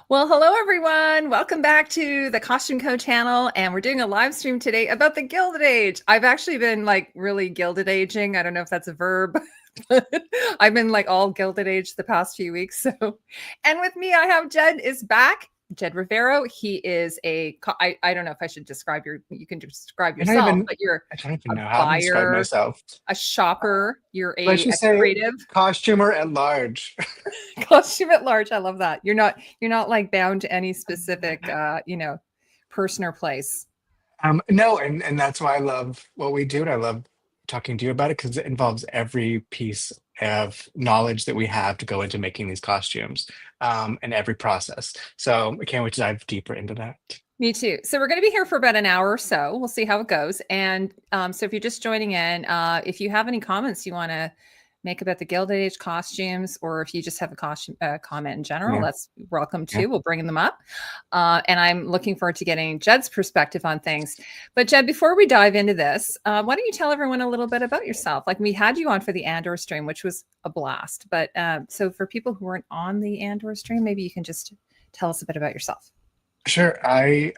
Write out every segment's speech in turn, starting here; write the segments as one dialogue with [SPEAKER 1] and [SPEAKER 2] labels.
[SPEAKER 1] Well, hello everyone. Welcome back to the costumeco channel, and we're doing a live stream today about the Gilded Age. I've actually been like really Gilded Aging. I don't know if that's a verb. But I've been like all Gilded Age the past few weeks. And with me, I have Jed is back. Jed Rivero. He is I don't know if I should describe you can describe
[SPEAKER 2] I don't
[SPEAKER 1] yourself,
[SPEAKER 2] even
[SPEAKER 1] but you're
[SPEAKER 2] I don't even
[SPEAKER 1] a
[SPEAKER 2] know how to describe
[SPEAKER 1] buyer,
[SPEAKER 2] myself.
[SPEAKER 1] a shopper, you're
[SPEAKER 2] Let's
[SPEAKER 1] a
[SPEAKER 2] just say
[SPEAKER 1] creative.
[SPEAKER 2] costumer at large.
[SPEAKER 1] Costume at large. I love that. You're not like bound to any specific person or place.
[SPEAKER 2] No, and that's why I love what we do, and I love talking to you about it because it involves every piece of knowledge that we have to go into making these costumes, and every process. So I can't wait to dive deeper into that.
[SPEAKER 1] Me too. So we're going to be here for about an hour or so. We'll see how it goes. And so if you're just joining in, if you have any comments you want to make about the Gilded Age costumes, or if you just have a costume comment in general,
[SPEAKER 2] Yeah,
[SPEAKER 1] that's welcome
[SPEAKER 2] yeah.
[SPEAKER 1] too. We'll bring them up. And I'm looking forward to getting Jed's perspective on things. But Jed, before we dive into this, why don't you tell everyone a little bit about yourself? Like, we had you on for the Andor stream, which was a blast. But so for people who weren't on the Andor stream, maybe you can just tell us a bit about yourself.
[SPEAKER 2] Sure. I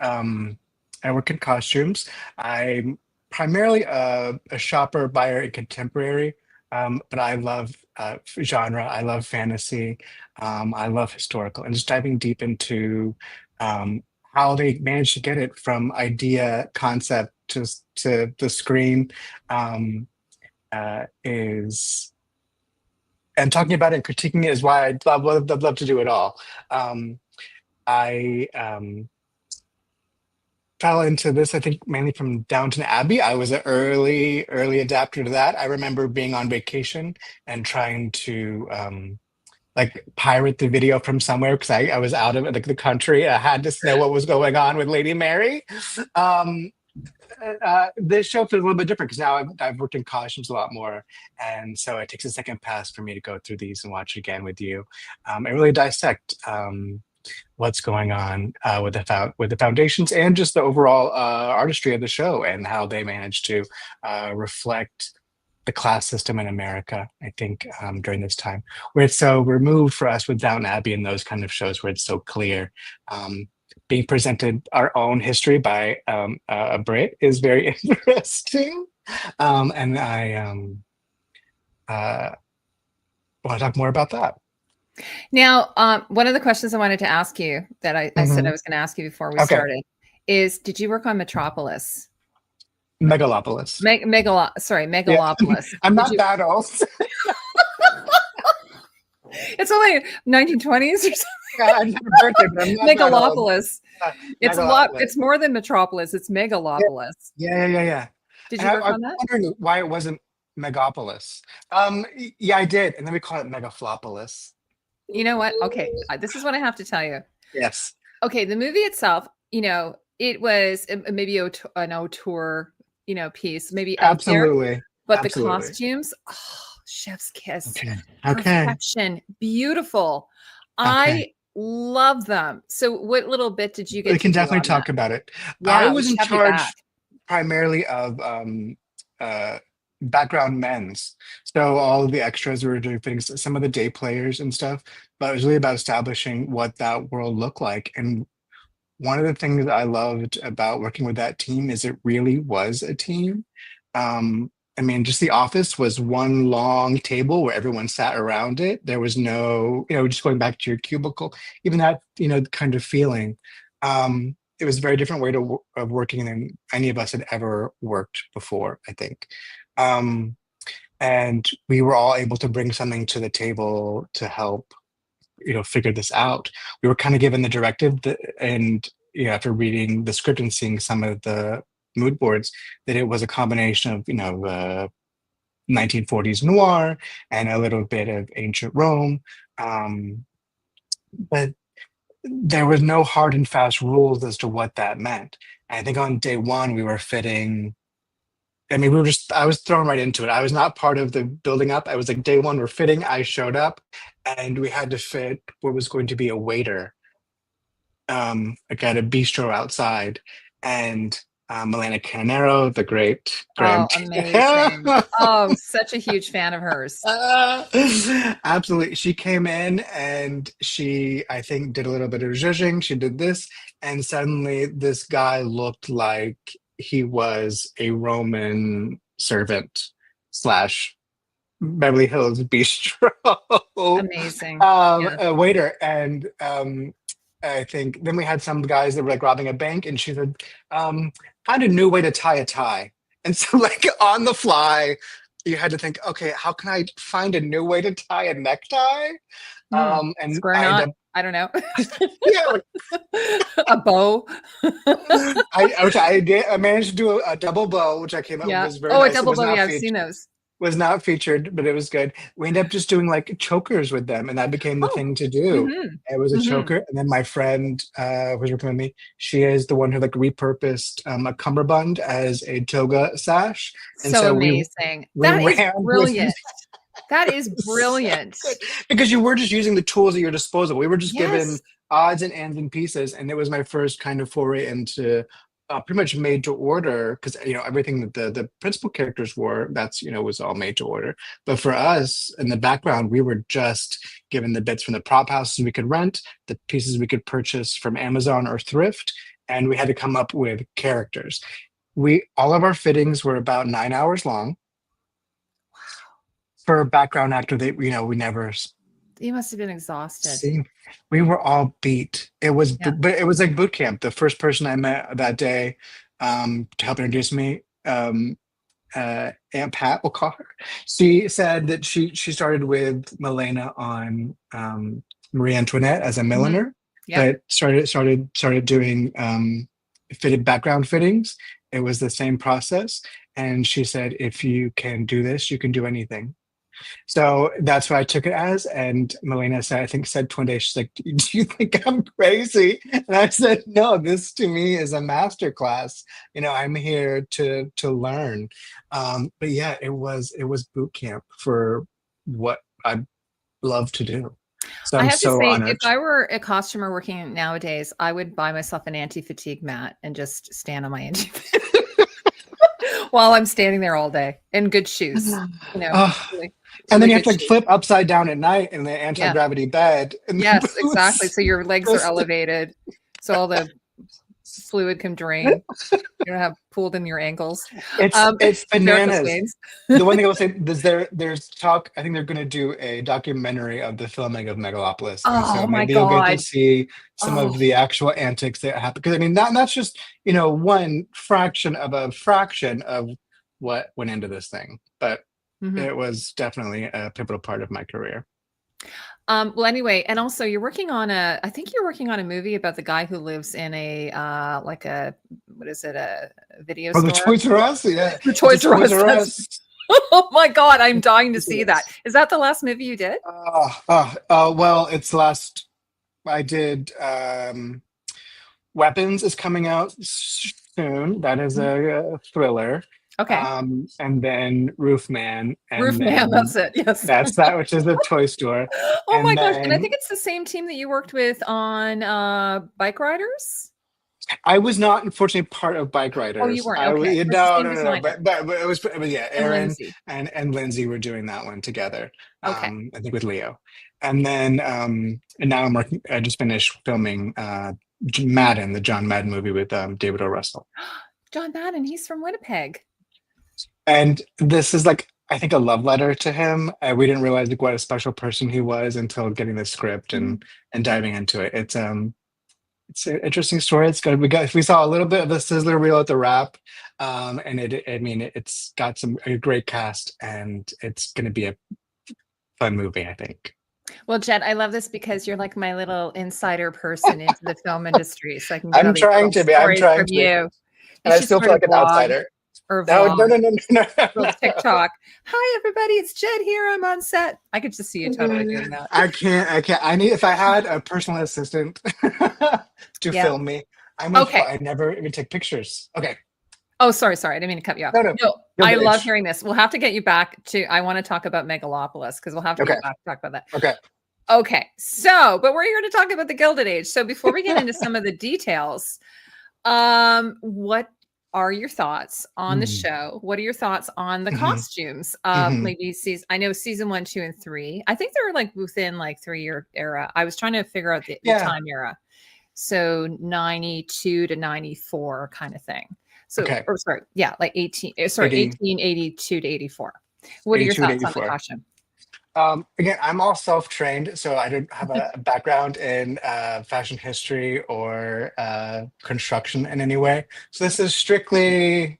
[SPEAKER 2] work in costumes. I'm primarily a shopper, buyer, and contemporary. But I love genre. I love fantasy. I love historical, and just diving deep into how they managed to get it from idea, concept to the screen is and talking about it and critiquing it is why I love to do it all. I fell into this, I think, mainly from Downton Abbey. I was an early adapter to that. I remember being on vacation and trying to like pirate the video from somewhere because I was out of the country. I had to know what was going on with Lady Mary. Um, this show feels a little bit different because now I've worked in costumes a lot more, and so it takes a second pass for me to go through these and watch again with you, and really dissect what's going on with the foundations and just the overall artistry of the show and how they managed to reflect the class system in America. I think during this time where it's so removed for us with Downton Abbey and those kind of shows where it's so clear. Being presented our own history by a Brit is very interesting, and I want to talk more about that.
[SPEAKER 1] Now, one of the questions I wanted to ask you that I said I
[SPEAKER 2] Mhm.
[SPEAKER 1] was going to ask you before we
[SPEAKER 2] Okay,
[SPEAKER 1] started is, did you work on Metropolis?
[SPEAKER 2] Megalopolis. Yeah,
[SPEAKER 1] Megalopolis.
[SPEAKER 2] I'm
[SPEAKER 1] Did
[SPEAKER 2] not
[SPEAKER 1] you?
[SPEAKER 2] that old.
[SPEAKER 1] It's only 1920s or something.
[SPEAKER 2] Yeah, I just had a birthday, but I'm not that old.
[SPEAKER 1] Megalopolis. It's a lot.
[SPEAKER 2] Megalopolis.
[SPEAKER 1] It's more than Metropolis. It's
[SPEAKER 2] Yeah,
[SPEAKER 1] Megalopolis.
[SPEAKER 2] yeah.
[SPEAKER 1] Did
[SPEAKER 2] And
[SPEAKER 1] you work
[SPEAKER 2] I'm
[SPEAKER 1] on that?
[SPEAKER 2] wondering why it wasn't Megapolis. Yeah, I did, and then we call it Megaflopolis.
[SPEAKER 1] You know what? Okay, this is what I have to tell you.
[SPEAKER 2] Yes,
[SPEAKER 1] Okay, the movie itself, it was maybe an auteur, piece, maybe out there.
[SPEAKER 2] absolutely,
[SPEAKER 1] But the
[SPEAKER 2] absolutely.
[SPEAKER 1] costumes, oh, chef's kiss,
[SPEAKER 2] Okay, okay,
[SPEAKER 1] perfection, beautiful.
[SPEAKER 2] okay.
[SPEAKER 1] I love them. So what little bit did you
[SPEAKER 2] We
[SPEAKER 1] get to
[SPEAKER 2] can
[SPEAKER 1] do
[SPEAKER 2] definitely
[SPEAKER 1] on that?
[SPEAKER 2] talk about it. I
[SPEAKER 1] Yeah, we
[SPEAKER 2] was
[SPEAKER 1] should
[SPEAKER 2] in
[SPEAKER 1] have you back.
[SPEAKER 2] charge primarily of uh, background men's. So all of the extras we were doing things, some of the day players and stuff, but it was really about establishing what that world looked like. And one of the things I loved about working with that team is it really was a team. I mean, just the office was one long table where everyone sat around it. There was no, just going back to your cubicle, even that, kind of feeling. It was a very different way of working than any of us had ever worked before, I think. Um, and we were all able to bring something to the table to help figure this out. We were kind of given the directive that, and after reading the script and seeing some of the mood boards, that it was a combination of 1940s noir and a little bit of ancient Rome. But there was no hard and fast rules as to what that meant. And I think on day one we were fitting. I mean, I was thrown right into it. I was not part of the building up. I was like, day one, we're fitting. I showed up and we had to fit what was going to be a waiter, like at a bistro outside. And Milena Canero, the great
[SPEAKER 1] Oh,
[SPEAKER 2] Graham.
[SPEAKER 1] amazing. Oh, such a huge fan of hers.
[SPEAKER 2] Absolutely. She came in and she, I think, did a little bit of zhuzhing. She did this, and suddenly this guy looked like he was a Roman servant slash Beverly Hills Bistro
[SPEAKER 1] Amazing. Yeah.
[SPEAKER 2] a waiter. And I think then we had some guys that were like robbing a bank, and she said, find a new way to tie a tie. And so, like on the fly, you had to think, okay, how can I find a new way to tie a necktie? And
[SPEAKER 1] Square
[SPEAKER 2] I
[SPEAKER 1] knot.
[SPEAKER 2] ended up,
[SPEAKER 1] I don't know.
[SPEAKER 2] yeah, like,
[SPEAKER 1] A bow.
[SPEAKER 2] I managed to do a double bow, which I came up with
[SPEAKER 1] Yeah.
[SPEAKER 2] was very
[SPEAKER 1] Oh, a
[SPEAKER 2] nice. It
[SPEAKER 1] double
[SPEAKER 2] was
[SPEAKER 1] bow.
[SPEAKER 2] not
[SPEAKER 1] Yeah, I've
[SPEAKER 2] featured.
[SPEAKER 1] seen those.
[SPEAKER 2] Was not featured, but it was good. We ended up just doing like chokers with them, and that became the
[SPEAKER 1] Oh.
[SPEAKER 2] thing to do.
[SPEAKER 1] Mm-hmm.
[SPEAKER 2] It was a
[SPEAKER 1] Mm-hmm.
[SPEAKER 2] choker, and then my friend who's working with me, she is the one who like repurposed a cummerbund as a toga sash, and
[SPEAKER 1] So
[SPEAKER 2] so
[SPEAKER 1] amazing.
[SPEAKER 2] we
[SPEAKER 1] That is
[SPEAKER 2] ran with
[SPEAKER 1] brilliant. That is
[SPEAKER 2] so
[SPEAKER 1] brilliant.
[SPEAKER 2] good. Because you were just using the tools at your disposal. We were just given
[SPEAKER 1] Yes.
[SPEAKER 2] odds and ends and pieces, and it was my first kind of foray into pretty much made to order, because everything that the principal characters wore, that's was all made to order. But for us in the background, we were just given the bits from the prop houses we could rent, the pieces we could purchase from Amazon or thrift, and we had to come up with characters. We all of our fittings were about 9 hours long. For a background actor, we never
[SPEAKER 1] You must have been exhausted.
[SPEAKER 2] seen. We were all beat. It was,
[SPEAKER 1] Yeah.
[SPEAKER 2] but it was like boot camp. The first person I met that day, to help introduce me, Aunt Pat, we'll call her. She said that she started with Milena on Marie Antoinette as a
[SPEAKER 1] Mm-hmm.
[SPEAKER 2] milliner,
[SPEAKER 1] Yeah.
[SPEAKER 2] but started doing fitted background fittings. It was the same process, and she said, if you can do this, you can do anything. So that's what I took it as. And Milena said, I think said one day, she's like, do you think I'm crazy? And I said, no, this to me is a master class. I'm here to learn. But yeah, it was boot camp for what I love to do. So
[SPEAKER 1] I
[SPEAKER 2] I'm
[SPEAKER 1] have to
[SPEAKER 2] so
[SPEAKER 1] say, if
[SPEAKER 2] honored.
[SPEAKER 1] I were a costumer working nowadays, I would buy myself an anti-fatigue mat and just stand on my anti while I'm standing there all day in good shoes. Really,
[SPEAKER 2] And then you have
[SPEAKER 1] good
[SPEAKER 2] to like
[SPEAKER 1] shoes.
[SPEAKER 2] flip upside down at night in the anti-gravity bed. And
[SPEAKER 1] Yes, exactly. So your legs are elevated, so all the fluid can drain. You don't have pooled in your ankles.
[SPEAKER 2] It's
[SPEAKER 1] Varicose
[SPEAKER 2] bananas.
[SPEAKER 1] veins.
[SPEAKER 2] The one thing I will say is there's talk. I think they're going to do a documentary of the filming of Megalopolis, and so
[SPEAKER 1] Oh my
[SPEAKER 2] maybe you'll get to
[SPEAKER 1] God.
[SPEAKER 2] see some
[SPEAKER 1] Oh,
[SPEAKER 2] of the actual antics that happen. Because I mean, that's just one fraction of a fraction of what went into this thing, but
[SPEAKER 1] mhm.
[SPEAKER 2] it was definitely a pivotal part of my career.
[SPEAKER 1] Well, anyway, and also I think you're working on a movie about the guy who lives in a like a what is it, a video
[SPEAKER 2] Oh, the
[SPEAKER 1] store?
[SPEAKER 2] Toys R Us, yeah,
[SPEAKER 1] The
[SPEAKER 2] it's a
[SPEAKER 1] Toys R
[SPEAKER 2] Toys
[SPEAKER 1] Us.
[SPEAKER 2] R Us.
[SPEAKER 1] Oh my God, I'm dying to
[SPEAKER 2] Yes, it
[SPEAKER 1] see that.
[SPEAKER 2] is.
[SPEAKER 1] Is that the last movie you did?
[SPEAKER 2] Well, it's last. I did. Weapons is coming out soon. That is
[SPEAKER 1] Mhm.
[SPEAKER 2] a thriller.
[SPEAKER 1] Okay.
[SPEAKER 2] And then Roofman, and
[SPEAKER 1] Roofman,
[SPEAKER 2] then
[SPEAKER 1] that's it. Yes.
[SPEAKER 2] that's that, which is a toy store.
[SPEAKER 1] Oh my
[SPEAKER 2] And
[SPEAKER 1] gosh. And I
[SPEAKER 2] then
[SPEAKER 1] think it's the same team that you worked with on Bike Riders.
[SPEAKER 2] I was not, unfortunately, part of Bike
[SPEAKER 1] Oh, you
[SPEAKER 2] Riders.
[SPEAKER 1] weren't.
[SPEAKER 2] I was
[SPEAKER 1] Okay. It's the
[SPEAKER 2] no,
[SPEAKER 1] same
[SPEAKER 2] no, no, no.
[SPEAKER 1] designer.
[SPEAKER 2] But it was yeah,
[SPEAKER 1] And
[SPEAKER 2] Aaron
[SPEAKER 1] Lindsay.
[SPEAKER 2] and Lindsay were doing that one together.
[SPEAKER 1] Okay.
[SPEAKER 2] I think with Leo, and then and now I'm working. I just finished filming Madden, the John Madden movie with David O. Russell.
[SPEAKER 1] John Madden, he's from Winnipeg.
[SPEAKER 2] And this is like, I think, a love letter to him. We didn't realize like what a special person he was until getting the script
[SPEAKER 1] Mhm.
[SPEAKER 2] and diving into it. It's an interesting story. It's good. We saw a little bit of the sizzler reel at the wrap, and it's got a great cast, and it's going to be a fun movie, I think.
[SPEAKER 1] Well, Jed, I love this because you're like my little insider person into the film industry. So I can get all
[SPEAKER 2] I'm
[SPEAKER 1] these
[SPEAKER 2] trying
[SPEAKER 1] little
[SPEAKER 2] to be. I'm
[SPEAKER 1] stories
[SPEAKER 2] trying
[SPEAKER 1] from
[SPEAKER 2] to be,
[SPEAKER 1] you. You
[SPEAKER 2] and I
[SPEAKER 1] should
[SPEAKER 2] still
[SPEAKER 1] start
[SPEAKER 2] feel
[SPEAKER 1] a
[SPEAKER 2] like an
[SPEAKER 1] blog
[SPEAKER 2] outsider.
[SPEAKER 1] or
[SPEAKER 2] No,
[SPEAKER 1] vlog,
[SPEAKER 2] no, no, no, no,
[SPEAKER 1] little
[SPEAKER 2] no.
[SPEAKER 1] TikTok. Hi, everybody. It's Jed here. I'm on set. I could just see you totally doing that.
[SPEAKER 2] I can't. I need, if I had a personal assistant to
[SPEAKER 1] Yeah.
[SPEAKER 2] film me.
[SPEAKER 1] Okay.
[SPEAKER 2] I never even take pictures. Okay.
[SPEAKER 1] Oh, sorry. I didn't mean to cut you off.
[SPEAKER 2] No, no.
[SPEAKER 1] No, I
[SPEAKER 2] Gilded
[SPEAKER 1] love
[SPEAKER 2] Age.
[SPEAKER 1] hearing this. We'll have to get you back to, I want to talk about Megalopolis because we'll have to
[SPEAKER 2] Okay.
[SPEAKER 1] get back to talk about that.
[SPEAKER 2] Okay.
[SPEAKER 1] Okay. So, but we're here to talk about the Gilded Age. So before we get into some of the details, what are your thoughts on the
[SPEAKER 2] Mm,
[SPEAKER 1] show? What are your thoughts on the
[SPEAKER 2] mhm,
[SPEAKER 1] costumes?
[SPEAKER 2] mhm.
[SPEAKER 1] Maybe season. I know season 1, 2, and 3. I think they're like within like 3-year era. I was trying to figure out the
[SPEAKER 2] Yeah.
[SPEAKER 1] time era. So 92 to 94 kind of thing. So,
[SPEAKER 2] Okay.
[SPEAKER 1] or sorry, yeah, like
[SPEAKER 2] 80,
[SPEAKER 1] 1882 to 84. What are your
[SPEAKER 2] 82 to
[SPEAKER 1] thoughts on the
[SPEAKER 2] 84.
[SPEAKER 1] costume?
[SPEAKER 2] Again, I'm all self-trained, so I don't have a background in fashion history or construction in any way. So this is strictly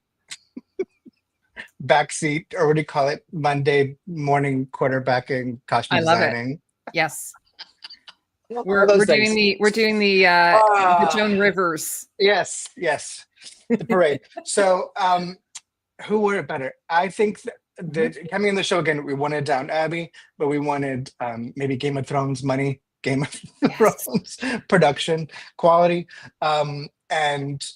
[SPEAKER 2] backseat, or what do you call it? Monday morning quarterbacking, costume
[SPEAKER 1] I love it.
[SPEAKER 2] designing,
[SPEAKER 1] Yes.
[SPEAKER 2] all those things.
[SPEAKER 1] We're doing the
[SPEAKER 2] Ah,
[SPEAKER 1] Joan Rivers.
[SPEAKER 2] yes, yes, the parade. So, who wore it better? I think
[SPEAKER 1] Mhm.
[SPEAKER 2] that coming in the show again, we wanted Down Abbey, but we wanted maybe Game of Thrones money, Game of
[SPEAKER 1] Yes.
[SPEAKER 2] Thrones production quality, and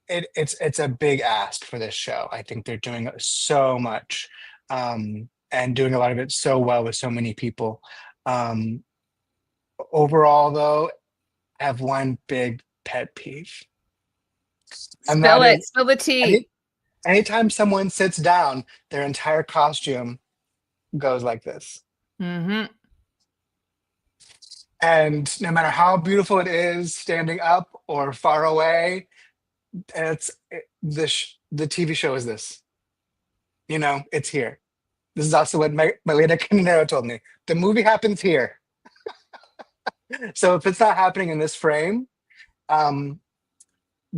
[SPEAKER 2] it's a big ask for this show. I think they're doing so much, and doing a lot of it so well with so many people. Um, Overall, though, I have one big pet peeve, and
[SPEAKER 1] Spill
[SPEAKER 2] that
[SPEAKER 1] it.
[SPEAKER 2] is
[SPEAKER 1] Spill the tea.
[SPEAKER 2] any anytime someone sits down, their entire costume goes like this.
[SPEAKER 1] Mhm.
[SPEAKER 2] And no matter how beautiful it is standing up or far away, the TV show is this. It's here. This is also what Melita Canero told me. The movie happens here. So if it's not happening in this frame, um,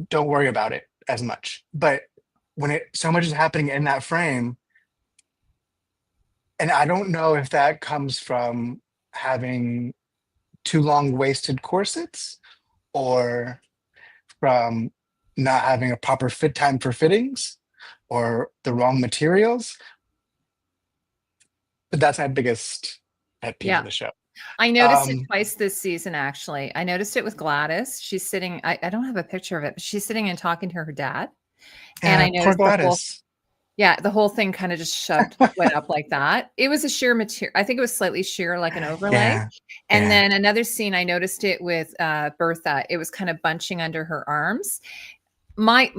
[SPEAKER 2] don't worry about it as much. But when so much is happening in that frame, and I don't know if that comes from having too long waisted corsets or from not having a proper fit time for fittings or the wrong materials. But that's my biggest pet peeve of
[SPEAKER 1] Yeah.
[SPEAKER 2] the show.
[SPEAKER 1] I noticed it
[SPEAKER 2] Um,
[SPEAKER 1] twice this season, actually. I noticed it with Gladys. She's sitting, I don't have a picture of it, but she's sitting and talking to her dad. And I
[SPEAKER 2] Poor
[SPEAKER 1] noticed
[SPEAKER 2] Gladys.
[SPEAKER 1] the whole thing kind of just went up like that. It was a sheer material. I think it was slightly sheer, like an overlay.
[SPEAKER 2] Yeah,
[SPEAKER 1] And
[SPEAKER 2] yeah.
[SPEAKER 1] then another scene, I noticed it with Bertha. It was kind of bunching under her arms. My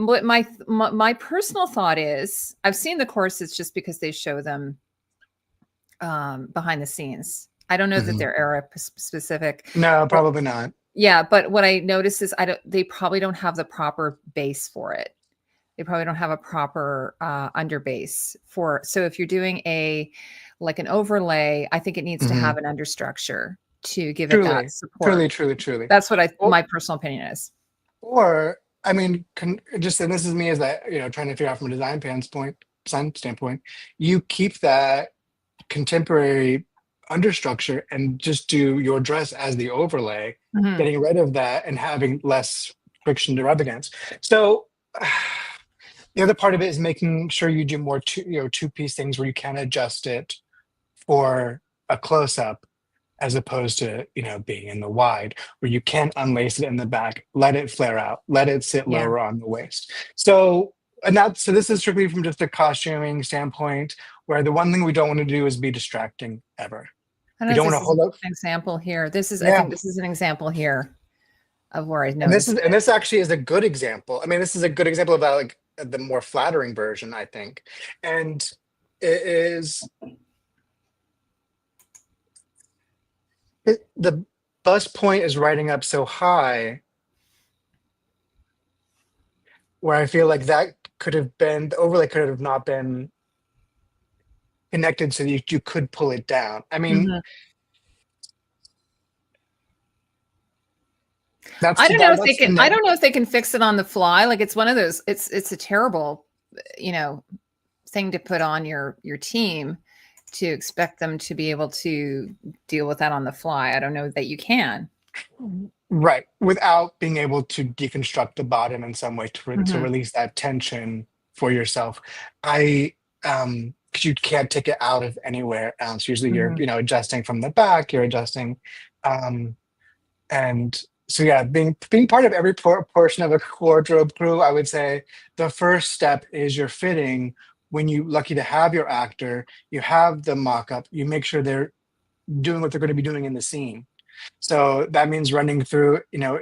[SPEAKER 1] personal thought is, I've seen the corsets just because they show them behind the scenes. I don't know that
[SPEAKER 2] Mhm.
[SPEAKER 1] they're era specific.
[SPEAKER 2] No,
[SPEAKER 1] But
[SPEAKER 2] probably not.
[SPEAKER 1] yeah, but what I notice is they probably don't have the proper base for it. They probably don't have a proper under base for, so if you're doing like an overlay, I think it needs to
[SPEAKER 2] Mhm.
[SPEAKER 1] have an understructure to give it that
[SPEAKER 2] Truly,
[SPEAKER 1] support.
[SPEAKER 2] truly, truly, truly.
[SPEAKER 1] That's what
[SPEAKER 2] Or,
[SPEAKER 1] my personal opinion is.
[SPEAKER 2] or I mean, just and this is me as that trying to figure out from a design standpoint, you keep that contemporary understructure and just do your dress as the overlay,
[SPEAKER 1] Mhm.
[SPEAKER 2] getting rid of that and having less friction to rub against. So the other part of it is making sure you do more two-piece things where you can adjust it for a close-up as opposed to being in the wide where you can unlace it in the back, let it flare out, let it sit
[SPEAKER 1] Yeah.
[SPEAKER 2] lower on the waist. So this is strictly from just a costuming standpoint, where the one thing we don't want to do is be distracting ever.
[SPEAKER 1] I don't
[SPEAKER 2] We
[SPEAKER 1] know if
[SPEAKER 2] don't want
[SPEAKER 1] this
[SPEAKER 2] to
[SPEAKER 1] is
[SPEAKER 2] hold up.
[SPEAKER 1] an example here. I
[SPEAKER 2] Yeah.
[SPEAKER 1] think this is an example here of where I
[SPEAKER 2] And this is
[SPEAKER 1] noticed
[SPEAKER 2] and
[SPEAKER 1] it.
[SPEAKER 2] this actually is a good example. I mean, this is a good example of that, like the more flattering version, I think. And it is the bust point is riding up so high where I feel like that could have been the overlay could have not been connected so you could pull it down. I mean,
[SPEAKER 1] Mhm.
[SPEAKER 2] that's that's the
[SPEAKER 1] I
[SPEAKER 2] net.
[SPEAKER 1] don't know if they can fix it on the fly. Like it's one of those, it's a terrible, you know, thing to put on your team to expect them to be able to deal with that on the fly. I don't know that you can.
[SPEAKER 2] Right, without being able to deconstruct the bottom in some way to
[SPEAKER 1] Mhm.
[SPEAKER 2] release that tension for yourself. I because you can't take it out of anywhere else. Usually you're,
[SPEAKER 1] Mhm.
[SPEAKER 2] adjusting from the back, you're adjusting. Um and so yeah, being part of every portion of a wardrobe crew, I would say the first step is your fitting. When you lucky to have your actor, you have the mock-up, you make sure they're doing what they're going to be doing in the scene. So that means running through,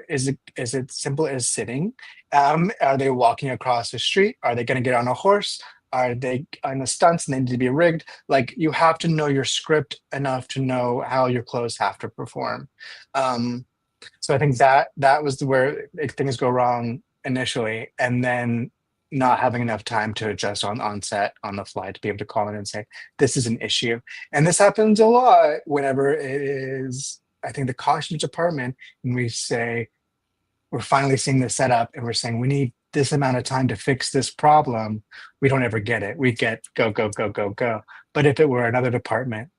[SPEAKER 2] is it simple as sitting? Are they walking across the street? Are they going to get on a horse? Are they on the stunts and they need to be rigged? Like, you have to know your script enough to know how your clothes have to perform. So I think that was where things go wrong initially, and then not having enough time to adjust on set on the fly to be able to call in and say this is an issue. And this happens a lot whenever it is, I think, the costumes department, and we say we're finally seeing the setup and we're saying we need this amount of time to fix this problem. We don't ever get it. We get go go go go go. But if it were another department,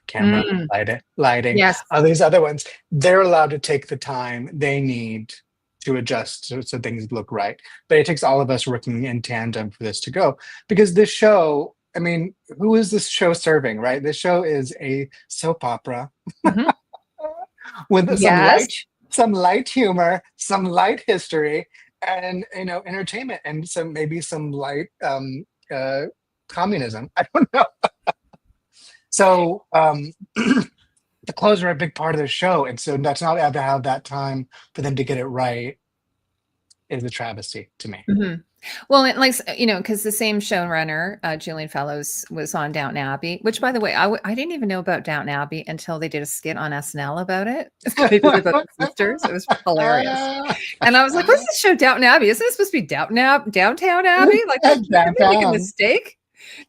[SPEAKER 2] camera,
[SPEAKER 1] Mm,
[SPEAKER 2] lighting,
[SPEAKER 1] yes.
[SPEAKER 2] all these other ones, they're allowed to take the time they need to adjust so things look right. But it takes all of us working in tandem for this to go. Because this show, I mean, who is this show serving, right? This show is a soap opera
[SPEAKER 1] Mhm.
[SPEAKER 2] with
[SPEAKER 1] Yes.
[SPEAKER 2] some light humor, some light history, and entertainment, and maybe some light communism. I don't know. So the clothes are a big part of the show, and so that's not to have that time for them to get it right is a travesty to me.
[SPEAKER 1] Mhm. Well, it like, because the same showrunner, Julian Fellowes, was on Downton Abbey, which, by the way, I didn't even know about Downton Abbey until they did a skit on SNL about it. They did it about the sisters. It was hilarious. And I was like, what's this show, Downton Abbey? Isn't it supposed to be Downtown Abbey? Like, did they make a
[SPEAKER 2] Downtown,
[SPEAKER 1] mistake?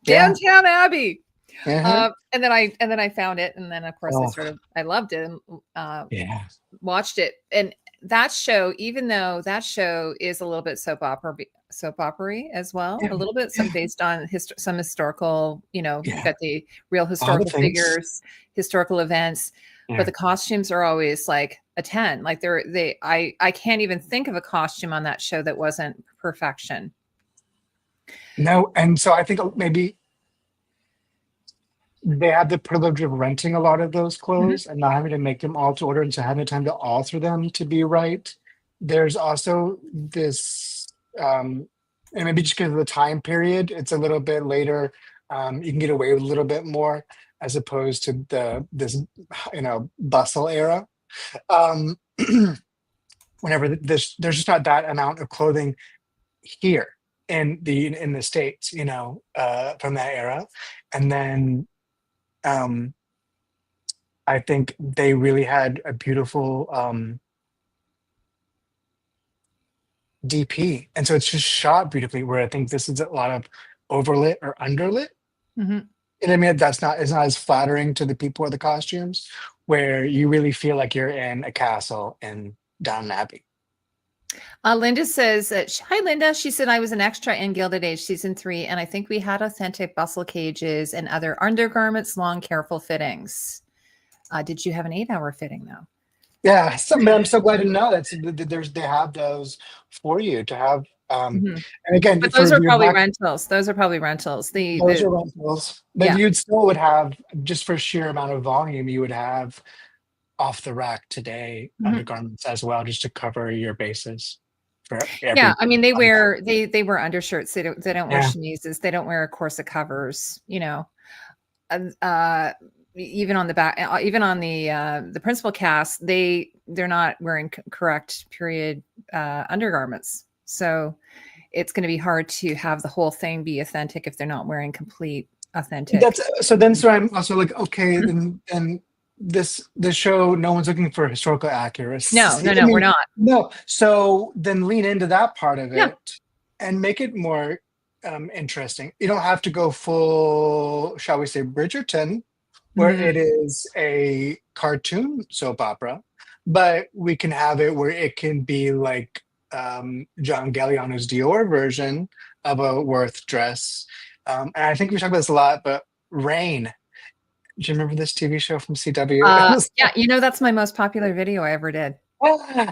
[SPEAKER 2] yeah.
[SPEAKER 1] Downtown Abbey.
[SPEAKER 2] Uh-huh.
[SPEAKER 1] And then I found it, and then of course
[SPEAKER 2] Oh,
[SPEAKER 1] I loved it, and
[SPEAKER 2] yeah.
[SPEAKER 1] watched it. And that show, even though that show is a little bit soap opera-y as well,
[SPEAKER 2] Yeah,
[SPEAKER 1] a little bit, some
[SPEAKER 2] yeah,
[SPEAKER 1] based on some historical, you've
[SPEAKER 2] yeah.
[SPEAKER 1] got the real
[SPEAKER 2] All the
[SPEAKER 1] historical
[SPEAKER 2] things.
[SPEAKER 1] figures, historical events, but
[SPEAKER 2] Yeah.
[SPEAKER 1] the costumes are always like a 10. Like I can't even think of a costume on that show that wasn't perfection.
[SPEAKER 2] No, and so I think maybe they had the privilege of renting a lot of those
[SPEAKER 1] Mhm.
[SPEAKER 2] clothes and not having to make them all to order, and so having time to alter them to be right. There's also this, and maybe just because of the time period, it's a little bit later. You can get away with a little bit more as opposed to this bustle era. Um, whenever there's just not that amount of clothing here in the States, from that era. And then um I think they really had a beautiful DP. And so it's just shot beautifully, where I think this is a lot of overlit or underlit.
[SPEAKER 1] Mhm.
[SPEAKER 2] And I mean, it's not as flattering to the people or the costumes, where you really feel like you're in a castle in Downton Abbey.
[SPEAKER 1] Linda says, hi, Linda. She said, I was an extra in Gilded Age season 3, and I think we had authentic bustle cages and other undergarments, long, careful fittings. Did you have an 8-hour fitting, though?
[SPEAKER 2] Yeah, but I'm so glad to know they have those for you to have.
[SPEAKER 1] Mhm.
[SPEAKER 2] And again,
[SPEAKER 1] But
[SPEAKER 2] for
[SPEAKER 1] those are
[SPEAKER 2] your
[SPEAKER 1] probably
[SPEAKER 2] back,
[SPEAKER 1] rentals. Those are probably rentals.
[SPEAKER 2] those are rentals, but
[SPEAKER 1] Yeah.
[SPEAKER 2] you'd still would have, just for sheer amount of volume, you would have off the rack today
[SPEAKER 1] Mhm.
[SPEAKER 2] undergarments as well, just to cover your bases for
[SPEAKER 1] Yeah,
[SPEAKER 2] every
[SPEAKER 1] I mean, they
[SPEAKER 2] body part.
[SPEAKER 1] wear undershirts. They don't wear
[SPEAKER 2] Yeah.
[SPEAKER 1] chemises. They don't wear corset covers. And, even on the back, even on the principal cast, they're not wearing correct period undergarments. So it's going to be hard to have the whole thing be authentic if they're not wearing complete authentic.
[SPEAKER 2] So I'm also like, okay,
[SPEAKER 1] Mhm.
[SPEAKER 2] then this show, no one's looking for historical
[SPEAKER 1] No,
[SPEAKER 2] accuracy.
[SPEAKER 1] no,
[SPEAKER 2] I
[SPEAKER 1] no, we're
[SPEAKER 2] mean,
[SPEAKER 1] not.
[SPEAKER 2] no. So then lean into that part of
[SPEAKER 1] Yeah.
[SPEAKER 2] it and make it more interesting. You don't have to go full, shall we say, Bridgerton, where
[SPEAKER 1] Mhm.
[SPEAKER 2] it is a cartoon soap opera, but we can have it where it can be like John Galliano's Dior version of a Worth dress. And I think we talk about this a lot, but Rain. Do you remember this TV show from CW? It was
[SPEAKER 1] Yeah, that's my most popular video I ever did.
[SPEAKER 2] ah,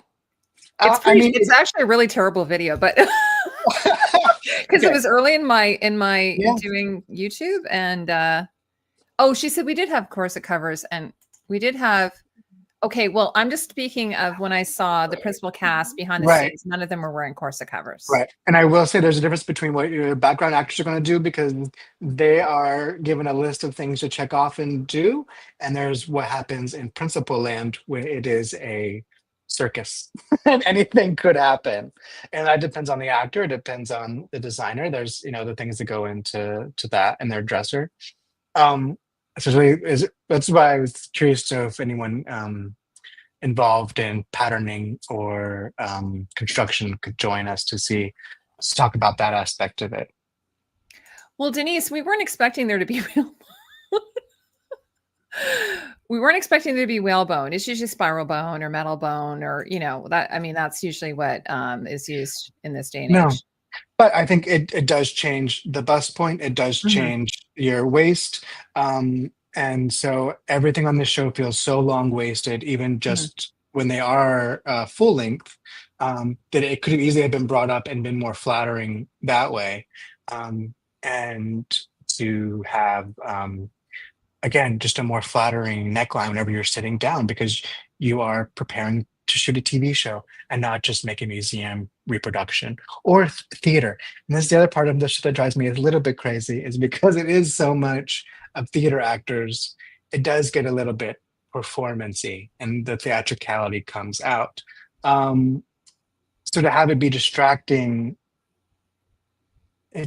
[SPEAKER 2] I
[SPEAKER 1] It's
[SPEAKER 2] mean,
[SPEAKER 1] it's actually a really terrible video, but because it
[SPEAKER 2] okay,
[SPEAKER 1] was early in my
[SPEAKER 2] yeah,
[SPEAKER 1] doing YouTube, and oh, she said we did have corset covers, and we did have Okay, well, I'm just speaking of when I saw the principal cast behind the
[SPEAKER 2] Right.
[SPEAKER 1] scenes, none of them were wearing corset covers.
[SPEAKER 2] Right. And I will say there's a difference between what your background actors are going to do because they are given a list of things to check off and do. And there's what happens in principal land where it is a circus and anything could happen. And that depends on the actor. It depends on the designer. There's, the things that go into that and their dresser. Um, that's why I was curious to know if anyone involved in patterning or construction could join us to talk about that aspect of it.
[SPEAKER 1] Well, Denise, we weren't expecting there to be real. We weren't expecting there to be whalebone. It's usually spiral bone or metal bone, or that. I mean, that's usually what is used in this day and
[SPEAKER 2] No,
[SPEAKER 1] age.
[SPEAKER 2] but I think it does change the bust point. It does
[SPEAKER 1] Mhm,
[SPEAKER 2] change your waist. And so everything on this show feels so long waisted, even
[SPEAKER 1] mhm.
[SPEAKER 2] just when they are full length, that it could have easily have been brought up and been more flattering that way. And to have again, just a more flattering neckline whenever you're sitting down because you are preparing to shoot a TV show and not just make a museum reproduction or theater. And this is the other part of this that drives me a little bit crazy is because it is so much of theater actors, it does get a little bit performancy and the theatricality comes out. So to have it be distracting to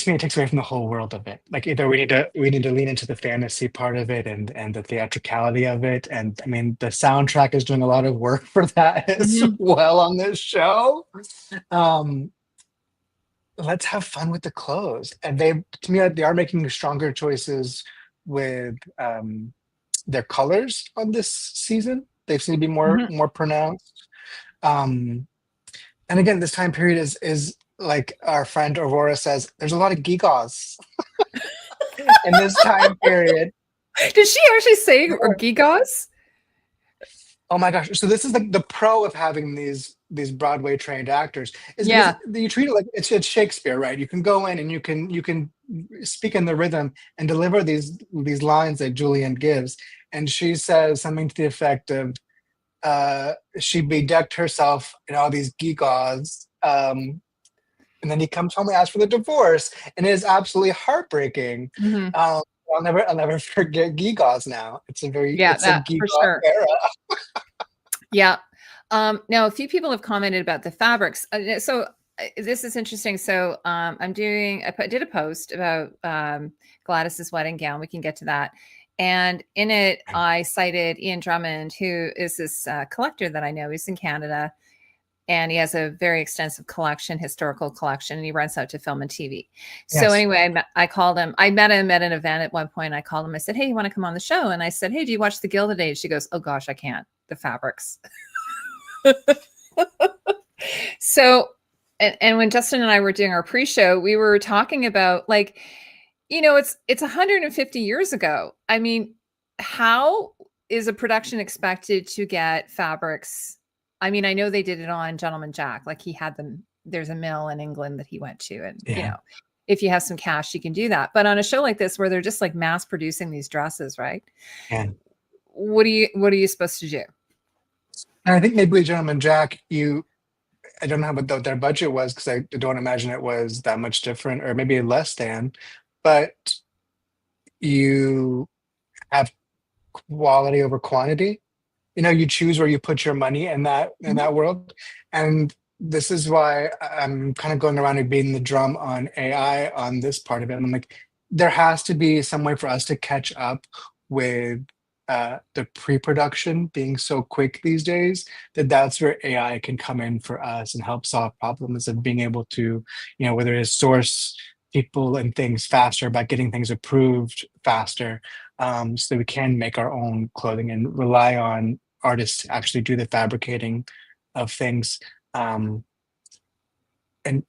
[SPEAKER 2] me it takes away from the whole world of it. Like either we need to lean into the fantasy part of it and the theatricality of it. And I mean the soundtrack is doing a lot of work for that as
[SPEAKER 1] Mhm.
[SPEAKER 2] well on this show. Um let's have fun with the clothes. And they to me they are making stronger choices with their colors on this season. They seem to be more
[SPEAKER 1] Mhm.
[SPEAKER 2] more pronounced. Um and again, this time period is like our friend Aurora says, there's a lot of gigas in this time period.
[SPEAKER 1] Did she actually say or gigas?
[SPEAKER 2] Oh my gosh! So this is the pro of having these Broadway trained actors is because
[SPEAKER 1] Yeah.
[SPEAKER 2] you treat it like it's Shakespeare, right? You can go in and you can speak in the rhythm and deliver these lines that Julian gives, and she says something to the effect of she bedecked herself in all these gewgaws. And then he comes home and asks for the divorce, and it is absolutely heartbreaking.
[SPEAKER 1] Mhm.
[SPEAKER 2] Um, I'll never forget gewgaws now.
[SPEAKER 1] Yeah,
[SPEAKER 2] It's a
[SPEAKER 1] that for
[SPEAKER 2] gewgaw
[SPEAKER 1] sure.
[SPEAKER 2] era.
[SPEAKER 1] Yeah. Now a few people have commented about the fabrics. This is interesting. So did a post about Gladys's wedding gown. We can get to that. And in it, I cited Ian Drummond, who is this collector that I know. He's in Canada, and he has a very extensive collection, historical collection, and he rents out to film and TV. So
[SPEAKER 2] Yes.
[SPEAKER 1] anyway, I called him. I met him at an event at one point. I called him. I said, "Hey, you want to come on the show?" And I said, "Hey, do you watch the Gilded Age?" She goes, "Oh gosh, I can't. The fabrics." So, and when Justin and I were doing our pre-show, we were talking about like, it's 150 years ago. I mean, how is a production expected to get fabrics? I mean, I know they did it on Gentleman Jack. Like he had them. There's a mill in England that he went to, and
[SPEAKER 2] Yeah.
[SPEAKER 1] if you have some cash, you can do that. But on a show like this, where they're just like mass producing these dresses, right?
[SPEAKER 2] And
[SPEAKER 1] What are you supposed to do?
[SPEAKER 2] I think maybe Gentleman Jack, I don't know what their budget was because I don't imagine it was that much different, or maybe less than, but you have quality over quantity. You choose where you put your money in
[SPEAKER 1] Mhm.
[SPEAKER 2] that world. And this is why I'm kind of going around and beating the drum on AI on this part of it. And I'm like, there has to be some way for us to catch up with the pre-production being so quick these days that's where AI can come in for us and help solve problems of being able to, whether it is source people and things faster by getting things approved faster, so that we can make our own clothing and rely on artists to actually do the fabricating of things, um, and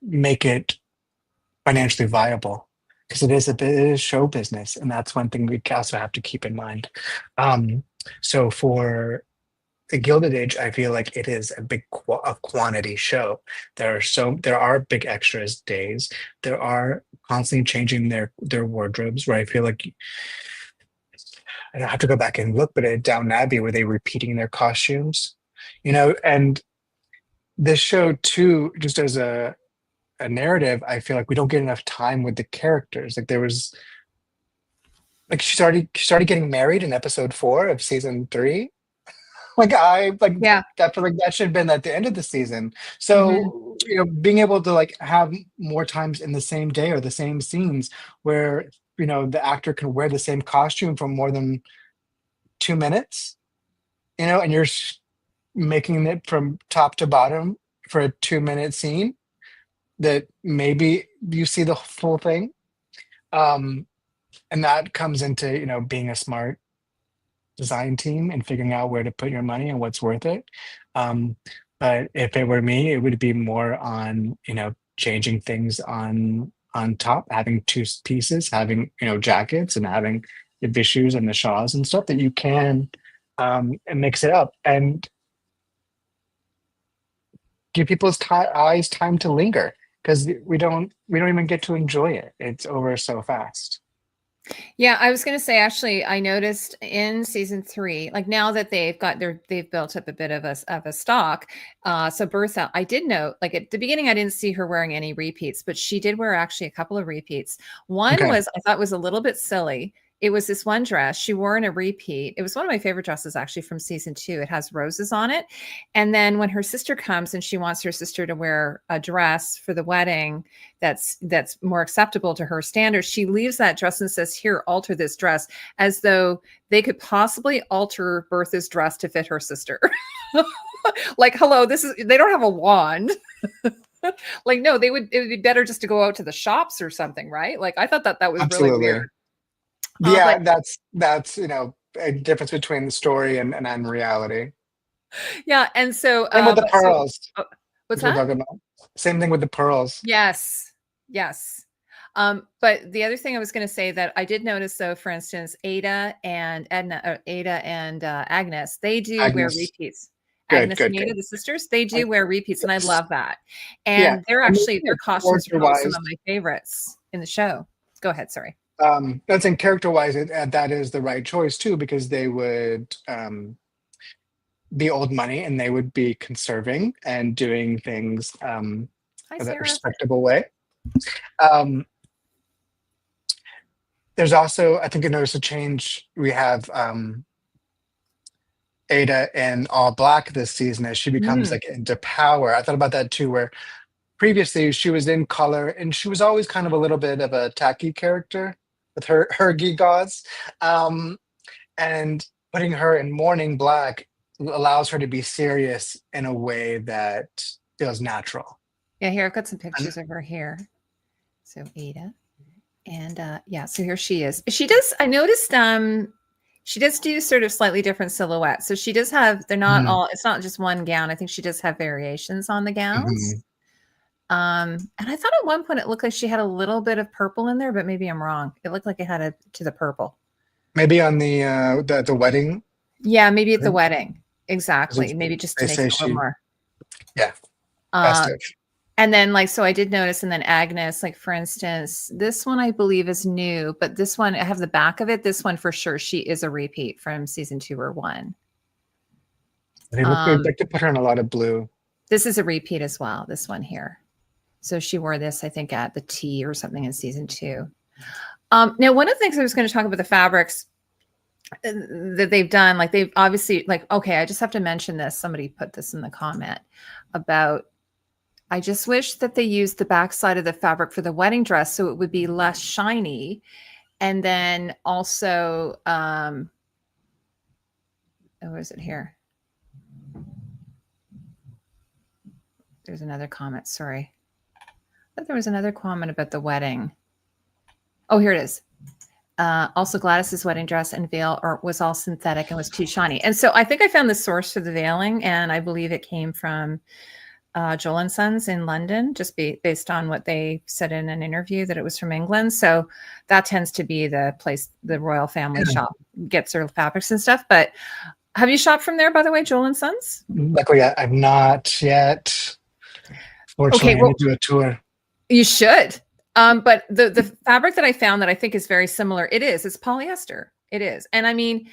[SPEAKER 2] make it financially viable because it is show business, and that's one thing we also have to keep in mind. Um, so for the Gilded Age, I feel like it is a quantity show. There are big extras days. There are constantly changing their wardrobes. Where I feel like I don't have to go back and look, but at Downton Abbey, were they repeating their costumes? You know, and this show too, just as a narrative, I feel like we don't get enough time with the characters. Like there was like she started getting married in episode 4 of season 3. Like I like
[SPEAKER 1] Yeah.
[SPEAKER 2] that feel like that should have been at the end of the season.
[SPEAKER 1] Hmm.
[SPEAKER 2] So, being able to like have more times in the same day or the same scenes where, the actor can wear the same costume for more than 2 minutes, and you're making it from top to bottom for a 2-minute scene that maybe you see the full thing. Um, and that comes into, being a smart design team and figuring out where to put your money and what's worth it. Um, but if it were me, it would be more on, changing things on top, having pieces, having, jackets and having the bishoes and the shawls and stuff that you can and mix it up and give people's eyes time to linger because we don't even get to enjoy it. It's over so fast.
[SPEAKER 1] Yeah, I was going to say, actually, I noticed in season 3, like now that they've built up a bit of a stock. So Bertha, I did note, like at the beginning, I didn't see her wearing any repeats, but she did wear actually a couple of repeats. One
[SPEAKER 2] Okay.
[SPEAKER 1] was, I thought was a little bit silly. It was this one dress she wore in a repeat. It was one of my favorite dresses actually from season 2. It has roses on it. And then when her sister comes and she wants her sister to wear a dress for the wedding, that's more acceptable to her standards, she leaves that dress and says, here, alter this dress, as though they could possibly alter Bertha's dress to fit her sister. Like, hello, they don't have a wand. Like, no, it would be better just to go out to the shops or something, right? Like, I thought that was really
[SPEAKER 2] Absolutely.
[SPEAKER 1] weird.
[SPEAKER 2] Yeah,
[SPEAKER 1] But
[SPEAKER 2] that's a difference between the story and reality.
[SPEAKER 1] yeah, and so
[SPEAKER 2] Same with the
[SPEAKER 1] but so
[SPEAKER 2] pearls.
[SPEAKER 1] what's
[SPEAKER 2] As we're
[SPEAKER 1] that?
[SPEAKER 2] talking about. Same thing with the pearls.
[SPEAKER 1] Yes. Yes. But the other thing I was going to say that I did notice, though, for instance, Ada and Agnes, they do wear
[SPEAKER 2] Agnes.
[SPEAKER 1] repeats.
[SPEAKER 2] Good,
[SPEAKER 1] Agnes
[SPEAKER 2] good,
[SPEAKER 1] and Ada,
[SPEAKER 2] good.
[SPEAKER 1] the sisters, they
[SPEAKER 2] I-
[SPEAKER 1] do wear repeats, and I
[SPEAKER 2] Yes.
[SPEAKER 1] love that.
[SPEAKER 2] Yeah.
[SPEAKER 1] And they're
[SPEAKER 2] And
[SPEAKER 1] actually, their costumes are
[SPEAKER 2] character
[SPEAKER 1] probably some
[SPEAKER 2] wise,
[SPEAKER 1] of my favorites in the show. Go ahead. Sorry.
[SPEAKER 2] that's in character wise, that is the right choice too, because they would be old money and they would be conserving and doing things
[SPEAKER 1] Hi,
[SPEAKER 2] in a
[SPEAKER 1] Sarah.
[SPEAKER 2] respectable way. Um, there's also, I think I noticed a change. We have Ada in all black this season as she becomes
[SPEAKER 1] Mm.
[SPEAKER 2] like into power. I thought about that too, where previously she was in color and she was always kind of a little bit of a tacky character with her gewgaws. Um, and putting her in mourning black allows her to be serious in a way that feels natural.
[SPEAKER 1] Yeah, here, I've got some
[SPEAKER 2] And
[SPEAKER 1] pictures of her here. So Ada. And yeah, so here she is. She does, I noticed she does do sort of slightly different silhouettes. So she does have, they're not
[SPEAKER 2] mhm,
[SPEAKER 1] all, it's not just one gown. I think she does have variations on the gowns.
[SPEAKER 2] mhm.
[SPEAKER 1] And I thought at one point it looked like she had a little bit of purple in there, but maybe I'm wrong. It looked like it had a to the purple.
[SPEAKER 2] Maybe on the wedding,
[SPEAKER 1] Yeah, maybe at the
[SPEAKER 2] thing,
[SPEAKER 1] wedding.
[SPEAKER 2] 'cause
[SPEAKER 1] Exactly. Maybe just to
[SPEAKER 2] they
[SPEAKER 1] make
[SPEAKER 2] say
[SPEAKER 1] it a little
[SPEAKER 2] she,
[SPEAKER 1] more.
[SPEAKER 2] yeah,
[SPEAKER 1] Uh,
[SPEAKER 2] festive.
[SPEAKER 1] and then like, so I did notice, and then Agnes, like for instance, this one I believe is new, but this one, I have the back of it. This one for sure, she is a repeat from season 2 or 1.
[SPEAKER 2] They'd
[SPEAKER 1] Um,
[SPEAKER 2] like to put her in a lot of blue.
[SPEAKER 1] this is a repeat as well, this one here. So she wore this, I think, at the tea or something in season 2. Now, one of the things I was going to talk about the fabrics that they've done, like they've obviously, like, okay, I just have to mention this. Somebody put this in the comment about, I just wish that they used the backside of the fabric for the wedding dress so it would be less shiny. And then also, where is it here? There's another comment. Sorry. I thought there was another comment about the wedding. Oh, here it is. Also, Gladys's wedding dress and veil was all synthetic and was too shiny. And so I think I found the source for the veiling, and I believe it came from Joel and Sons in London, just based on what they said in an interview that it was from England. So that tends to be the place the royal family
[SPEAKER 2] Yeah.
[SPEAKER 1] shop gets their fabrics and stuff. But have you shopped from there, by the way, Joel and Sons?
[SPEAKER 2] Luckily, I've not yet.
[SPEAKER 1] Okay,
[SPEAKER 2] Fortunately, I
[SPEAKER 1] well,
[SPEAKER 2] need to do a tour.
[SPEAKER 1] you should. But the fabric that I found that I think is very similar, it's polyester. It is. And I mean,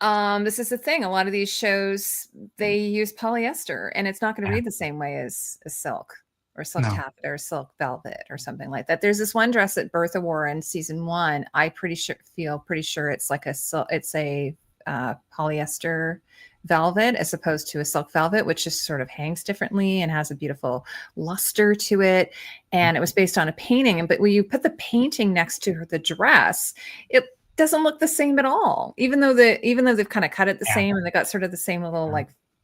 [SPEAKER 1] this is the thing. A lot of these shows, they use polyester, and it's not going to
[SPEAKER 2] Yeah.
[SPEAKER 1] read the same way as silk or silk
[SPEAKER 2] No.
[SPEAKER 1] taffeta or silk velvet or something like that. There's this one dress that Bertha wore in season 1. I feel pretty sure it's like it's a polyester velvet as opposed to a silk velvet, which just sort of hangs differently and has a beautiful luster to it. And it was based on a painting. But when you put the painting next to the dress, it doesn't look the same at all. Even though they've kind of cut it the
[SPEAKER 2] Yeah.
[SPEAKER 1] same and they got sort of the same little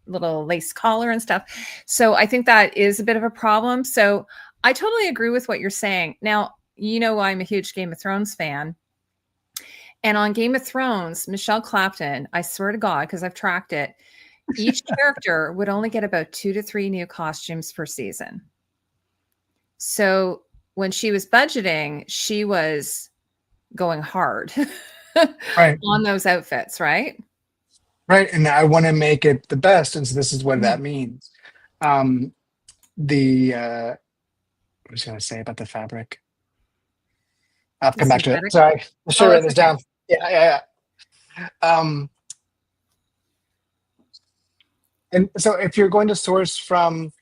[SPEAKER 1] little lace collar and stuff. So I think that is a bit of a problem. So I totally agree with what you're saying. Now, I'm a huge Game of Thrones fan. And on Game of Thrones, Michelle Clapton, I swear to God, because I've tracked it, each character would only get about 2 to 3 new costumes per season. So when she was budgeting, she was going hard on those outfits, right?
[SPEAKER 2] Right. And I want to make it the best. And so this is what that means. I was going to say about the fabric. I'll come back to it. Sorry. I should write this down. Yeah. And so if you're going to source from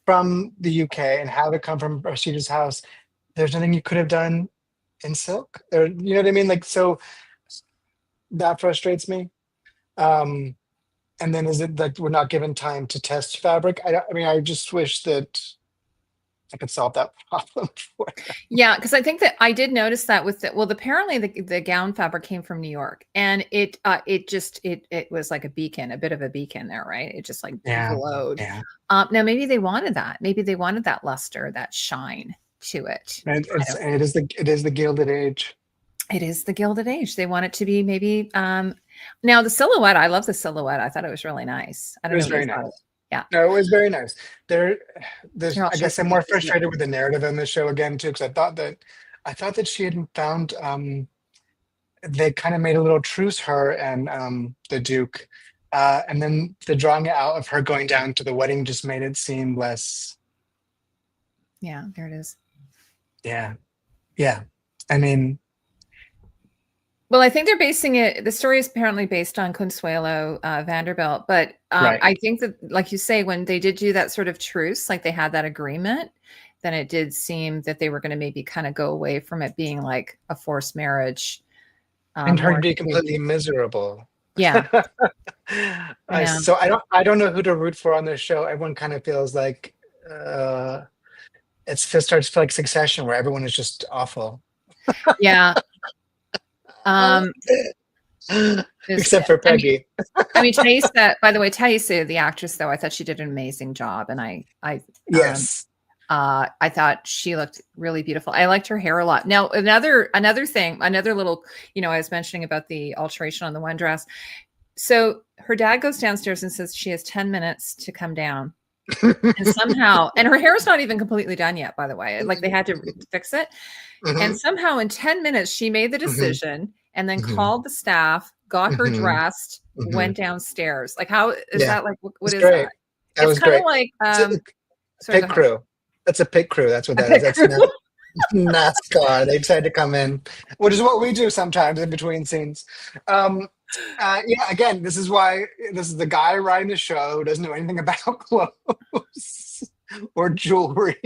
[SPEAKER 2] the UK and have it come from Rashida's house, there's nothing you could have done in silk. Or, you know what I mean? Like, so that frustrates me. And then is it that we're not given time to test fabric? I mean, I just wish that I could solve that problem for them.
[SPEAKER 1] Yeah, because I think that I did notice that apparently the gown fabric came from New York, and it was like a beacon, a bit of a beacon there, right? It just like glowed.
[SPEAKER 2] Yeah.
[SPEAKER 1] Now maybe they wanted that. Maybe they wanted that luster, that shine to it.
[SPEAKER 2] And it is the Gilded Age.
[SPEAKER 1] It is the Gilded Age. They want it to be maybe now the silhouette. I love the silhouette. I thought it was really nice. I don't know.
[SPEAKER 2] It was very nice.
[SPEAKER 1] Yeah.
[SPEAKER 2] No, it was very nice. I guess I'm more frustrated with the narrative in the show again too, because I thought that she had found they kind of made a little truce, her and the Duke, and then the drawing out of her going down to the wedding just made it seem less.
[SPEAKER 1] Yeah, there it is.
[SPEAKER 2] Yeah. I mean.
[SPEAKER 1] Well, I think they're basing it. The story is apparently based on Consuelo Vanderbilt, but I think that, like you say, when they did do that sort of truce, like they had that agreement, then it did seem that they were going to maybe kind of go away from it being like a forced marriage,
[SPEAKER 2] and her to be completely miserable.
[SPEAKER 1] Yeah.
[SPEAKER 2] So I don't know who to root for on this show. Everyone kind of feels like it starts to feel like Succession, where everyone is just awful.
[SPEAKER 1] Yeah.
[SPEAKER 2] Except for Peggy.
[SPEAKER 1] I mean, Thaisa, by the way, Thaisa, the actress, though, I thought she did an amazing job, and I thought she looked really beautiful. I liked her hair a lot. Now, another thing, another little, I was mentioning about the alteration on the one dress. So her dad goes downstairs and says she has 10 minutes to come down. And somehow, and her hair's not even completely done yet, by the way. Like they had to fix it. And somehow in 10 minutes, she made the decision and then called the staff, got her dressed, went downstairs. Like, how is that? Like, what is
[SPEAKER 2] great.
[SPEAKER 1] That? It's kind of like
[SPEAKER 2] pit crew. That's a pit crew. That's what that is. That's NASCAR. They decided to come in, which is what we do sometimes in between scenes. Again, this is why this is the guy writing the show who doesn't know anything about clothes or jewelry.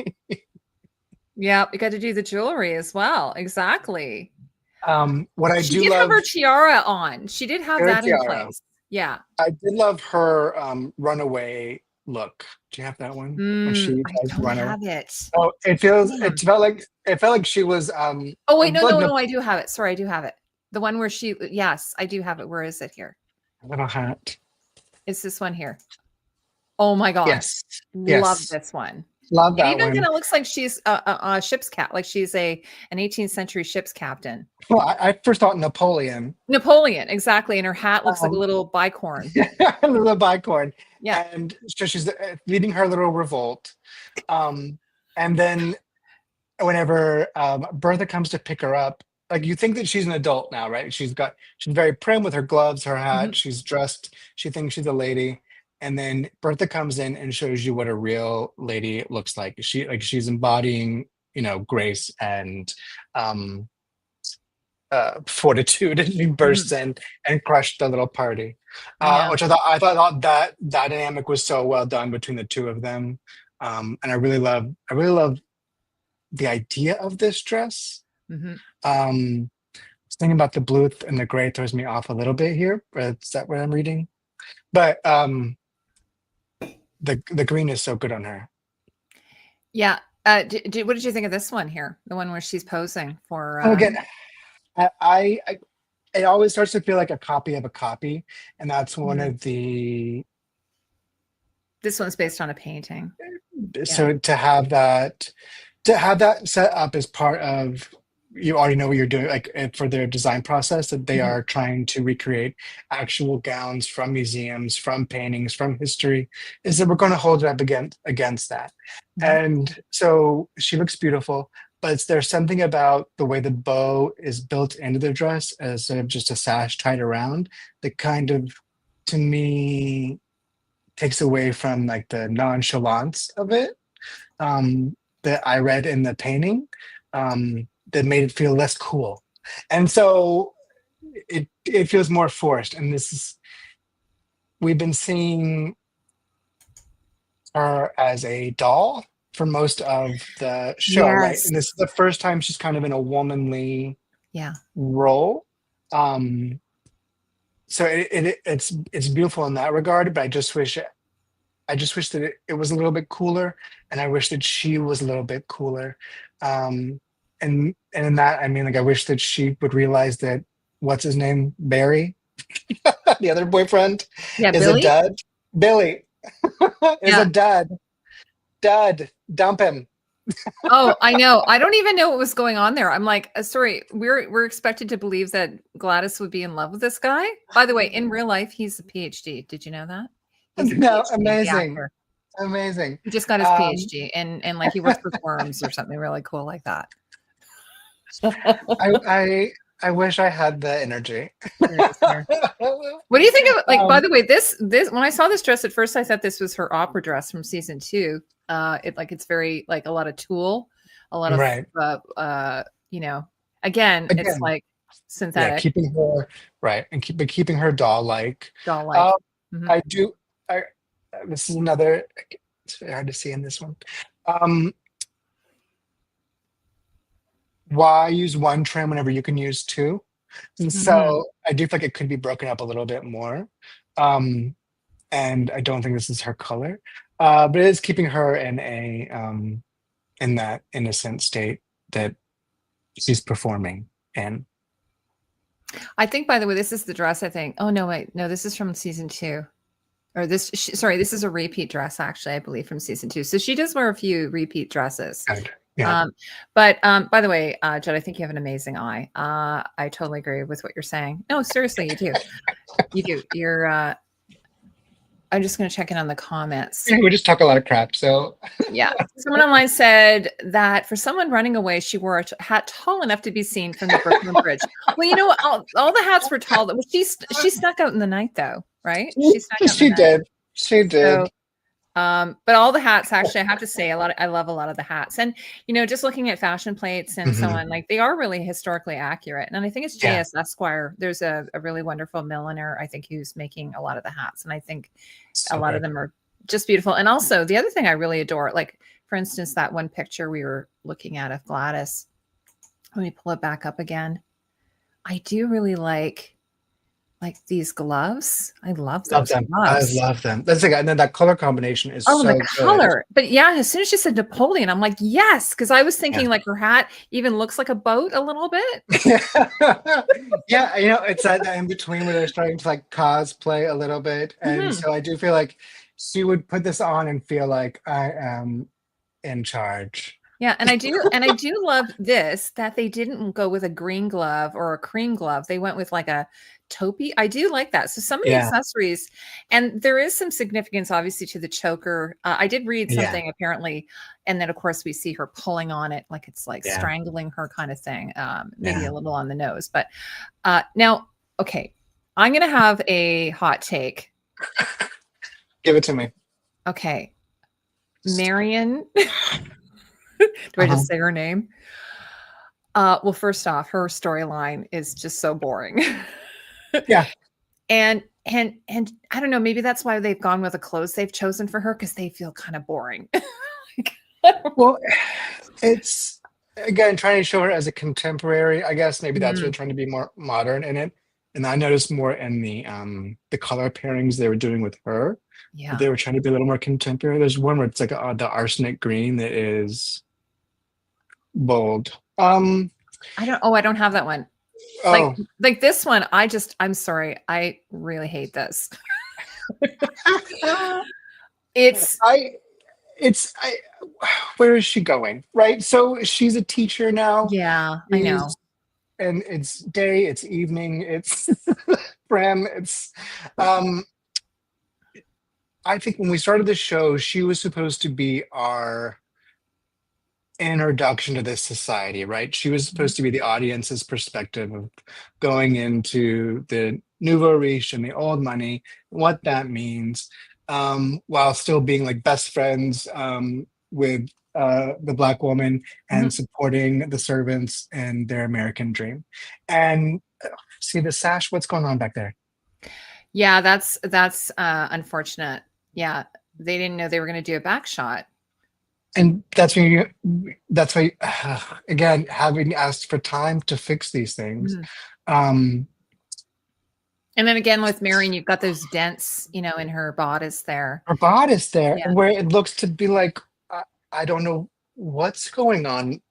[SPEAKER 1] Yeah, you got to do the jewelry as well. Exactly.
[SPEAKER 2] She
[SPEAKER 1] did have her tiara on. She did have that in place. Yeah.
[SPEAKER 2] I did love her runaway look. Do you have that one? When she
[SPEAKER 1] I don't have it.
[SPEAKER 2] Oh, it felt like she was
[SPEAKER 1] oh wait, no, I do have it. Sorry, I do have it. The one where yes, I do have it. Where is it here?
[SPEAKER 2] A little hat.
[SPEAKER 1] It's this one here. Oh my God.
[SPEAKER 2] Yes.
[SPEAKER 1] Love this one.
[SPEAKER 2] Love that one.
[SPEAKER 1] Even kind of looks like she's a ship's cat, like she's an 18th century ship's captain.
[SPEAKER 2] Well, I first thought Napoleon.
[SPEAKER 1] Napoleon, exactly. And her hat looks like a little bicorn.
[SPEAKER 2] A little bicorn.
[SPEAKER 1] Yeah.
[SPEAKER 2] And so she's leading her little revolt. And then whenever Bertha comes to pick her up, like you think that she's an adult now, right? She's very prim with her gloves, her hat. She's dressed. She thinks she's a lady. And then Bertha comes in and shows you what a real lady looks like. She's embodying, grace and fortitude, and she bursts in and crushed the little party,
[SPEAKER 1] I know.
[SPEAKER 2] which I thought that dynamic was so well done between the two of them, and I really love the idea of this dress.
[SPEAKER 1] Hmm.
[SPEAKER 2] Um, Thinking about the blue and the gray throws me off a little bit here. But is that what I'm reading? But the green is so good on her.
[SPEAKER 1] Yeah. What did you think of this one here? The one where she's posing for.
[SPEAKER 2] And again, I it always starts to feel like a copy of a copy, and that's one
[SPEAKER 1] Mhm.
[SPEAKER 2] of the
[SPEAKER 1] This one's based on a painting. Yeah.
[SPEAKER 2] so to have that set up as part of, you already know what you're doing, like for their design process, that they
[SPEAKER 1] Mhm.
[SPEAKER 2] are trying to recreate actual gowns from museums, from paintings, from history, is that we're going to hold it up against that.
[SPEAKER 1] Mhm.
[SPEAKER 2] And so she looks beautiful, but there's something about the way the bow is built into the dress as sort of just a sash tied around that kind of, to me, takes away from like the nonchalance of it, that I read in the painting, that made it feel less cool. And so it feels more forced. And this is, we've been seeing her as a doll for most of the show, right?
[SPEAKER 1] Yes.
[SPEAKER 2] And this is the first time she's kind of in a womanly
[SPEAKER 1] Yeah.
[SPEAKER 2] role. Um, so it's beautiful in that regard, but I just wish that it was a little bit cooler, and I wish that she was a little bit cooler. And in that, I mean, like, I wish that she would realize that, what's his name, Barry, the other boyfriend,
[SPEAKER 1] Yeah.
[SPEAKER 2] is a
[SPEAKER 1] Billy.
[SPEAKER 2] dud. Billy is a
[SPEAKER 1] Yeah.
[SPEAKER 2] dud. Dud, dump him.
[SPEAKER 1] Oh, I know. I don't even know what was going on there. I'm like, sorry, we're expected to believe that Gladys would be in love with this guy. By the way, in real life, he's a PhD. Did you know that? He's a
[SPEAKER 2] No,
[SPEAKER 1] PhD, the
[SPEAKER 2] amazing,
[SPEAKER 1] actor.
[SPEAKER 2] amazing.
[SPEAKER 1] He just got his
[SPEAKER 2] Um,
[SPEAKER 1] PhD and like he works with worms or something really cool like that.
[SPEAKER 2] I I I wish I had the energy.
[SPEAKER 1] Here it is here. What do you think of like by
[SPEAKER 2] um,
[SPEAKER 1] the way, this when I saw this dress at first I thought this was her opera dress from season 2. It's very like a lot of tulle, a lot of
[SPEAKER 2] right.
[SPEAKER 1] you know, again, it's
[SPEAKER 2] Again,
[SPEAKER 1] like
[SPEAKER 2] yeah,
[SPEAKER 1] synthetic
[SPEAKER 2] keeping her right, and keeping her doll like.
[SPEAKER 1] doll like.
[SPEAKER 2] Um,
[SPEAKER 1] Mhm.
[SPEAKER 2] I do. I This is another. It's very hard to see in this one. Um, why use one trim whenever you can use two? And
[SPEAKER 1] Mhm.
[SPEAKER 2] so I do feel like it could be broken up a little bit more. Um, and I don't think this is her color, but it is keeping her in that innocent state that she's performing in.
[SPEAKER 1] I think by the way, this is the dress I think. Oh no, wait. No, this is from season 2. Or sorry, this is a repeat dress actually, I believe from season 2. So she does wear a few repeat dresses.
[SPEAKER 2] Good. Yeah.
[SPEAKER 1] But by the way, Jed, I think you have an amazing eye. I totally agree with what you're saying. No, seriously, you do. You do. I'm just going to check in on the comments.
[SPEAKER 2] We just talk a lot of crap. So
[SPEAKER 1] Yeah. Someone online said that for someone running away, she wore a hat tall enough to be seen from the Brooklyn Bridge. Well, you know what? All the hats were tall. Well, she snuck out in the night, though, right? She snuck out in the
[SPEAKER 2] she
[SPEAKER 1] night.
[SPEAKER 2] did. She
[SPEAKER 1] So
[SPEAKER 2] did.
[SPEAKER 1] but all the hats, actually, I have to say, I love a lot of the hats. And, just looking at fashion plates and so
[SPEAKER 2] Mhm.
[SPEAKER 1] on, like they are really historically accurate. And I think it's
[SPEAKER 2] Yeah.
[SPEAKER 1] JS Esquire. There's a really wonderful milliner, I think, who's making a lot of the hats. And I think a
[SPEAKER 2] So
[SPEAKER 1] lot of
[SPEAKER 2] good.
[SPEAKER 1] them are just beautiful. And also the other thing I really adore, like for instance, that one picture we were looking at of Gladys. Let me pull it back up again. I do really like these gloves. I love
[SPEAKER 2] Love
[SPEAKER 1] those
[SPEAKER 2] them. I
[SPEAKER 1] gloves.
[SPEAKER 2] love them. That's like, and then that color combination is
[SPEAKER 1] Oh, and the
[SPEAKER 2] so good.
[SPEAKER 1] color. But yeah, as soon as she said Napoleon, I'm like, yes, because I was
[SPEAKER 2] Yeah.
[SPEAKER 1] thinking like her hat even looks like a boat a little bit.
[SPEAKER 2] Yeah, it's that in between where they're starting to like cosplay a little bit. And
[SPEAKER 1] Mhm.
[SPEAKER 2] so I do feel like she would put this on and feel like I am in charge.
[SPEAKER 1] Yeah, and I do love this that they didn't go with a green glove or a cream glove. They went with like a taupey. I do like that. So some of the
[SPEAKER 2] Yeah.
[SPEAKER 1] accessories, and there is some significance obviously to the choker. I did read
[SPEAKER 2] Yeah.
[SPEAKER 1] something apparently, and then of course we see her pulling on it like it's like
[SPEAKER 2] Yeah.
[SPEAKER 1] strangling her kind of thing. Maybe
[SPEAKER 2] Yeah.
[SPEAKER 1] a little on the nose, but now, okay, I'm gonna have a hot take.
[SPEAKER 2] Give it to me.
[SPEAKER 1] Okay, Marion. Do I
[SPEAKER 2] Uh-huh.
[SPEAKER 1] just say her name? Well, first off, her storyline is just so boring.
[SPEAKER 2] Yeah.
[SPEAKER 1] And I don't know, maybe that's why they've gone with the clothes they've chosen for her because they feel kind of boring.
[SPEAKER 2] Well, it's again trying to show her as a contemporary. I guess maybe that's what
[SPEAKER 1] Mhm.
[SPEAKER 2] trying to be more modern in it. And I noticed more in the color pairings they were doing with her. That
[SPEAKER 1] Yeah.
[SPEAKER 2] they were trying to be a little more contemporary. There's one where it's like the arsenic green that is bold.
[SPEAKER 1] I don't have that one. Like
[SPEAKER 2] Oh,
[SPEAKER 1] like this one, I'm sorry. I really hate this. It's
[SPEAKER 2] I it's I where is she going? Right? So she's a teacher now.
[SPEAKER 1] yeah, I know.
[SPEAKER 2] She's and it's day, it's evening, it's Prem, it's um I think when we started the show, she was supposed to be our introduction to this society, right? She was
[SPEAKER 1] Mhm,
[SPEAKER 2] supposed to be the audience's perspective of going into the nouveau riche and the old money, what that means, while still being like best friends with the Black woman
[SPEAKER 1] mhm.
[SPEAKER 2] and supporting the servants and their American dream. And see the sash, what's going on back there?
[SPEAKER 1] Yeah, that's unfortunate. Yeah, they didn't know they were gonna do a back shot.
[SPEAKER 2] And that's why, again, having asked for time to fix these things.
[SPEAKER 1] Mhm.
[SPEAKER 2] Um,
[SPEAKER 1] And then again with Marion, you've got those dents, in her bodice there.
[SPEAKER 2] her bodice there,
[SPEAKER 1] Yeah.
[SPEAKER 2] and where it looks to be like, I don't know what's going on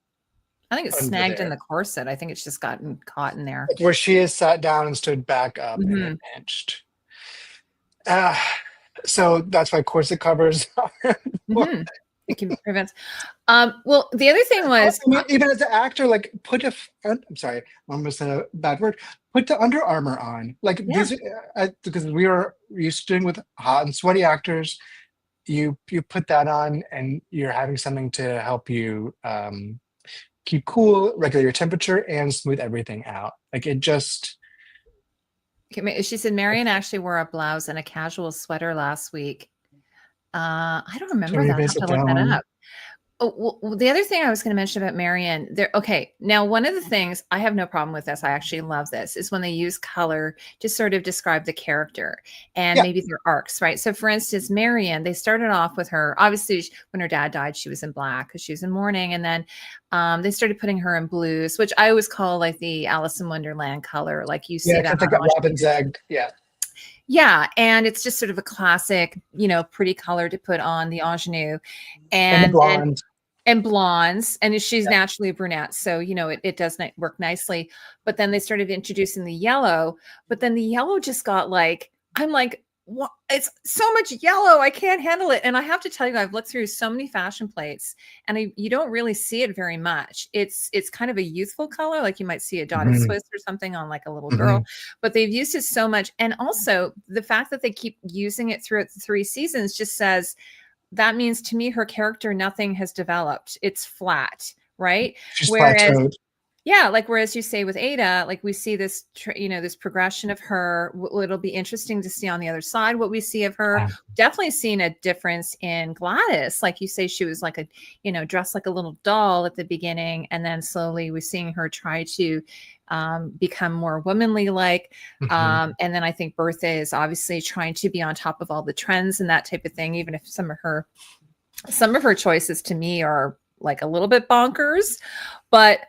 [SPEAKER 1] I think it's
[SPEAKER 2] under
[SPEAKER 1] snagged in the
[SPEAKER 2] there.
[SPEAKER 1] corset. I think it's just gotten caught in there.
[SPEAKER 2] Like where she is sat down and stood back up and it
[SPEAKER 1] Mhm,
[SPEAKER 2] pinched. Uh, so that's why corset covers are important.
[SPEAKER 1] mhm. It can prevent well, the other thing
[SPEAKER 2] I
[SPEAKER 1] was
[SPEAKER 2] mean, even as an actor, like I'm sorry, I almost said a bad word. Put the Under Armour on. Like
[SPEAKER 1] yeah.
[SPEAKER 2] these, because we are used to doing with hot and sweaty actors. You put that on, and you're having something to help you keep cool, regulate your temperature, and smooth everything out. Like it just.
[SPEAKER 1] She said Marion actually wore a blouse and a casual sweater last week. I don't
[SPEAKER 2] To
[SPEAKER 1] remember that. I'll have
[SPEAKER 2] revisit
[SPEAKER 1] to
[SPEAKER 2] that
[SPEAKER 1] look that
[SPEAKER 2] one.
[SPEAKER 1] up. Oh, well, the other thing I was going to mention about Marion, there. Okay, now one of the things I have no problem with this. I actually love this is when they use color to sort of describe the character and
[SPEAKER 2] Yeah.
[SPEAKER 1] maybe their arcs, right? So, for instance, Marion, they started off with her. Obviously, when her dad died, she was in black because she was in mourning, and then they started putting her in blues, which I always call like the Alice in Wonderland color. Like you
[SPEAKER 2] Yeah,
[SPEAKER 1] see that
[SPEAKER 2] it's like
[SPEAKER 1] on
[SPEAKER 2] a robin's egg. Yeah.
[SPEAKER 1] yeah, and it's just sort of a classic, pretty color to put on the ingenue,
[SPEAKER 2] And the
[SPEAKER 1] and then
[SPEAKER 2] blonde.
[SPEAKER 1] and blondes, and she's
[SPEAKER 2] Yeah.
[SPEAKER 1] naturally a brunette, so it does work nicely. But then they started introducing the yellow, but then the yellow just got like I'm like, what? It's so much yellow, I can't handle it. And I have to tell you, I've looked through so many fashion plates, and you don't really see it very much. It's kind of a youthful color, like you might see a dotted
[SPEAKER 2] Mhm,
[SPEAKER 1] Swiss or something on like a little girl,
[SPEAKER 2] mhm.
[SPEAKER 1] but they've used it so much. And also the fact that they keep using it throughout the three seasons just says that means to me her character nothing has developed. It's flat, right?
[SPEAKER 2] She's
[SPEAKER 1] Whereas
[SPEAKER 2] plateaued.
[SPEAKER 1] yeah, like whereas you say with Ada, like we see this, this progression of her. It'll be interesting to see on the other side what we see of her.
[SPEAKER 2] Yeah.
[SPEAKER 1] Definitely seen a difference in Gladys. Like you say, she was like a, dressed like a little doll at the beginning, and then slowly we're seeing her try to become more womanly like.
[SPEAKER 2] Mhm.
[SPEAKER 1] And then I think Bertha is obviously trying to be on top of all the trends and that type of thing, even if some of her choices to me are like a little bit bonkers. But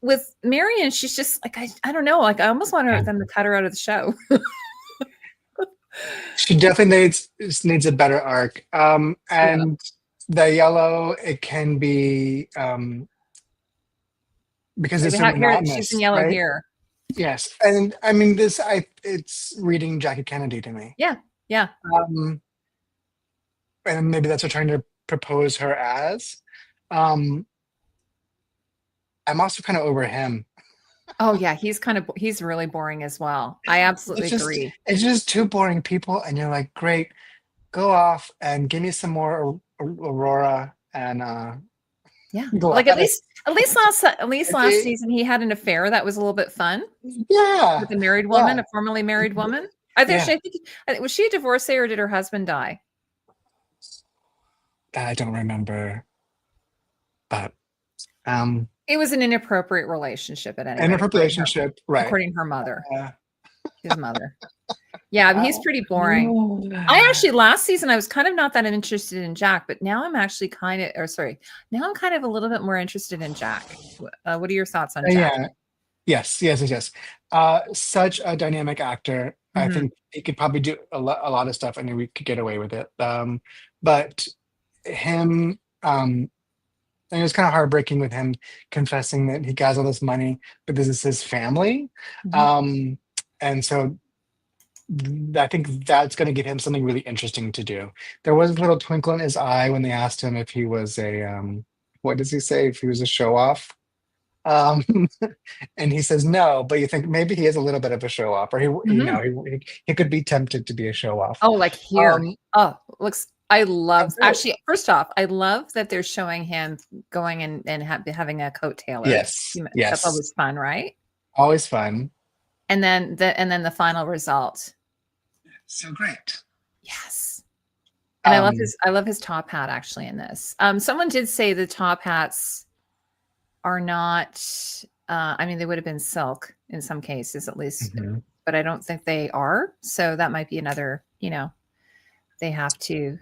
[SPEAKER 1] with Marion, she's just like I don't know, like I almost want
[SPEAKER 2] Yeah.
[SPEAKER 1] them to cut her out of the show.
[SPEAKER 2] She definitely needs a better arc.
[SPEAKER 1] Yeah,
[SPEAKER 2] And the yellow, it can be because
[SPEAKER 1] yeah,
[SPEAKER 2] it's
[SPEAKER 1] we
[SPEAKER 2] so
[SPEAKER 1] have here. She's in
[SPEAKER 2] monotonous,
[SPEAKER 1] yellow
[SPEAKER 2] right?
[SPEAKER 1] here.
[SPEAKER 2] Yes. And I mean it's reading Jackie Kennedy to me.
[SPEAKER 1] Yeah, yeah.
[SPEAKER 2] Um, and maybe that's what I'm trying to propose her as. Um, I'm also kind of over him.
[SPEAKER 1] Oh yeah, he's really boring as well. I absolutely agree.
[SPEAKER 2] It's just two boring people, and you're like, great, go off and give me some more Aurora and
[SPEAKER 1] Yeah, like at
[SPEAKER 2] Gladys.
[SPEAKER 1] least at least last at least last
[SPEAKER 2] Okay.
[SPEAKER 1] season he had an affair that was a little bit fun
[SPEAKER 2] Yeah,
[SPEAKER 1] with a married woman,
[SPEAKER 2] yeah,
[SPEAKER 1] a formerly married woman. I think was she a divorcee or did her husband die?
[SPEAKER 2] I don't remember, but um,
[SPEAKER 1] It was an inappropriate relationship at any
[SPEAKER 2] And
[SPEAKER 1] rate,
[SPEAKER 2] her relationship, right?
[SPEAKER 1] according to her mother,
[SPEAKER 2] Uh,
[SPEAKER 1] his mother. Yeah, but he's pretty boring. I
[SPEAKER 2] uh,
[SPEAKER 1] actually last season I was kind of not that interested in Jack, but now I'm actually kind of, or sorry, now I'm kind of a little bit more interested in Jack. What are your thoughts on Jack?
[SPEAKER 2] yeah. Yes, yes, yes, yes. Such a dynamic actor. I
[SPEAKER 1] Hmm.
[SPEAKER 2] think he could probably do a lot of stuff, and we could get away with it. But him, and it was kind of heartbreaking with him confessing that he got all this money, but this is his family.
[SPEAKER 1] Hmm.
[SPEAKER 2] Um, and so I think that's going to give him something really interesting to do. There was a little twinkle in his eye when they asked him if he was what does he say? If he was a show off. Um, and he says no, but you think maybe he is a little bit of a show off, or
[SPEAKER 1] Hmm.
[SPEAKER 2] he could be tempted to be a show off.
[SPEAKER 1] Oh, like here.
[SPEAKER 2] Um,
[SPEAKER 1] Oh, looks. I
[SPEAKER 2] oh,
[SPEAKER 1] love.
[SPEAKER 2] good.
[SPEAKER 1] Actually, first off, I love that they're showing him going and having a coat tailored.
[SPEAKER 2] Yes,
[SPEAKER 1] That's
[SPEAKER 2] yes,
[SPEAKER 1] always fun, right?
[SPEAKER 2] always fun.
[SPEAKER 1] And then the final result.
[SPEAKER 2] So great.
[SPEAKER 1] Yes. And
[SPEAKER 2] Um,
[SPEAKER 1] I love his top hat actually in this. Someone did say the top hats are not I mean they would have been silk in some cases at least,
[SPEAKER 2] mhm.
[SPEAKER 1] but I don't think they are. So that might be another, they have to.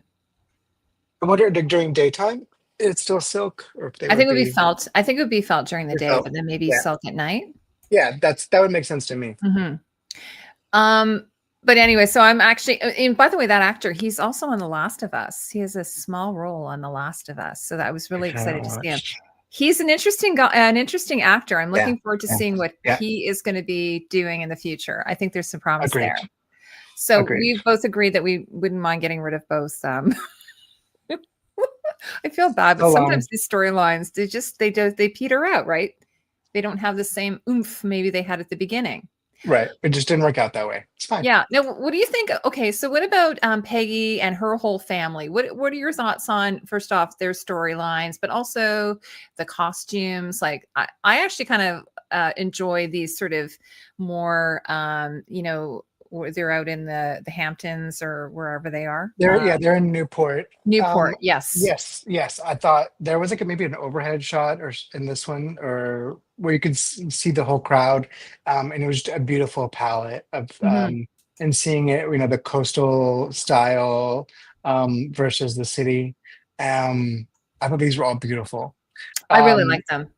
[SPEAKER 2] I wonder during daytime, it's still silk, or if they
[SPEAKER 1] I think
[SPEAKER 2] would
[SPEAKER 1] it would be
[SPEAKER 2] be
[SPEAKER 1] felt. I think it would be felt during the day,
[SPEAKER 2] felt.
[SPEAKER 1] but then maybe
[SPEAKER 2] Yeah,
[SPEAKER 1] silk at night.
[SPEAKER 2] yeah, that would make sense to me.
[SPEAKER 1] Hmm. Um, but anyway, so I'm actually, and by the way, that actor, he's also on The Last of Us. He has a small role on The Last of Us. So that I was
[SPEAKER 2] I
[SPEAKER 1] really excited
[SPEAKER 2] haven't
[SPEAKER 1] to see him.
[SPEAKER 2] watched.
[SPEAKER 1] He's an interesting guy, an interesting actor. I'm
[SPEAKER 2] Yeah,
[SPEAKER 1] looking forward to
[SPEAKER 2] yeah,
[SPEAKER 1] seeing what
[SPEAKER 2] yeah.
[SPEAKER 1] he is going to be doing in the future. I think there's some promise there.
[SPEAKER 2] Agreed.
[SPEAKER 1] So
[SPEAKER 2] Agreed.
[SPEAKER 1] we both agreed that we wouldn't mind getting rid of both. I feel bad, but
[SPEAKER 2] So long.
[SPEAKER 1] sometimes these storylines, they peter out, right? They don't have the same oomph maybe they had at the beginning.
[SPEAKER 2] Right. It just didn't work out that way. It's fine.
[SPEAKER 1] Yeah. Now, what do you think? Okay, so what about Peggy and her whole family? What are your thoughts on, first off, their storylines, but also the costumes? Like, I actually kind of enjoy these sort of more, where they're out in the Hamptons or wherever they are.
[SPEAKER 2] They're in Newport.
[SPEAKER 1] Newport, yes.
[SPEAKER 2] Yes, yes. I thought there was like maybe an overhead shot in this one, or where you could see the whole crowd, and it was just a beautiful palette of
[SPEAKER 1] Hmm.
[SPEAKER 2] and seeing it, the coastal style versus the city. I thought these were all beautiful.
[SPEAKER 1] I really
[SPEAKER 2] Um,
[SPEAKER 1] like them.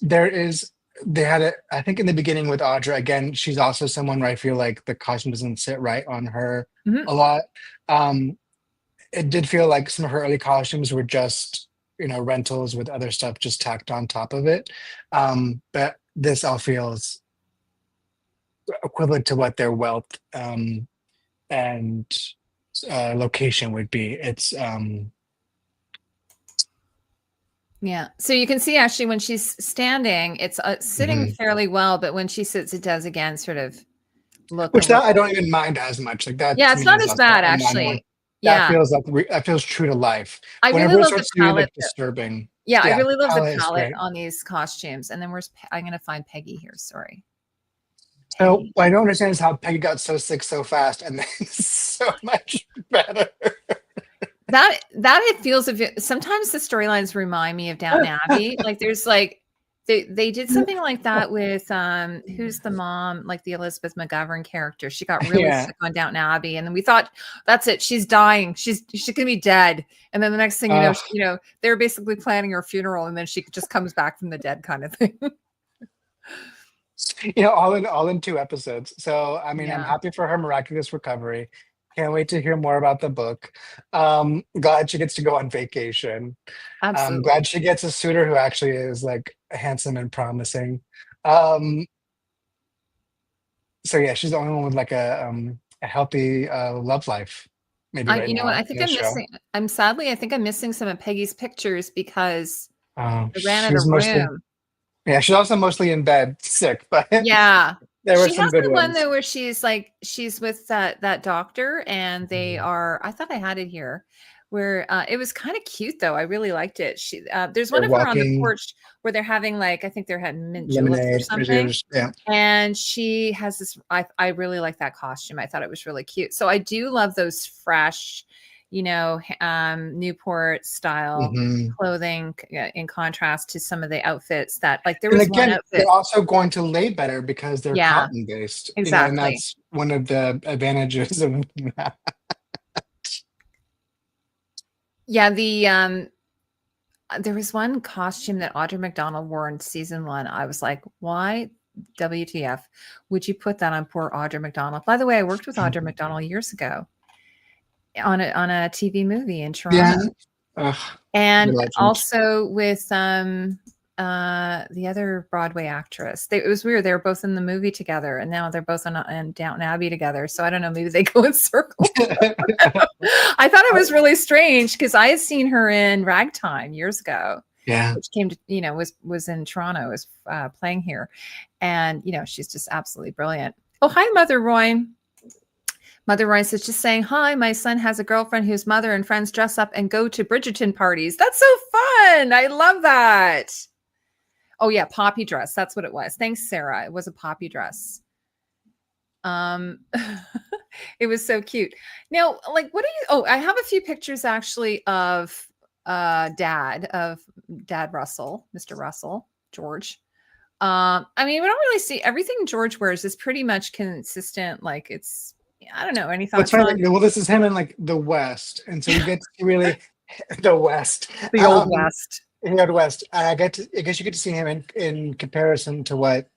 [SPEAKER 2] there is they had it, I think, in the beginning with Audra. Again, she's also someone where I feel like the costume doesn't sit right on her
[SPEAKER 1] Mhm.
[SPEAKER 2] a lot. Um, it did feel like some of her early costumes were just, rentals with other stuff just tacked on top of it. But this all feels equivalent to what their wealth and location would be. It's
[SPEAKER 1] Yeah. So you can see actually when she's standing, it's sitting
[SPEAKER 2] mhm.
[SPEAKER 1] fairly well, but when she sits, it does again sort of look a
[SPEAKER 2] Which that I
[SPEAKER 1] little.
[SPEAKER 2] don't even mind as much. Like that
[SPEAKER 1] Yeah,
[SPEAKER 2] to
[SPEAKER 1] it's
[SPEAKER 2] me
[SPEAKER 1] not
[SPEAKER 2] is
[SPEAKER 1] as
[SPEAKER 2] also
[SPEAKER 1] bad
[SPEAKER 2] a minor one.
[SPEAKER 1] actually. Yeah.
[SPEAKER 2] That feels true to life.
[SPEAKER 1] I really
[SPEAKER 2] Whenever it
[SPEAKER 1] love the
[SPEAKER 2] starts to be like
[SPEAKER 1] palette.
[SPEAKER 2] disturbing,
[SPEAKER 1] Yeah, I
[SPEAKER 2] yeah,
[SPEAKER 1] really
[SPEAKER 2] the
[SPEAKER 1] love the
[SPEAKER 2] palette is
[SPEAKER 1] palette
[SPEAKER 2] great.
[SPEAKER 1] on these costumes. And then I'm going to find Peggy here. Sorry.
[SPEAKER 2] So
[SPEAKER 1] Peggy.
[SPEAKER 2] what I don't understand is how Peggy got so sick so fast and then so much better.
[SPEAKER 1] That it feels sometimes the storylines remind me of Downton Abbey. Like there's like they did something like that with who's the mom, like the Elizabeth McGovern character. She got really
[SPEAKER 2] Yeah.
[SPEAKER 1] sick on Downton Abbey, and then we thought that's it, she's dying, she's gonna be dead. And then the next thing
[SPEAKER 2] Uh,
[SPEAKER 1] they're basically planning her funeral, and then she just comes back from the dead kind of thing.
[SPEAKER 2] all in 2 episodes. So I mean, I'm
[SPEAKER 1] Yeah,
[SPEAKER 2] happy for her miraculous recovery. Can't wait to hear more about the book. Glad she gets to go on vacation.
[SPEAKER 1] absolutely.
[SPEAKER 2] Glad she gets a suitor who actually is like handsome and promising. Um, so yeah, she's the only one with like a healthy love life, maybe right
[SPEAKER 1] You know what?
[SPEAKER 2] now
[SPEAKER 1] I
[SPEAKER 2] in
[SPEAKER 1] think
[SPEAKER 2] the
[SPEAKER 1] I'm
[SPEAKER 2] show.
[SPEAKER 1] missing. I think I'm missing some of Peggy's pictures because I ran out
[SPEAKER 2] She's
[SPEAKER 1] of
[SPEAKER 2] mostly
[SPEAKER 1] room.
[SPEAKER 2] Yeah, she's also mostly in bed sick, but
[SPEAKER 1] Yeah.
[SPEAKER 2] there were
[SPEAKER 1] She
[SPEAKER 2] some
[SPEAKER 1] has
[SPEAKER 2] good
[SPEAKER 1] the one
[SPEAKER 2] ones.
[SPEAKER 1] though where she's with that doctor and they
[SPEAKER 2] Mhm.
[SPEAKER 1] are, I thought I had it here, where it was kind of cute though. I really liked it. There's one
[SPEAKER 2] They're
[SPEAKER 1] of her on the
[SPEAKER 2] walking,
[SPEAKER 1] porch where they're having like, I think they're having mint juleps or
[SPEAKER 2] lemonade,
[SPEAKER 1] something.
[SPEAKER 2] yeah.
[SPEAKER 1] And she has this, I really like that costume. I thought it was really cute. So I do love those fresh, Newport style clothing in contrast to some of the outfits that, like, there
[SPEAKER 2] And
[SPEAKER 1] was one
[SPEAKER 2] again,
[SPEAKER 1] outfit.
[SPEAKER 2] they're also going to lay better because they're
[SPEAKER 1] Yeah,
[SPEAKER 2] cotton based, and
[SPEAKER 1] exactly.
[SPEAKER 2] that's one of the advantages of that.
[SPEAKER 1] Yeah, there was one costume that Audra McDonald wore in season 1. I was like, why WTF would you put that on poor Audra McDonald? By the way, I worked with Audra McDonald years ago on a TV movie in
[SPEAKER 2] Yeah.
[SPEAKER 1] Toronto.
[SPEAKER 2] Ugh,
[SPEAKER 1] And
[SPEAKER 2] legend.
[SPEAKER 1] also with the other Broadway actress. It was weird. They were both in the movie together, and now they're both in Downton Abbey together. So I don't know. Maybe they go in circles. I thought it was really strange because I had seen her in Ragtime years ago.
[SPEAKER 2] Yeah.
[SPEAKER 1] Which came to, was in Toronto, was playing here. And, she's just absolutely brilliant. Oh, hi, Mother Roy. Mother Roy says, just saying, hi, my son has a girlfriend whose mother and friends dress up and go to Bridgerton parties. That's so fun. I love that. Oh, yeah, poppy dress. That's what it was. Thanks, Sarah. It was a poppy dress. It was so cute. Now, like, I have a few pictures actually of Dad Russell, Mr. Russell, George. I mean, we don't really see everything George wears is pretty much consistent. Like, it's, I don't know, any thoughts on?
[SPEAKER 2] Well, this is him in like the West, and so you get to really the West,
[SPEAKER 1] The Old West.
[SPEAKER 2] In the Old West. I guess you get to see him in comparison to what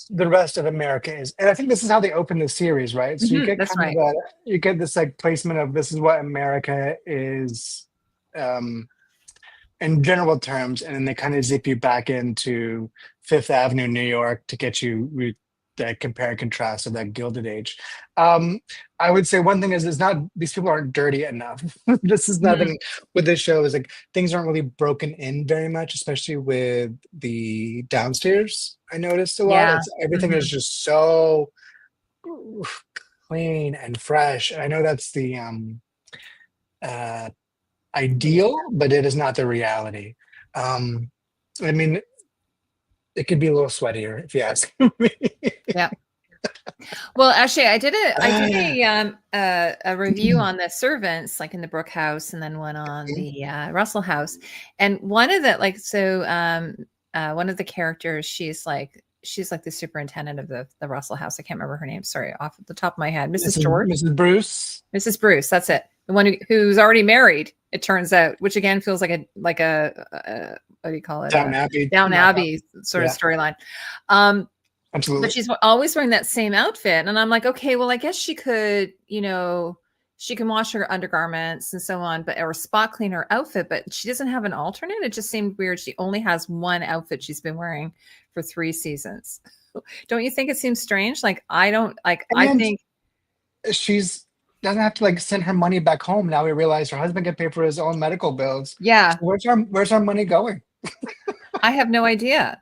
[SPEAKER 2] the rest of America is, and I think this is how they open the series, right? So you get you get this like placement of this is what America is, in general terms, and then they kind of zip you back into Fifth Avenue, New York, to get you that compare and contrast of that Gilded Age. I would say one thing is, it's not, these people aren't dirty enough. This is nothing with this show, is like things aren't really broken in very much, especially with the downstairs. I noticed a lot. Everything is just so clean and fresh. I know that's the ideal, but it is not the reality. I mean, it could be a little sweatier, if you ask me.
[SPEAKER 1] Yeah. Well, actually, I did a review on the servants, like in the Brooke house, and then one on the Russell house. And one of the one of the characters, she's like the superintendent of the Russell house. I can't remember her name. Sorry, off the top of my head. Mrs. George.
[SPEAKER 2] Mrs. Bruce.
[SPEAKER 1] Mrs. Bruce. That's it. The one who's already married, it turns out, which again feels like a what do you call it? Downton Abbey sort of storyline.
[SPEAKER 2] Absolutely.
[SPEAKER 1] But she's always wearing that same outfit. And I'm like, okay, well, I guess she could, she can wash her undergarments and so on, or spot clean her outfit, but she doesn't have an alternate. It just seemed weird. She only has one outfit she's been wearing for 3 seasons. Don't you think it seems strange? Like, I think
[SPEAKER 2] she's doesn't have to like send her money back home. Now we realize her husband can pay for his own medical bills.
[SPEAKER 1] Yeah.
[SPEAKER 2] So where's our money going?
[SPEAKER 1] I have no idea.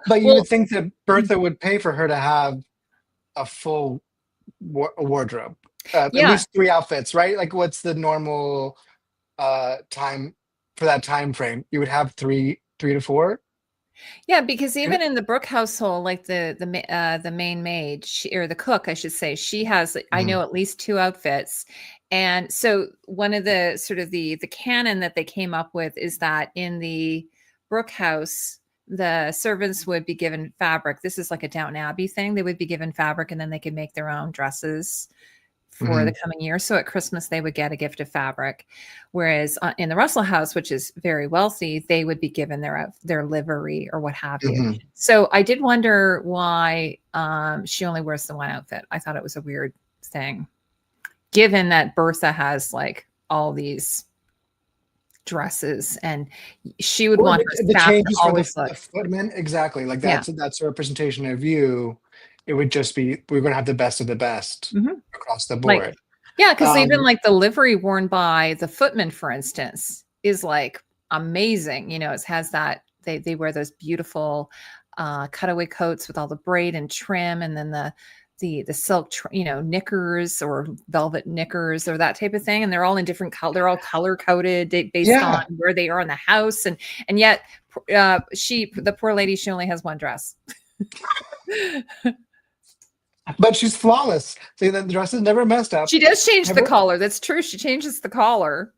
[SPEAKER 2] But you would think that Bertha would pay for her to have a full wardrobe, at least 3 outfits, right? Like, what's the normal time for that time frame? You would have 3 to 4.
[SPEAKER 1] Yeah, because even in the Brooke household, like the main maid, or the cook, I should say, she has, I know, at least 2 outfits. And so one of the sort of the canon that they came up with is that in the Brooke house, the servants would be given fabric. This is like a Downton Abbey thing. They would be given fabric, and then they could make their own dresses for the coming year. So at Christmas, they would get a gift of fabric. Whereas in the Russell house, which is very wealthy, they would be given their livery or what have you. So I did wonder why she only wears the one outfit. I thought it was a weird thing, given that Bertha has like all these dresses, and she would want her
[SPEAKER 2] the
[SPEAKER 1] staff
[SPEAKER 2] changes
[SPEAKER 1] to always
[SPEAKER 2] for the footmen. Exactly. Like that's a representation of you. It would just be, we're going to have the best of the best across the board.
[SPEAKER 1] Because even like the livery worn by the footmen, for instance, is like amazing. It has that, they wear those beautiful cutaway coats with all the braid and trim, and then the silk, knickers or velvet knickers or that type of thing. And they're all in different color. They're all color coded based on where they are in the house. And yet the poor lady, she only has one dress.
[SPEAKER 2] But she's flawless. So the dress is never messed up.
[SPEAKER 1] She does change the
[SPEAKER 2] Never.
[SPEAKER 1] collar. That's true. She changes the collar.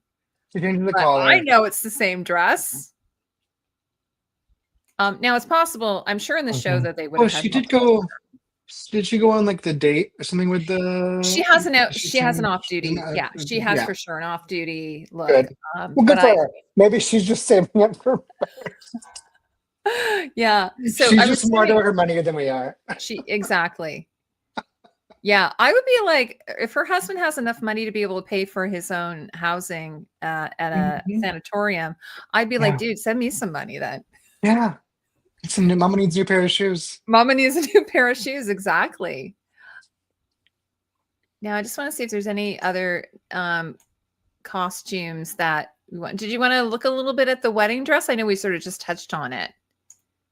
[SPEAKER 2] She changes the
[SPEAKER 1] But I
[SPEAKER 2] collar.
[SPEAKER 1] know it's the same dress. Now it's possible. I'm sure in the show
[SPEAKER 2] Okay.
[SPEAKER 1] that they would
[SPEAKER 2] Oh,
[SPEAKER 1] have had
[SPEAKER 2] she did
[SPEAKER 1] multiple.
[SPEAKER 2] go. Did she go on like the date or something with
[SPEAKER 1] She
[SPEAKER 2] the?
[SPEAKER 1] has an out.
[SPEAKER 2] She
[SPEAKER 1] She has an
[SPEAKER 2] changed.
[SPEAKER 1] off duty. Yeah, she has
[SPEAKER 2] Yeah,
[SPEAKER 1] for sure an off duty look.
[SPEAKER 2] good. Well,
[SPEAKER 1] But
[SPEAKER 2] good for her. Maybe she's just saving up for.
[SPEAKER 1] yeah. So
[SPEAKER 2] She's
[SPEAKER 1] I'm
[SPEAKER 2] just smarter
[SPEAKER 1] assuming
[SPEAKER 2] with her money than we are.
[SPEAKER 1] she exactly. Yeah, I would be like, if her husband has enough money to be able to pay for his own housing at a
[SPEAKER 2] Mhm.
[SPEAKER 1] sanatorium, I'd be like,
[SPEAKER 2] Yeah,
[SPEAKER 1] dude, send me some money then.
[SPEAKER 2] yeah. Some new, mama needs a new pair of shoes.
[SPEAKER 1] Mama needs a new pair of shoes. Exactly. Now, I just want to see if there's any other costumes that we want. Did you want to look a little bit at the wedding dress? I know we sort of just touched on it.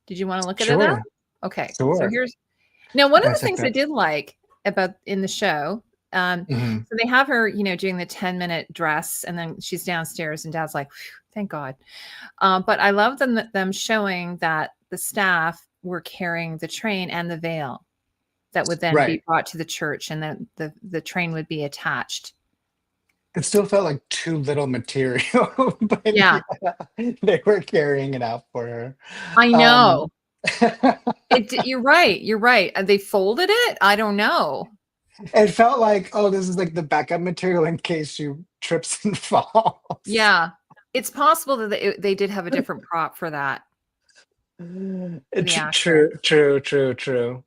[SPEAKER 1] Did you want to look at it?
[SPEAKER 2] Sure,
[SPEAKER 1] Okay. So
[SPEAKER 2] sure.
[SPEAKER 1] here's now one of the
[SPEAKER 2] Dissect
[SPEAKER 1] things I
[SPEAKER 2] that.
[SPEAKER 1] did like about in the show.
[SPEAKER 2] Hmm.
[SPEAKER 1] So they have her, doing the 10-minute dress, and then she's downstairs, and Dad's like, "Phew, thank God." But I love them showing that the staff were carrying the train and the veil that would then be
[SPEAKER 2] Right.
[SPEAKER 1] brought to the church, and then the train would be attached.
[SPEAKER 2] It still felt like too little material, but
[SPEAKER 1] Yeah,
[SPEAKER 2] yeah, they were carrying it out for her.
[SPEAKER 1] I
[SPEAKER 2] Um,
[SPEAKER 1] know. You're right. You're right. They folded it. I don't know.
[SPEAKER 2] it felt like, oh, this is like the backup material in case she trips and falls.
[SPEAKER 1] Yeah, it's possible that they did have a different prop for that for the actor.
[SPEAKER 2] True, true, true, true.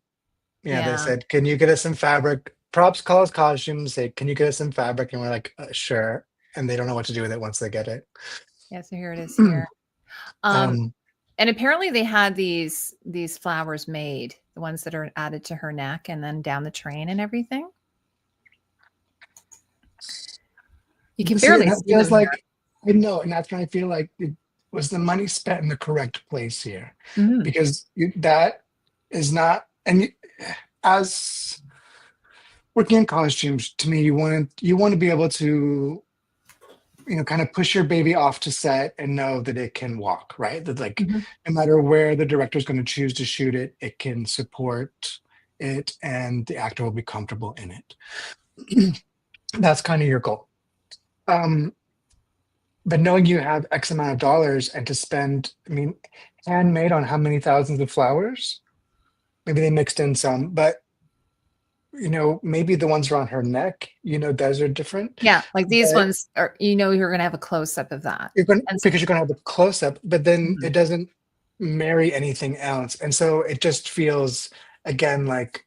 [SPEAKER 2] Yeah, they
[SPEAKER 1] Yeah.
[SPEAKER 2] said, "Can you get us some fabric?" Props call us costumes. Say, "Can you get us some fabric?" And we're like, "Sure." And they don't know what to do with it once they get it.
[SPEAKER 1] Yeah. So here it is here. Um,
[SPEAKER 2] Um,
[SPEAKER 1] and apparently they had these flowers made, the ones that are added to her neck and then down the train and everything. You can
[SPEAKER 2] See, and
[SPEAKER 1] barely
[SPEAKER 2] that
[SPEAKER 1] see them
[SPEAKER 2] feels
[SPEAKER 1] here.
[SPEAKER 2] like I know, and that's when I feel like it was the money spent in the correct place here,
[SPEAKER 1] Mhm.
[SPEAKER 2] because that is not. And as working in costumes, to me, you want to be able to kind of push your baby off to set and know that it can walk, right? That like
[SPEAKER 1] Mhm.
[SPEAKER 2] no matter where the director is going to choose to shoot it, it can support it and the actor will be comfortable in it. That's kind of your goal. Um, but knowing you have X amount of dollars and to spend, I mean, handmade on how many thousands of flowers? Maybe they mixed in some, but maybe the ones around her neck, those are different.
[SPEAKER 1] Yeah, like these
[SPEAKER 2] But
[SPEAKER 1] ones are, you're going to have a close up of that.
[SPEAKER 2] you're going
[SPEAKER 1] And
[SPEAKER 2] because you're going to have a close up, but then
[SPEAKER 1] mhm,
[SPEAKER 2] it doesn't marry anything else, and so it just feels again like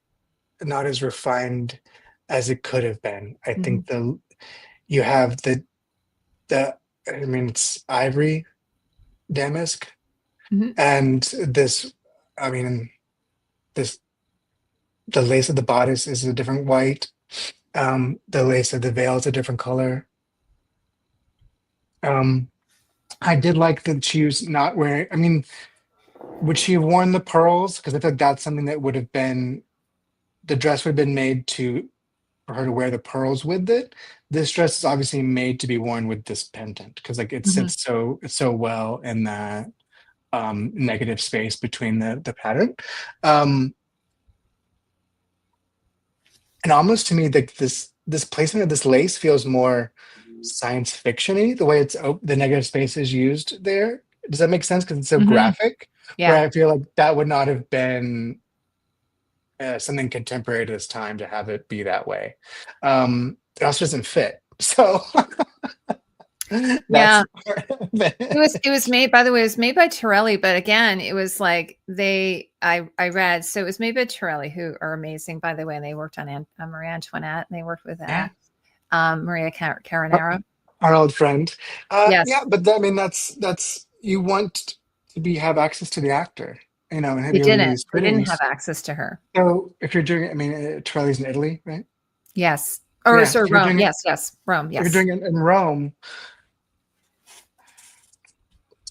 [SPEAKER 2] not as refined as it could have been. I
[SPEAKER 1] mhm,
[SPEAKER 2] think you have the I mean it's ivory damask
[SPEAKER 1] mhm,
[SPEAKER 2] and this I mean this the lace of the bodice is a different white. The lace of the veil is a different color. um I did like that she was not wearing, I mean, would she have worn the pearls? Because I feel like that's something that would have been the dress would have been made to for her to wear the pearls with it. This dress is obviously made to be worn with this pendant because like it
[SPEAKER 1] mhm,
[SPEAKER 2] sits so well in that negative space between the pattern. Um and almost to me like this placement of this lace feels more science fiction-y, the way the negative space is used there. Does that make sense? Because it's so
[SPEAKER 1] mhm.
[SPEAKER 2] graphic, where
[SPEAKER 1] Yeah.
[SPEAKER 2] I feel like that would not have been something contemporary to this time to have it be that way. It also doesn't fit. So that's
[SPEAKER 1] Yeah.
[SPEAKER 2] part of it.
[SPEAKER 1] It was made, by the way, it was made by Torelli, but again, it was like I read, so it was made by Torelli, who are amazing, by the way, and they worked on Marie Antoinette, and they worked with
[SPEAKER 2] Yeah.
[SPEAKER 1] Maria
[SPEAKER 2] Our,
[SPEAKER 1] Caranero.
[SPEAKER 2] our old friend.
[SPEAKER 1] Yes,
[SPEAKER 2] Yeah, but I mean that's you want to have access to the actor, and
[SPEAKER 1] they
[SPEAKER 2] be able to do
[SPEAKER 1] didn't.
[SPEAKER 2] these
[SPEAKER 1] They didn't have
[SPEAKER 2] fittings.
[SPEAKER 1] access to her.
[SPEAKER 2] So if you're doing, I mean, Torelli's in Italy, right?
[SPEAKER 1] Yes. Or
[SPEAKER 2] Yeah.
[SPEAKER 1] sorry,
[SPEAKER 2] If you're
[SPEAKER 1] Rome.
[SPEAKER 2] doing it,
[SPEAKER 1] Yes, yes. Rome.
[SPEAKER 2] if you're
[SPEAKER 1] Yes.
[SPEAKER 2] doing it in Rome,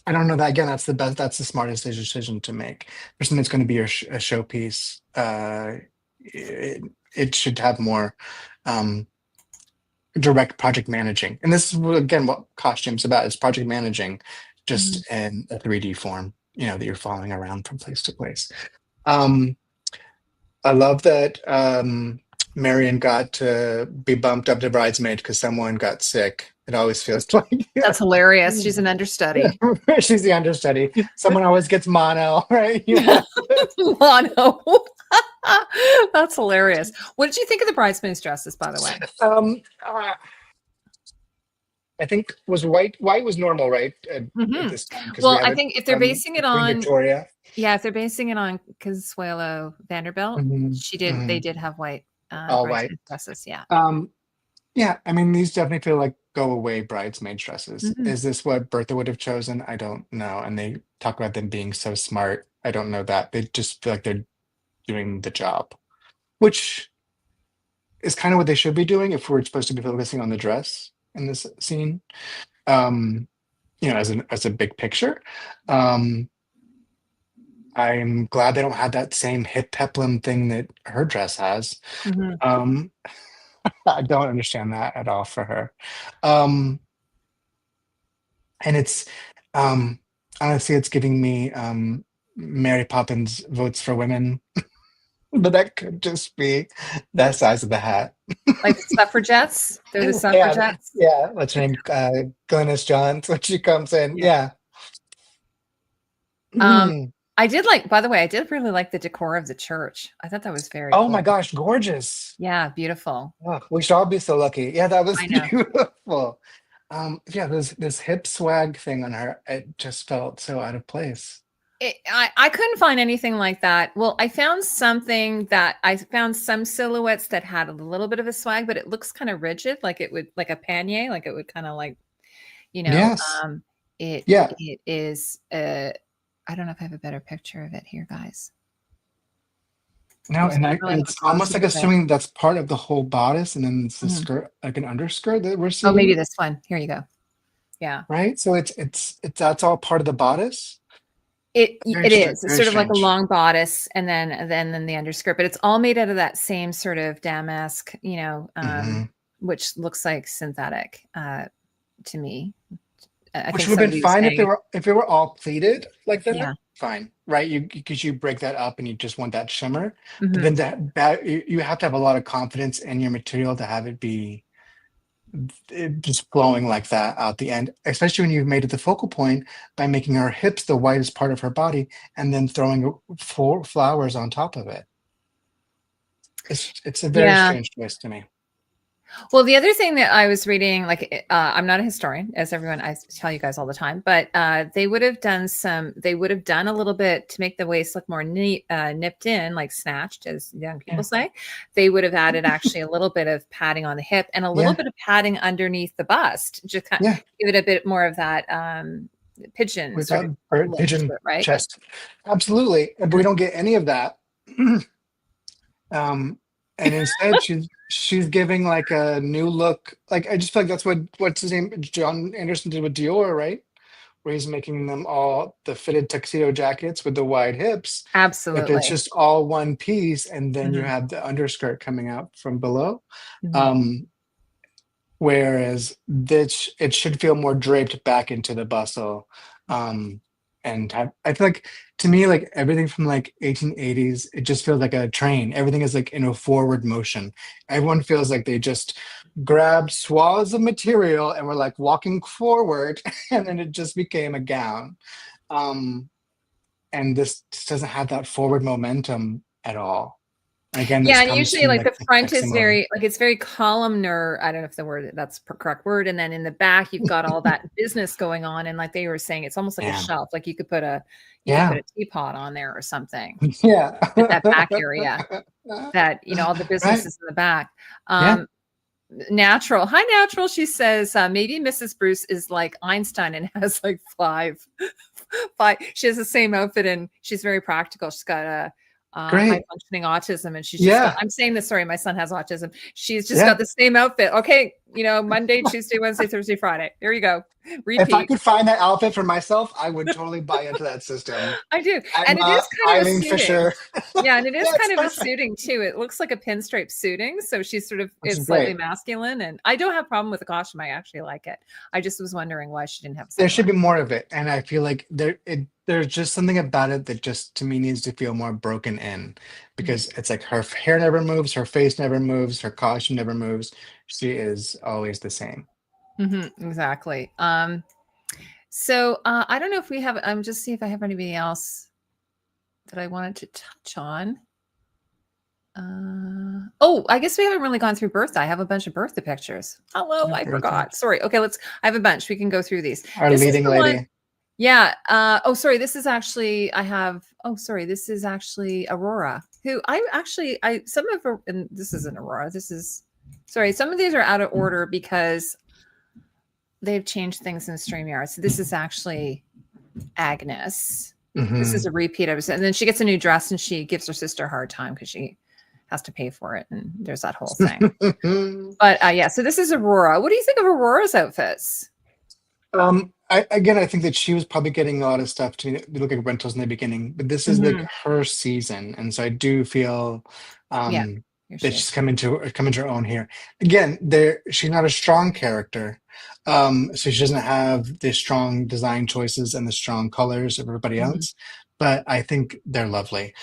[SPEAKER 2] I don't know that again. That's the best. That's the smartest decision to make. For something that's going to be a showpiece, it should have more um, direct project managing. And this is again what costume's about: is project managing,
[SPEAKER 1] Mhm.
[SPEAKER 2] just in a 3D form. That you're following around from place to place. Um, I love that Marion got to be bumped up to bridesmaid because someone got sick. It always feels like
[SPEAKER 1] That's hilarious. She's an understudy.
[SPEAKER 2] she's the understudy. Someone always gets mono, right? You have to-
[SPEAKER 1] Mono. That's hilarious. What did you think of the bridesmaids' dresses, by the way?
[SPEAKER 2] I think was white was normal, right? At
[SPEAKER 1] Hmm.
[SPEAKER 2] this time because we
[SPEAKER 1] Well,
[SPEAKER 2] have
[SPEAKER 1] I
[SPEAKER 2] it
[SPEAKER 1] think if they're
[SPEAKER 2] from
[SPEAKER 1] basing it
[SPEAKER 2] Queen
[SPEAKER 1] on,
[SPEAKER 2] Victoria.
[SPEAKER 1] yeah, if they're basing it on Consuelo Vanderbilt,
[SPEAKER 2] Mhm,
[SPEAKER 1] they
[SPEAKER 2] mhm.
[SPEAKER 1] did have white
[SPEAKER 2] All white.
[SPEAKER 1] bridesmaid dresses. Yeah.
[SPEAKER 2] Yeah, I mean, these definitely feel like go away bridesmaid dresses.
[SPEAKER 1] Hmm.
[SPEAKER 2] Is this what Bertha would have chosen? I don't know. And they talk about them being so smart. I don't know that. They just feel like they're doing the job, which is kind of what they should be doing if we're supposed to be focusing on the dress in this scene. Um, as a big picture. Um, I'm glad they don't have that same hip peplum thing that her dress has.
[SPEAKER 1] Hmm.
[SPEAKER 2] Um, I don't understand that at all for her. Um, and it's honestly it's giving me Mary Poppins votes for women, but that could just be that size of the hat.
[SPEAKER 1] Like the suffragettes. They're the
[SPEAKER 2] Yeah,
[SPEAKER 1] suffragettes.
[SPEAKER 2] yeah. What's her name? Glynis Johns when she comes in.
[SPEAKER 1] Yeah.
[SPEAKER 2] Yeah.
[SPEAKER 1] Um, I did like, by the way, I did really like the decor of the church. I thought that was very
[SPEAKER 2] Oh
[SPEAKER 1] cool.
[SPEAKER 2] my gosh, gorgeous.
[SPEAKER 1] Yeah, beautiful.
[SPEAKER 2] Oh, we should all be so lucky. Yeah, that was
[SPEAKER 1] I know.
[SPEAKER 2] beautiful. Yeah, this hip swag thing on her, it just felt so out of place.
[SPEAKER 1] I couldn't find anything like that. Well, I found some silhouettes that had a little bit of a swag, but it looks kind of rigid, like it would like a panier, like it would kind of like, you know,
[SPEAKER 2] Yes.
[SPEAKER 1] um, it
[SPEAKER 2] Yeah.
[SPEAKER 1] it is I don't know if I have a better picture of it here, guys.
[SPEAKER 2] No,
[SPEAKER 1] So
[SPEAKER 2] and
[SPEAKER 1] I really have a
[SPEAKER 2] it's almost
[SPEAKER 1] close-up
[SPEAKER 2] like
[SPEAKER 1] of it.
[SPEAKER 2] assuming that's part of the whole bodice, and then it's the
[SPEAKER 1] Mhm.
[SPEAKER 2] skirt, like an underskirt that we're
[SPEAKER 1] Oh, maybe
[SPEAKER 2] seeing,
[SPEAKER 1] this one. Here you go. Yeah.
[SPEAKER 2] right? So it's that's all part of the bodice.
[SPEAKER 1] It is. It's
[SPEAKER 2] Very
[SPEAKER 1] sort of like a
[SPEAKER 2] strange.
[SPEAKER 1] long bodice and then the underskirt, but it's all made out of that same sort of damask,
[SPEAKER 2] Hmm.
[SPEAKER 1] which looks like synthetic to me. I
[SPEAKER 2] Which
[SPEAKER 1] think
[SPEAKER 2] would have been
[SPEAKER 1] somebody was
[SPEAKER 2] fine
[SPEAKER 1] saying,
[SPEAKER 2] if they were all pleated like that.
[SPEAKER 1] yeah.
[SPEAKER 2] Fine, right? You because you break that up and you just want that shimmer, but
[SPEAKER 1] Hmm.
[SPEAKER 2] then you have to have a lot of confidence in your material to have it be just flowing like that out the end, especially when you've made it the focal point by making her hips the widest part of her body and then throwing four flowers on top of it. It's a very
[SPEAKER 1] Yeah.
[SPEAKER 2] strange twist to me.
[SPEAKER 1] Well, the other thing that I was reading, like, I'm not a historian, as everyone I tell you guys all the time, but they would have done a little bit to make the waist look more neat, nipped in, like snatched, as young
[SPEAKER 2] Yeah,
[SPEAKER 1] people say. They would have added actually a little bit of padding on the hip and a little
[SPEAKER 2] yeah,
[SPEAKER 1] bit of padding underneath the bust, just kind of
[SPEAKER 2] yeah.
[SPEAKER 1] give it a bit more of that pigeon
[SPEAKER 2] With
[SPEAKER 1] sort
[SPEAKER 2] that
[SPEAKER 1] of
[SPEAKER 2] bird
[SPEAKER 1] look to
[SPEAKER 2] pigeon
[SPEAKER 1] it, right?
[SPEAKER 2] chest, absolutely. But we don't get any of that. Um, and instead, she's giving like a new look. Like I just feel like that's what's his name, John Anderson did with Dior, right? Where he's making them all the fitted tuxedo jackets with the wide hips, but it's
[SPEAKER 1] Absolutely.
[SPEAKER 2] just all one piece, and then you
[SPEAKER 1] Hmm.
[SPEAKER 2] have the underskirt coming out from below.
[SPEAKER 1] Hmm.
[SPEAKER 2] Um, Whereas this it should feel more draped back into the bustle. And I feel like to me, like everything from like 1880s, it just feels like a train. Everything is like in a forward motion. Everyone feels like they just grabbed swaths of material and were like walking forward, and then it just became a gown. Um, and this just doesn't have that forward momentum at all. And again, this
[SPEAKER 1] Yeah, and
[SPEAKER 2] comes
[SPEAKER 1] usually
[SPEAKER 2] from
[SPEAKER 1] like
[SPEAKER 2] like
[SPEAKER 1] the
[SPEAKER 2] the
[SPEAKER 1] front is
[SPEAKER 2] facsimile.
[SPEAKER 1] very like it's very columnar. I don't know if that's correct word. And then in the back, you've got all that business going on. And like they were saying, it's almost like a
[SPEAKER 2] Yeah,
[SPEAKER 1] shelf. Like you could put
[SPEAKER 2] yeah,
[SPEAKER 1] a teapot on there or something
[SPEAKER 2] yeah.
[SPEAKER 1] at that back area that, all the
[SPEAKER 2] Right.
[SPEAKER 1] businesses in the back.
[SPEAKER 2] Yeah.
[SPEAKER 1] Um, Natural. Hi, Natural. She says maybe Mrs. Bruce is like Einstein and has like five. She has the same outfit and she's very practical. She's got a high
[SPEAKER 2] Great.
[SPEAKER 1] functioning autism and she's just got,
[SPEAKER 2] Yeah.
[SPEAKER 1] I'm saying this, sorry, my son has autism. She's just
[SPEAKER 2] Yeah.
[SPEAKER 1] got the same outfit. Okay. Monday, Tuesday, Wednesday, Thursday, Friday. There you go.
[SPEAKER 2] If I
[SPEAKER 1] Repeat.
[SPEAKER 2] could find that outfit for myself, I would totally buy into that system.
[SPEAKER 1] I do.
[SPEAKER 2] I'm
[SPEAKER 1] And it is kind of a
[SPEAKER 2] Eileen
[SPEAKER 1] suiting.
[SPEAKER 2] Fisher.
[SPEAKER 1] Yeah, and it
[SPEAKER 2] Yeah,
[SPEAKER 1] is
[SPEAKER 2] it's
[SPEAKER 1] kind of a
[SPEAKER 2] perfect.
[SPEAKER 1] suiting too. It looks like a pinstripe suiting, so she's sort of
[SPEAKER 2] Which is
[SPEAKER 1] is slightly
[SPEAKER 2] great.
[SPEAKER 1] masculine, and I don't have a problem with the costume. I actually like it. I just was wondering why she didn't have a
[SPEAKER 2] There
[SPEAKER 1] second
[SPEAKER 2] should
[SPEAKER 1] one.
[SPEAKER 2] be more of it. And I feel like there's just something about it that just to me needs to feel more broken in. because it's like her hair never moves, her face never moves, her costume never moves. She is always the same.
[SPEAKER 1] Exactly. So I don't know if we have. I'm just see if I have anybody else that I wanted to touch on. Oh, I guess we haven't really gone through Bertha. I have a bunch of Bertha pictures. Hello, I forgot. Sorry. Okay, I have a bunch. We can go through these.
[SPEAKER 2] Our
[SPEAKER 1] This is
[SPEAKER 2] leading
[SPEAKER 1] the
[SPEAKER 2] lady.
[SPEAKER 1] one. Yeah. Oh, sorry. This is actually This is actually Aurora, who some of her, and this isn't Aurora. Some of these are out of order because they've changed things in StreamYard. So this is actually Agnes. This is a repeat of it. And then she gets a new dress and she gives her sister a hard time because she has to pay for it. And there's that whole thing. But yeah, so this is Aurora. What do you think of Aurora's outfits?
[SPEAKER 2] I think that she was probably getting a lot of stuff to look at rentals in the beginning, but this is like her season, and so I do feel that she's coming to her own here. Again, she's not a strong character, so she doesn't have the strong design choices and the strong colors of everybody else. But I think they're lovely.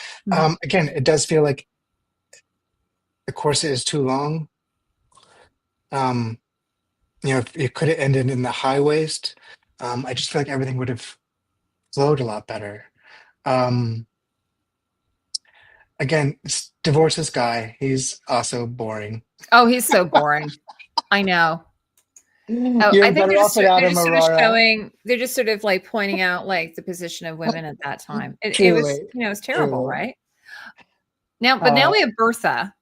[SPEAKER 2] Again, it does feel like the corset is too long. If it could have ended in the high waist. I just feel like everything would have flowed a lot better. Again, divorce this guy. He's also boring.
[SPEAKER 1] Oh, he's so boring. I know. Oh,
[SPEAKER 2] You're
[SPEAKER 1] I think
[SPEAKER 2] better off without him, Aurora.
[SPEAKER 1] They're just sort of like pointing out like the position of women at that time. It was, it was terrible, right? Now we have Bertha,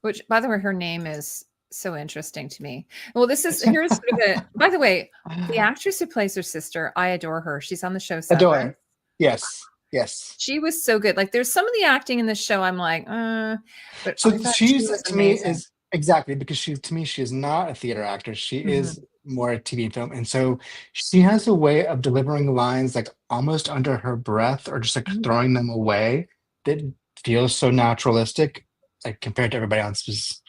[SPEAKER 1] which, by the way, her name is so interesting to me. Well, here's sort of by the way, the actress who plays her sister, I adore her. She's on the show Severance.
[SPEAKER 2] Yes.
[SPEAKER 1] She was so good. Like there's some of the acting in this show I'm like, but
[SPEAKER 2] so she's to me is exactly because she is not a theater actor. She is more a TV and film. And so she has a way of delivering lines like almost under her breath or just like throwing them away that feels so naturalistic, like compared to everybody else's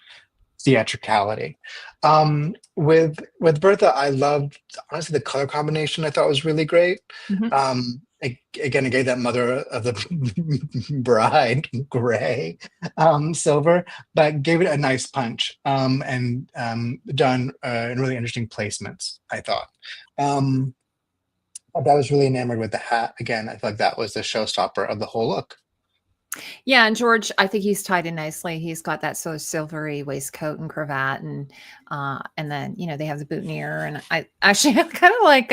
[SPEAKER 2] theatricality. With Bertha, I loved honestly the color combination. I thought was really great. Again, it gave that mother of the bride gray, silver, but gave it a nice punch and done in really interesting placements. I thought. I was really enamored with the hat. Again, I feel like that was the showstopper of the whole look.
[SPEAKER 1] Yeah, and George, I think he's tied in nicely. He's got that sort of silvery waistcoat and cravat, and then they have the boutonniere, and I actually kind of like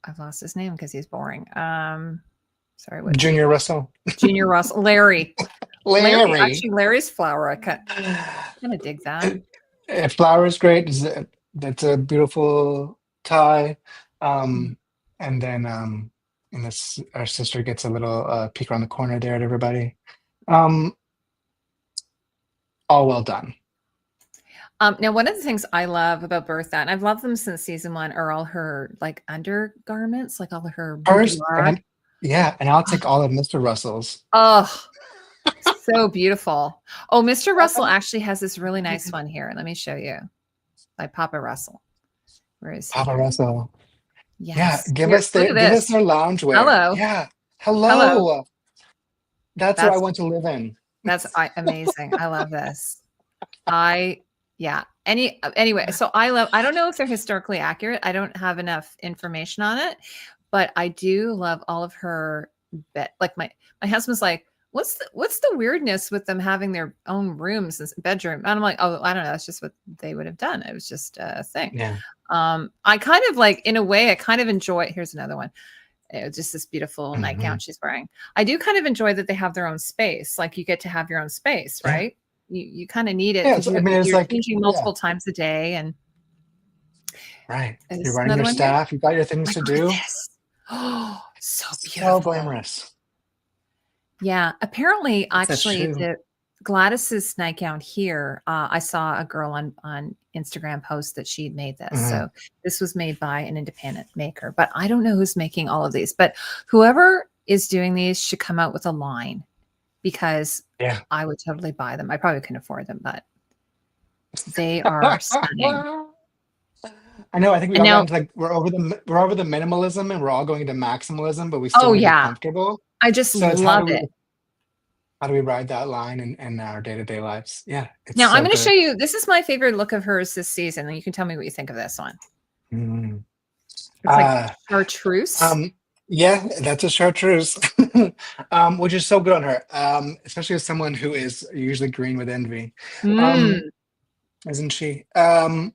[SPEAKER 1] I've lost his name because he's boring. Sorry, what?
[SPEAKER 2] Junior Russell.
[SPEAKER 1] Junior Russell. Larry. Actually, Larry's flower. I kind of dig that.
[SPEAKER 2] Flower is great. That's a beautiful tie. And then our sister gets a little peek around the corner there at everybody. All well done.
[SPEAKER 1] Now, one of the things I love about Bertha, and I've loved them since season 1, are all her like undergarments, like all of her
[SPEAKER 2] and I'll take all of Mr. Russell's.
[SPEAKER 1] Oh, so beautiful. Oh, Mr. Russell actually has this really nice one here. Let me show you. By Papa Russell. Where is
[SPEAKER 2] Papa Russell?
[SPEAKER 1] Yes.
[SPEAKER 2] Yeah, give us their loungewear.
[SPEAKER 1] Hello.
[SPEAKER 2] Yeah. Hello. That's where I want to live in.
[SPEAKER 1] That's amazing. I love this. Anyway, so I don't know if they're historically accurate. I don't have enough information on it, but I do love all of her like my husband's like, what's the weirdness with them having their own rooms and bedroom? And I'm like, oh, I don't know. That's just what they would have done. It was just a thing.
[SPEAKER 2] Yeah.
[SPEAKER 1] I kind of like, in a way, I kind of enjoy, here's another one. Just this beautiful nightgown she's wearing. I do kind of enjoy that they have their own space. Like you get to have your own space, right? You kind of need it because you're like changing multiple times a day, and
[SPEAKER 2] you're running your staff. You've got your things to do.
[SPEAKER 1] Oh, so beautiful,
[SPEAKER 2] so glamorous.
[SPEAKER 1] Yeah, apparently, actually, the Gladys's nightgown here. I saw a girl on Instagram post that she'd made this. So this was made by an independent maker, but I don't know who's making all of these. But whoever is doing these should come out with a line, because I would totally buy them. I probably couldn't afford them, but they are stunning.
[SPEAKER 2] I know. I think we're over the minimalism and we're all going into maximalism, but we still want to be comfortable.
[SPEAKER 1] I just
[SPEAKER 2] So it's how
[SPEAKER 1] love
[SPEAKER 2] do
[SPEAKER 1] it.
[SPEAKER 2] we ride that line in our day-to-day lives? Yeah, it's
[SPEAKER 1] Now I'm
[SPEAKER 2] so
[SPEAKER 1] going to show
[SPEAKER 2] good.
[SPEAKER 1] you. This is my favorite look of hers this season, and you can tell me what you think of this one.
[SPEAKER 2] Mm.
[SPEAKER 1] It's like
[SPEAKER 2] Uh,
[SPEAKER 1] chartreuse.
[SPEAKER 2] um, yeah, that's a chartreuse, which is so good on her, especially as someone who is usually green with envy, um,
[SPEAKER 1] Mm.
[SPEAKER 2] isn't she? Again,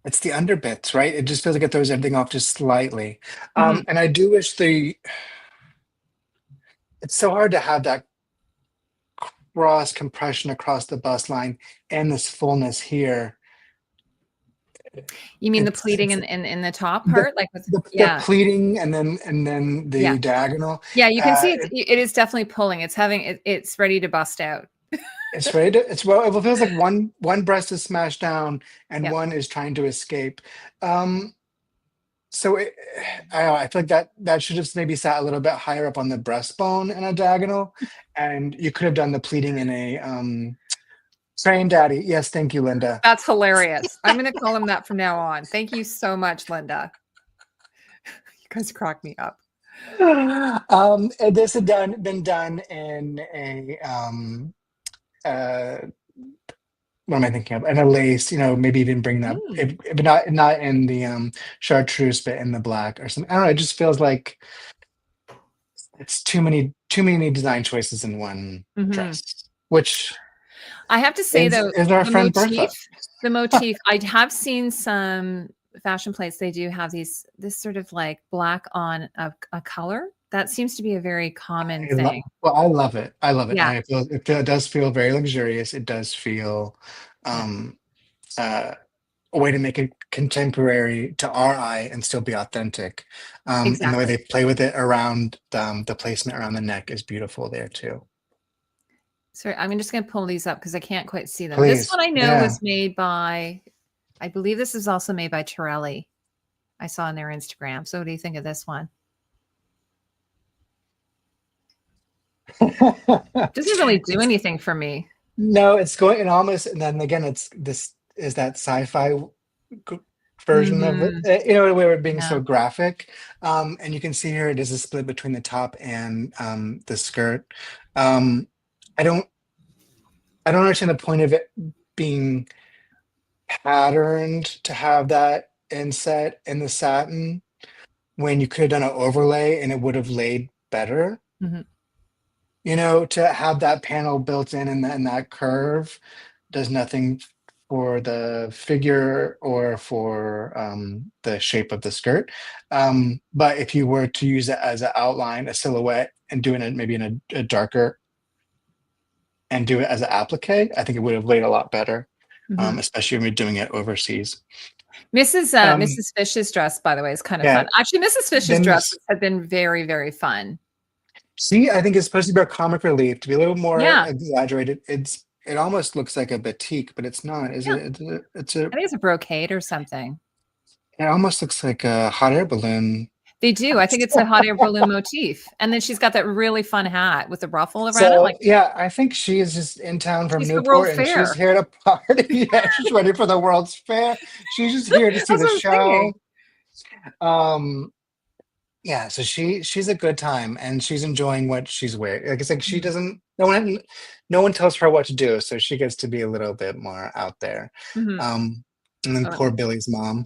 [SPEAKER 2] it's the underbits, right? It just feels like it throws everything off just slightly.
[SPEAKER 1] Mhm.
[SPEAKER 2] And I do wish it's so hard to have that cross compression across the bust line and this fullness here.
[SPEAKER 1] You mean the pleating
[SPEAKER 2] It's
[SPEAKER 1] in the top
[SPEAKER 2] the
[SPEAKER 1] part, like with
[SPEAKER 2] the
[SPEAKER 1] yeah,
[SPEAKER 2] pleating and then
[SPEAKER 1] yeah,
[SPEAKER 2] the diagonal.
[SPEAKER 1] yeah. You can see
[SPEAKER 2] It,
[SPEAKER 1] it is definitely pulling. It's having it's ready to bust out.
[SPEAKER 2] it's ready to, it's well, it feels like one breast is smashed down and
[SPEAKER 1] Yeah,
[SPEAKER 2] one is trying to escape. Um, so I don't know, I feel like that should have maybe sat a little bit higher up on the breastbone in a diagonal, and you could have done the pleating in a train daddy. Yes, thank you, Linda.
[SPEAKER 1] that's hilarious. I'm going to call him that from now on. Thank you so much, Linda. You guys crack me up.
[SPEAKER 2] And this had been done in a uh what am I thinking of? And a lace, maybe even bring that,
[SPEAKER 1] Mm.
[SPEAKER 2] if not in the chartreuse, but in the black or something. I don't know. It just feels like it's too many design choices in one
[SPEAKER 1] Mhm.
[SPEAKER 2] dress, which
[SPEAKER 1] I have to say
[SPEAKER 2] is
[SPEAKER 1] though,
[SPEAKER 2] is our friend Bertha.
[SPEAKER 1] the motif, I have seen some fashion plates. They do have this sort of like black on a color. That seems to be a very common thing.
[SPEAKER 2] Well, I love it. I love it. And
[SPEAKER 1] Yeah,
[SPEAKER 2] it does feel very luxurious. It does feel
[SPEAKER 1] yeah,
[SPEAKER 2] um, uh, a way to make it contemporary to our eye and still be authentic. And the way
[SPEAKER 1] exactly.
[SPEAKER 2] they play with it around the placement around the neck is beautiful there too.
[SPEAKER 1] So I'm just going to pull these up because I can't quite see them. This
[SPEAKER 2] Please.
[SPEAKER 1] one I know
[SPEAKER 2] Yeah.
[SPEAKER 1] was made by, I believe this is also made by Torelli. I saw on their Instagram. So what do you think of this one? Doesn't really do
[SPEAKER 2] It's
[SPEAKER 1] anything for me.
[SPEAKER 2] no, it's going and almost, and then again, it's this is that sci-fi g- version of it,
[SPEAKER 1] Hmm.
[SPEAKER 2] where it being
[SPEAKER 1] Yeah.
[SPEAKER 2] so graphic. And you can see here it is a split between the top and the skirt. Um, I don't I don't understand the point of it being patterned to have that inset in the satin when you could have done an overlay and it would have laid better.
[SPEAKER 1] Hmm.
[SPEAKER 2] To have that panel built in and that curve does nothing for the figure or for the shape of the skirt. But if you were to use it as an outline, a silhouette, and doing it maybe in a darker and do it as an applique, I think it would have laid a lot better,
[SPEAKER 1] Hmm.
[SPEAKER 2] especially when you're doing it overseas. Um,
[SPEAKER 1] Mrs. Fish's dress, by the way, is kind of
[SPEAKER 2] yeah,
[SPEAKER 1] fun. Actually, Mrs. Fish's
[SPEAKER 2] then
[SPEAKER 1] dresses have been very, very fun.
[SPEAKER 2] see, I think it's supposed to be a comic relief, to be a little more
[SPEAKER 1] Yeah.
[SPEAKER 2] exaggerated. It almost looks like a batik, but it's not, is
[SPEAKER 1] Yeah.
[SPEAKER 2] it?
[SPEAKER 1] I think it's a brocade or something.
[SPEAKER 2] It almost looks like a hot air balloon.
[SPEAKER 1] They do. I think it's a hot air balloon motif. And then she's got that really fun hat with the ruffle around it.
[SPEAKER 2] So
[SPEAKER 1] Like
[SPEAKER 2] yeah, I think she is just in town from
[SPEAKER 1] she's the World
[SPEAKER 2] Newport and she's
[SPEAKER 1] Fair.
[SPEAKER 2] here to party. Yeah, she's ready for the World's Fair. She's just here to see
[SPEAKER 1] That's
[SPEAKER 2] the
[SPEAKER 1] what I'm thinking.
[SPEAKER 2] show. Um, yeah, so she's a good time and she's enjoying what she's wearing. Like it's like she
[SPEAKER 1] Mhm.
[SPEAKER 2] doesn't no one tells her what to do, so she gets to be a little bit more out there.
[SPEAKER 1] Mhm.
[SPEAKER 2] Um, and then
[SPEAKER 1] So
[SPEAKER 2] poor Billy's mom.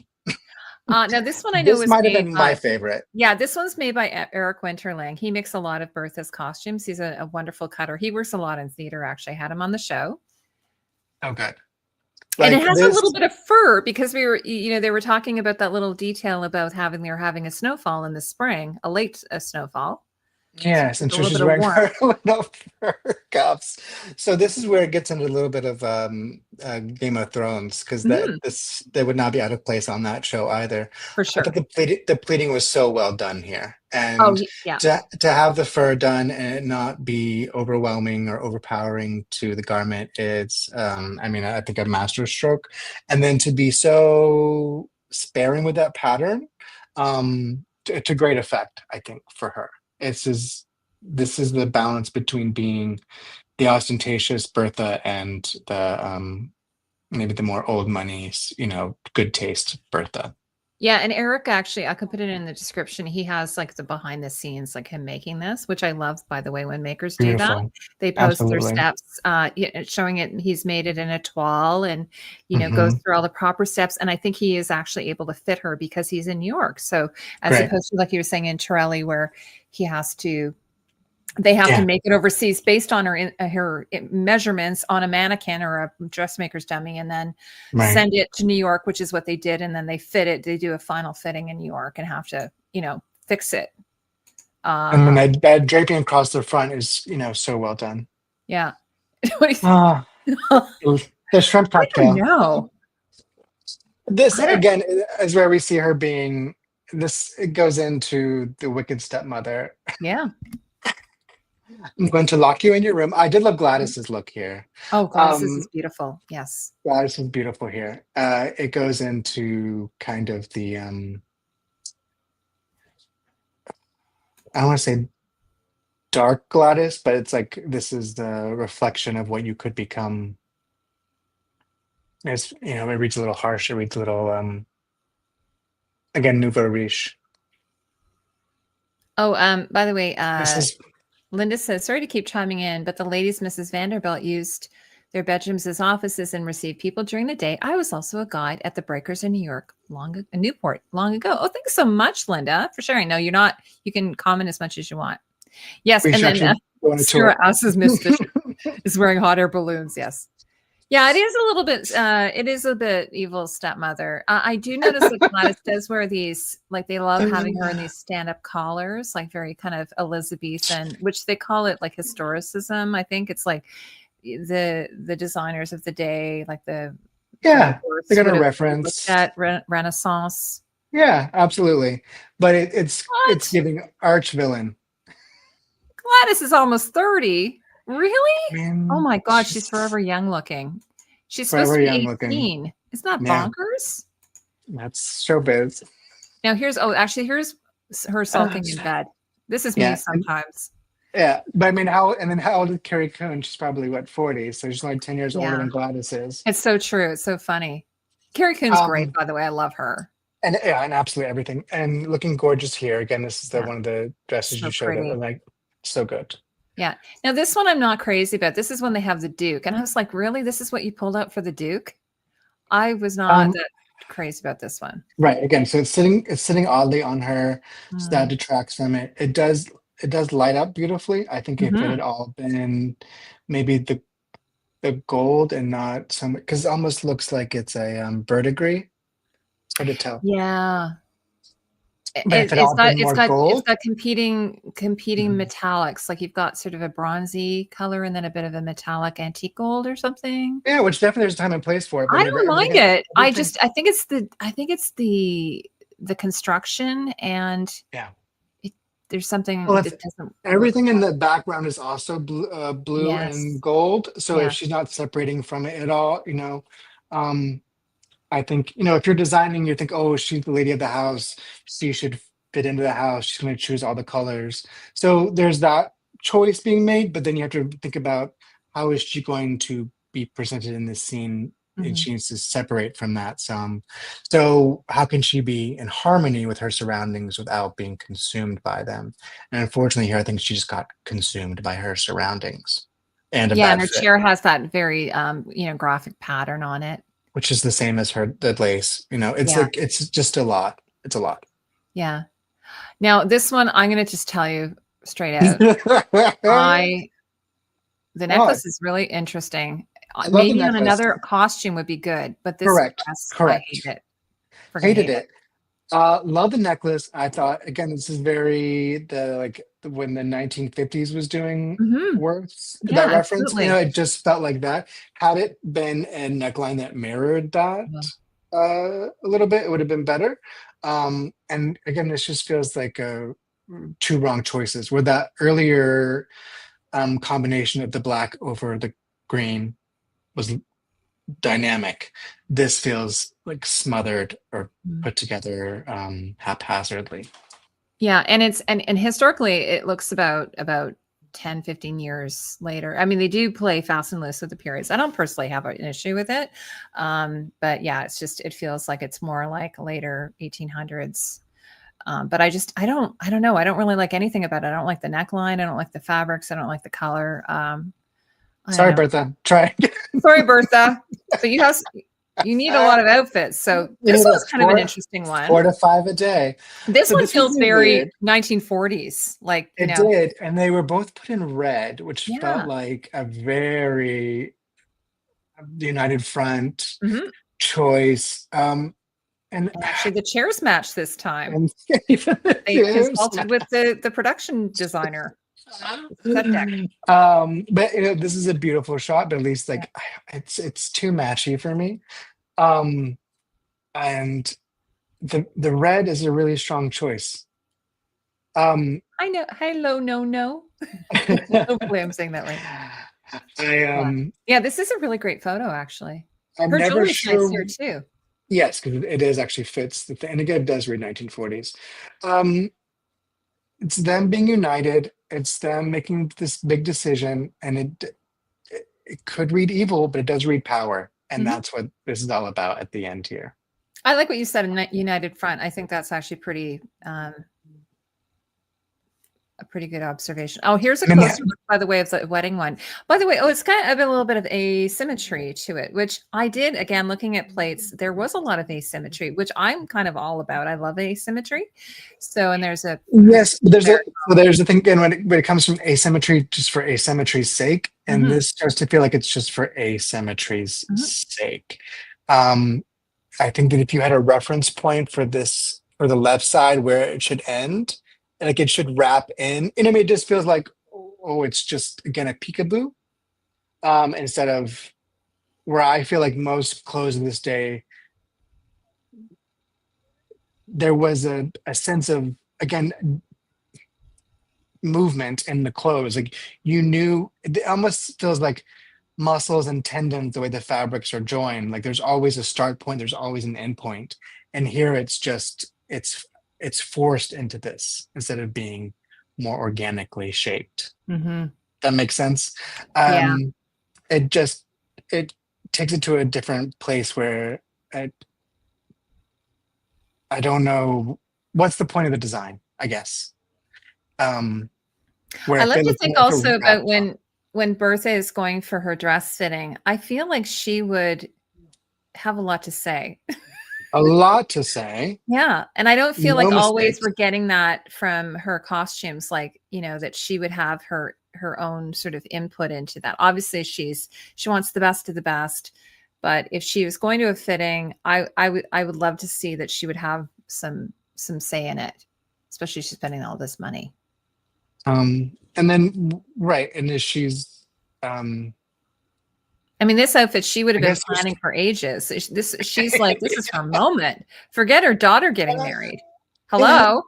[SPEAKER 1] now this one I know
[SPEAKER 2] This
[SPEAKER 1] was
[SPEAKER 2] might have
[SPEAKER 1] made
[SPEAKER 2] been my
[SPEAKER 1] by
[SPEAKER 2] favorite.
[SPEAKER 1] yeah, this one's made by Eric Winterling. He makes a lot of Bertha's costumes. He's a wonderful cutter. He works a lot in theater, actually. I had him on the show.
[SPEAKER 2] Oh, good.
[SPEAKER 1] And it
[SPEAKER 2] Like
[SPEAKER 1] has a
[SPEAKER 2] this,
[SPEAKER 1] little bit of fur because they were talking about that little detail about they're having a snowfall in the spring, a late snowfall. So
[SPEAKER 2] yes,
[SPEAKER 1] there's
[SPEAKER 2] and
[SPEAKER 1] a
[SPEAKER 2] so
[SPEAKER 1] little
[SPEAKER 2] she's
[SPEAKER 1] bit of
[SPEAKER 2] wearing
[SPEAKER 1] warmth.
[SPEAKER 2] her little fur cuffs. So this is where it gets into a little bit of Game of Thrones because
[SPEAKER 1] Mhm,
[SPEAKER 2] they would not be out of place on that show either.
[SPEAKER 1] for
[SPEAKER 2] I thought
[SPEAKER 1] sure.
[SPEAKER 2] the pleating was so well done here,
[SPEAKER 1] Oh,
[SPEAKER 2] and
[SPEAKER 1] yeah.
[SPEAKER 2] to have the fur done and it not be overwhelming or overpowering to the garment, it's I mean I think a master stroke, and then to be so sparing with that pattern, to great effect, I think for her. It's is This is the balance between being the ostentatious Bertha and the maybe the more old money, good taste Bertha.
[SPEAKER 1] Yeah, and Eric actually, I could put it in the description. He has like the behind the scenes, like him making this, which I love, by the way, when makers do that.
[SPEAKER 2] Beautiful.
[SPEAKER 1] They post their
[SPEAKER 2] Absolutely.
[SPEAKER 1] steps, showing it. He's made it in a toile and, goes
[SPEAKER 2] Hmm.
[SPEAKER 1] through all the proper steps. And I think he is actually able to fit her because he's in New York. So as
[SPEAKER 2] Great.
[SPEAKER 1] opposed to like you were saying in Torelli, where he has to they have to
[SPEAKER 2] Yeah.
[SPEAKER 1] make it overseas based on her measurements on a mannequin or a dressmaker's dummy, and then
[SPEAKER 2] Right.
[SPEAKER 1] send it to New York, which is what they did. And then they fit it. They do a final fitting in New York and have to, fix it.
[SPEAKER 2] And then
[SPEAKER 1] Uh,
[SPEAKER 2] that draping across the front is, so well done.
[SPEAKER 1] yeah. What do you think?
[SPEAKER 2] Ah, the shrimp
[SPEAKER 1] I don't
[SPEAKER 2] cocktail.
[SPEAKER 1] know.
[SPEAKER 2] This
[SPEAKER 1] I don't.
[SPEAKER 2] again is where we see her being. This it goes into the wicked stepmother.
[SPEAKER 1] Yeah.
[SPEAKER 2] I'm going to lock you in your room. I did love Gladys's look here.
[SPEAKER 1] Oh, Gladys, this is
[SPEAKER 2] Um,
[SPEAKER 1] beautiful. Yes.
[SPEAKER 2] Gladys is beautiful here. It goes into kind of the I don't want to say dark Gladys, but it's like this is the reflection of what you could become. It's it reads a little harsh. It reads a little again nouveau riche.
[SPEAKER 1] Oh, by the way,
[SPEAKER 2] This is
[SPEAKER 1] Linda says, sorry to keep chiming in, but the ladies, Mrs. Vanderbilt, used their bedrooms as offices and received people during the day. I was also a guide at the Breakers in New York, Newport, long ago. Oh, thanks so much, Linda, for sharing. No, you're not. You can comment as much as you want. Yes,
[SPEAKER 2] we
[SPEAKER 1] and
[SPEAKER 2] should
[SPEAKER 1] then
[SPEAKER 2] actually go on a
[SPEAKER 1] Sarah
[SPEAKER 2] tour.
[SPEAKER 1] asks Miss Bishop is wearing hot air balloons. Yes. Yeah, it is a little bit. It is a bit evil stepmother. I do notice that Gladys does wear these. Like they love having her in these stand-up collars, like very kind of Elizabethan, which they call it like historicism. I think it's like the designers of the day, like the
[SPEAKER 2] Yeah,
[SPEAKER 1] Worths
[SPEAKER 2] they're
[SPEAKER 1] would
[SPEAKER 2] gonna
[SPEAKER 1] have looked
[SPEAKER 2] reference.
[SPEAKER 1] at Renaissance.
[SPEAKER 2] Yeah, absolutely. But it's
[SPEAKER 1] What?
[SPEAKER 2] giving arch villain.
[SPEAKER 1] Gladys is almost 30. Really?
[SPEAKER 2] I
[SPEAKER 1] Oh
[SPEAKER 2] mean,
[SPEAKER 1] my God, she's
[SPEAKER 2] she's
[SPEAKER 1] forever young looking. She's supposed
[SPEAKER 2] forever
[SPEAKER 1] to
[SPEAKER 2] young
[SPEAKER 1] be
[SPEAKER 2] looking.
[SPEAKER 1] 18. Isn't that
[SPEAKER 2] Yeah,
[SPEAKER 1] bonkers?
[SPEAKER 2] that's showbiz.
[SPEAKER 1] Now here's her sulking in bed. This is me
[SPEAKER 2] Yeah,
[SPEAKER 1] sometimes.
[SPEAKER 2] yeah. But I mean, how old is Carrie Coon? She's probably what 40, so she's only 10 years older
[SPEAKER 1] Yeah.
[SPEAKER 2] than Gladys is.
[SPEAKER 1] It's so true. It's so funny. Carrie Coon's great,
[SPEAKER 2] Um,
[SPEAKER 1] by the way. I love her.
[SPEAKER 2] and yeah, and absolutely everything, and looking gorgeous here. Again, this is the
[SPEAKER 1] Yeah.
[SPEAKER 2] one of the dresses you
[SPEAKER 1] So
[SPEAKER 2] showed that were
[SPEAKER 1] pretty.
[SPEAKER 2] like so good.
[SPEAKER 1] Yeah. Now this one I'm not crazy about. This is when they have the Duke. And I was like, really? This is what you pulled out for the Duke? I was not
[SPEAKER 2] Um,
[SPEAKER 1] that crazy about this one.
[SPEAKER 2] right. Again, so it's sitting oddly on her, so that
[SPEAKER 1] Mm.
[SPEAKER 2] detracts from it. It does light up beautifully. I think if it
[SPEAKER 1] Hmm.
[SPEAKER 2] had all been maybe the gold and not some, because it almost looks like it's a verdigris. It's hard to tell.
[SPEAKER 1] Yeah.
[SPEAKER 2] But if it all been more
[SPEAKER 1] It's
[SPEAKER 2] gold,
[SPEAKER 1] got competing
[SPEAKER 2] mhm.
[SPEAKER 1] metallics. Like you've got sort of a bronzy color and then a bit of a metallic antique gold or something.
[SPEAKER 2] Yeah, which definitely there's a time and place for it. But
[SPEAKER 1] I don't mind
[SPEAKER 2] everything,
[SPEAKER 1] it.
[SPEAKER 2] everything,
[SPEAKER 1] I think it's the construction and
[SPEAKER 2] yeah.
[SPEAKER 1] there's
[SPEAKER 2] Well,
[SPEAKER 1] something
[SPEAKER 2] if
[SPEAKER 1] that doesn't look
[SPEAKER 2] everything in the background is also blue and
[SPEAKER 1] yes.
[SPEAKER 2] gold, so if
[SPEAKER 1] Yeah.
[SPEAKER 2] she's not separating from it at all, um, I think, if you're designing, you think, oh, she's the lady of the house. She should fit into the house. She's going to choose all the colors. So there's that choice being made, but then you have to think about how is she going to be presented in this scene, and
[SPEAKER 1] Mhm.
[SPEAKER 2] she needs to separate from that some. So how can she be in harmony with her surroundings without being consumed by them? And unfortunately, here I think she just got consumed by her surroundings and a
[SPEAKER 1] Yeah, and
[SPEAKER 2] bad
[SPEAKER 1] her
[SPEAKER 2] fit,
[SPEAKER 1] chair has that very graphic pattern on it.
[SPEAKER 2] which is the same as her the lace. It's
[SPEAKER 1] Yeah.
[SPEAKER 2] like it's just a lot. It's a lot.
[SPEAKER 1] Yeah. Now this one I'm gonna just tell you straight out. I The
[SPEAKER 2] What?
[SPEAKER 1] necklace is really interesting.
[SPEAKER 2] I love the
[SPEAKER 1] Maybe on
[SPEAKER 2] necklace.
[SPEAKER 1] another costume would be good, but this
[SPEAKER 2] Correct.
[SPEAKER 1] dress, I hate
[SPEAKER 2] Correct.
[SPEAKER 1] it. Freaking
[SPEAKER 2] Hated
[SPEAKER 1] hate it.
[SPEAKER 2] it. Love the necklace. I thought again, this is very when the 1950s was doing
[SPEAKER 1] Mhm.
[SPEAKER 2] works
[SPEAKER 1] Yeah,
[SPEAKER 2] that reference.
[SPEAKER 1] absolutely.
[SPEAKER 2] It just felt like that. Had it been a neckline that mirrored that
[SPEAKER 1] Yeah.
[SPEAKER 2] a little bit, it would have been better. And again, this just feels like two wrong choices. Where that earlier combination of the black over the green was dynamic. This feels like smothered or
[SPEAKER 1] Mm.
[SPEAKER 2] put together haphazardly.
[SPEAKER 1] Yeah, and it's and historically it looks about 10, 15 years later. I mean, they do play fast and loose with the periods. I don't personally have an issue with it. But yeah, it feels like it's more like later 1800s. But I don't know. I don't really like anything about it. I don't like the neckline. I don't like the fabrics. I don't like the color.
[SPEAKER 2] Sorry, Bertha. Try.
[SPEAKER 1] Sorry, Bertha. But you need a lot of outfits. So this was kind of an interesting one.
[SPEAKER 2] 4 to 5 a day.
[SPEAKER 1] This one feels very 1940s. Like
[SPEAKER 2] it did. And they were both put in red, which felt like a very United Front choice. And
[SPEAKER 1] actually the chairs match this time.
[SPEAKER 2] They
[SPEAKER 1] consulted with the production designer.
[SPEAKER 2] But this is a beautiful shot, but at least like it's too matchy for me. And the red is a really strong choice.
[SPEAKER 1] I know. Hello, no. Hopefully I'm saying that right. Yeah, this is a really great photo, actually.
[SPEAKER 2] I'm
[SPEAKER 1] Her
[SPEAKER 2] never
[SPEAKER 1] jewelry's
[SPEAKER 2] sure.
[SPEAKER 1] nice here too.
[SPEAKER 2] Yes, because it is actually fits, and again, it does read 1940s. It's them being united. It's them making this big decision, and it could read evil, but it does read power, and that's what this is all about at the end here.
[SPEAKER 1] I like what you said, United Front. I think that's actually a pretty good observation. Oh, here's a closer look, by the way, of the wedding one. By the way, it's kind of a little bit of asymmetry to it, which I did, again, looking at plates, there was a lot of asymmetry, which I'm kind of all about. I love asymmetry. So, and there's a...
[SPEAKER 2] Yes, there's a thing, again, when it comes from asymmetry, just for asymmetry's sake, and this starts to feel like it's just for asymmetry's sake. I think that if you had a reference point for this, for the left side where it should end, and like it should wrap in. And I mean, it just feels like, oh, it's just, again, a peekaboo. Instead of where I feel like most clothes in this day, there was a sense of, again, movement in the clothes. Like you knew, it almost feels like muscles and tendons, the way the fabrics are joined. Like there's always a start point, there's always an end point. And here it's just, it's forced into this instead of being more organically shaped. That makes sense. It takes it to a different place where I don't know what's the point of the design, I guess.
[SPEAKER 1] I like to think also about when Bertha is going for her dress fitting, I feel like she would have a lot to say.
[SPEAKER 2] A lot to say.
[SPEAKER 1] Yeah. And I don't feel like always we're getting that from her costumes, like, that she would have her own sort of input into that. Obviously she wants the best of the best, but if she was going to a fitting, I would love to see that she would have some say in it, especially if she's spending all this money.
[SPEAKER 2] And then, right. And as she's,
[SPEAKER 1] I mean, this outfit, she would have been planning for ages. She's like, this is her moment. Forget her daughter getting married. Hello.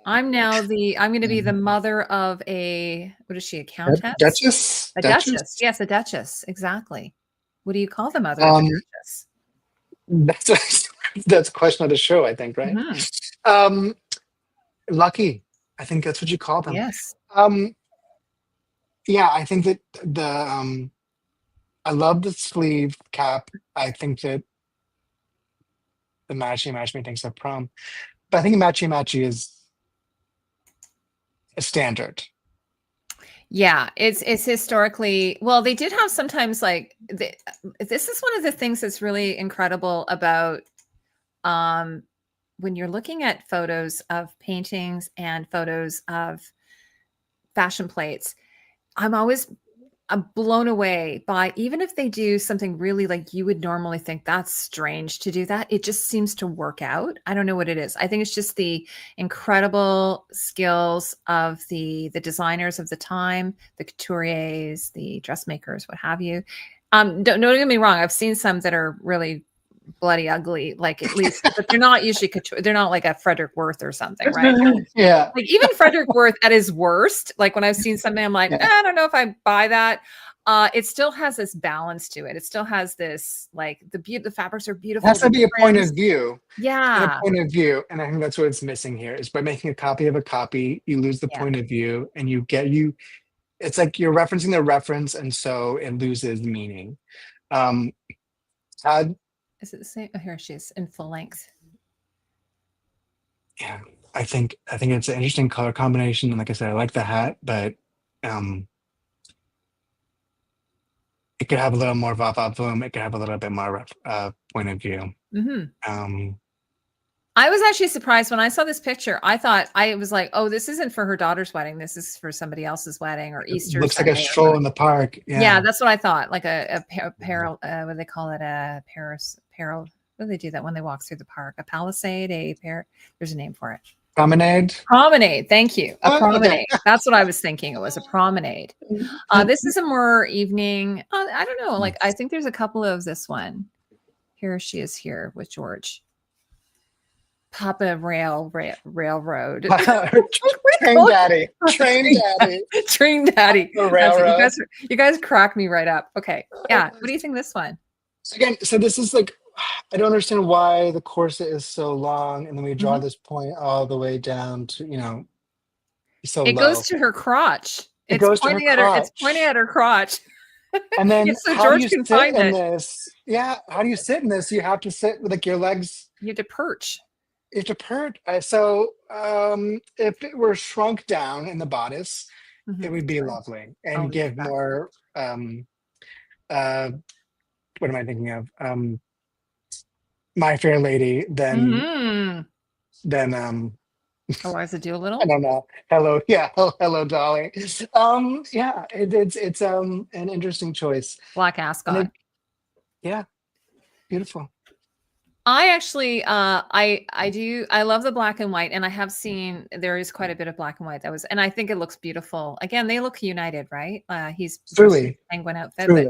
[SPEAKER 1] I'm going to be the mother of what is she, a countess?
[SPEAKER 2] Duchess?
[SPEAKER 1] A duchess. Yes, a duchess. Exactly. What do you call the mother of a duchess?
[SPEAKER 2] That's a question of the show, I think, right? Lucky. I think that's what you call them.
[SPEAKER 1] Yes.
[SPEAKER 2] Yeah, I think that I love the sleeve cap. I think that the matchy thinks of prom, but I think matchy is a standard.
[SPEAKER 1] Yeah, it's historically, well, they did have sometimes like this is one of the things that's really incredible about when you're looking at photos of paintings and photos of fashion plates. I'm blown away by, even if they do something really like you would normally think that's strange to do that, it just seems to work out. I don't know what it is. I think it's just the incredible skills of the designers of the time, the couturiers, the dressmakers, what have you. Don't get me wrong. I've seen some that are really bloody ugly, like at least, but they're not usually couture. They're not like a Frederick Worth or something, right?
[SPEAKER 2] Yeah.
[SPEAKER 1] Like even Frederick Worth at his worst, like when I've seen something, I'm like, I don't know if I buy that. It still has this balance to it. It still has this, like, the fabrics are
[SPEAKER 2] It
[SPEAKER 1] beautiful.
[SPEAKER 2] has to
[SPEAKER 1] The
[SPEAKER 2] be a point
[SPEAKER 1] trims.
[SPEAKER 2] of view. And a
[SPEAKER 1] Yeah.
[SPEAKER 2] point of view, and I think that's what it's missing here, is by making a copy of a copy, you lose the
[SPEAKER 1] Yeah.
[SPEAKER 2] point of view, and it's like you're referencing the reference, and so it loses meaning. Um, uh,
[SPEAKER 1] Is it the same? Oh, here she is in full length.
[SPEAKER 2] yeah, I think it's an interesting color combination, and like I said, I like the hat, but it could have a little more va-va-voom. It could have a little bit more point of view.
[SPEAKER 1] I was actually surprised when I saw this picture. I was like, oh, this isn't for her daughter's wedding. This is for somebody else's wedding or Easter
[SPEAKER 2] Looks like a
[SPEAKER 1] Sunday or
[SPEAKER 2] stroll
[SPEAKER 1] something.
[SPEAKER 2] in the park.
[SPEAKER 1] Yeah,
[SPEAKER 2] Yeah,
[SPEAKER 1] that's what I thought. Like a what do they call it? A Paris What do they do that when they walk through the park? A palisade, there's a name for it.
[SPEAKER 2] promenade.
[SPEAKER 1] Promenade. Thank you. A promenade.
[SPEAKER 2] Okay.
[SPEAKER 1] That's what I was thinking. It was a promenade. This is a more evening. I don't know. Like, I think there's a couple of this one. Here she is here with George. Papa Railroad.
[SPEAKER 2] Train daddy.
[SPEAKER 1] Train daddy.
[SPEAKER 2] The railroad.
[SPEAKER 1] You guys crack me right up. Okay. Yeah. What do you think this one?
[SPEAKER 2] So this is like, I don't understand why the corset is so long, and then we draw this point all the way down to, so
[SPEAKER 1] it
[SPEAKER 2] low.
[SPEAKER 1] goes to her crotch.
[SPEAKER 2] It goes to her crotch.
[SPEAKER 1] It's pointing at her crotch.
[SPEAKER 2] And then
[SPEAKER 1] so
[SPEAKER 2] how
[SPEAKER 1] George
[SPEAKER 2] do you
[SPEAKER 1] can
[SPEAKER 2] sit
[SPEAKER 1] find
[SPEAKER 2] in
[SPEAKER 1] it.
[SPEAKER 2] this? Yeah, how do you sit in this? You have to sit with like your legs.
[SPEAKER 1] You have to perch.
[SPEAKER 2] You have to perch. So if it were shrunk down in the bodice, it would be lovely and give more. What am I thinking of? My Fair Lady. Then
[SPEAKER 1] Eliza Doolittle.
[SPEAKER 2] I don't know. Hello, yeah, hello, Dolly. Yeah, it's an interesting choice.
[SPEAKER 1] Black ascot.
[SPEAKER 2] Yeah, beautiful.
[SPEAKER 1] I actually I love the black and white, and I have seen there is quite a bit of black and white and I think it looks beautiful. Again, they look united, right? He's
[SPEAKER 2] Truly
[SPEAKER 1] penguin outfit, but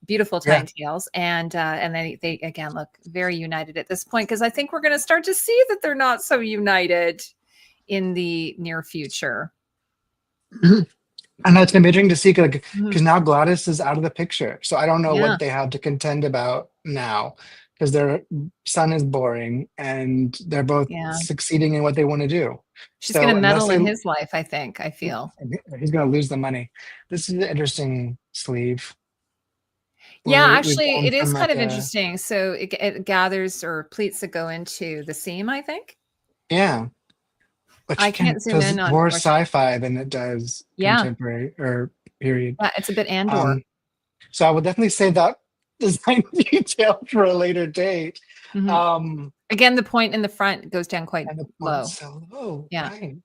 [SPEAKER 1] beautiful tine tails, and then they again look very united at this point, because I think we're going to start to see that they're not so united in the near future.
[SPEAKER 2] And that's amazing to see, because now Gladys is out of the picture, so I don't know what they have to contend about now, because their son is boring and they're both succeeding in what they want to do.
[SPEAKER 1] She's going to meddle in his life, I feel.
[SPEAKER 2] He's going to lose the money. This is an interesting sleeve.
[SPEAKER 1] Yeah, actually, it is kind of interesting. So it gathers or pleats that go into the seam, I think.
[SPEAKER 2] Yeah. Which
[SPEAKER 1] I can't zoom in on
[SPEAKER 2] more sci-fi than it does contemporary or period.
[SPEAKER 1] Yeah, it's a bit Andor.
[SPEAKER 2] So I would definitely say that design detail for a later date.
[SPEAKER 1] Again, the point in the front goes down quite low.
[SPEAKER 2] So low.
[SPEAKER 1] Yeah.
[SPEAKER 2] Right.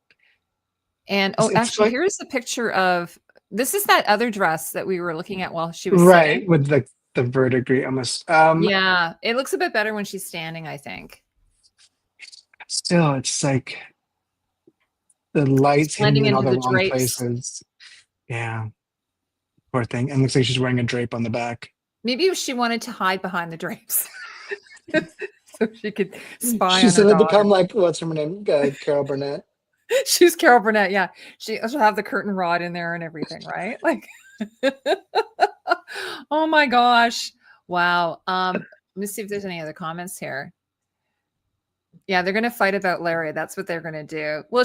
[SPEAKER 1] And actually, here's a picture of this is that other dress that we were looking at while she was
[SPEAKER 2] sitting. With the verdigris almost.
[SPEAKER 1] Yeah, it looks a bit better when she's standing, I think.
[SPEAKER 2] Still, it's like the lights hitting in all the wrong
[SPEAKER 1] drapes.
[SPEAKER 2] places. Yeah. Poor thing. And looks like she's wearing a drape on the back.
[SPEAKER 1] Maybe she wanted to hide behind the drapes. So she could spy
[SPEAKER 2] She's
[SPEAKER 1] on her
[SPEAKER 2] going to
[SPEAKER 1] daughter.
[SPEAKER 2] become like, what's her name? Carol Burnett.
[SPEAKER 1] She's Carol Burnett, yeah. She'll have the curtain rod in there and everything, right? Like, oh my gosh. Wow. Let me see if there's any other comments here. Yeah, they're going to fight about Larry. That's what they're going to do. Well,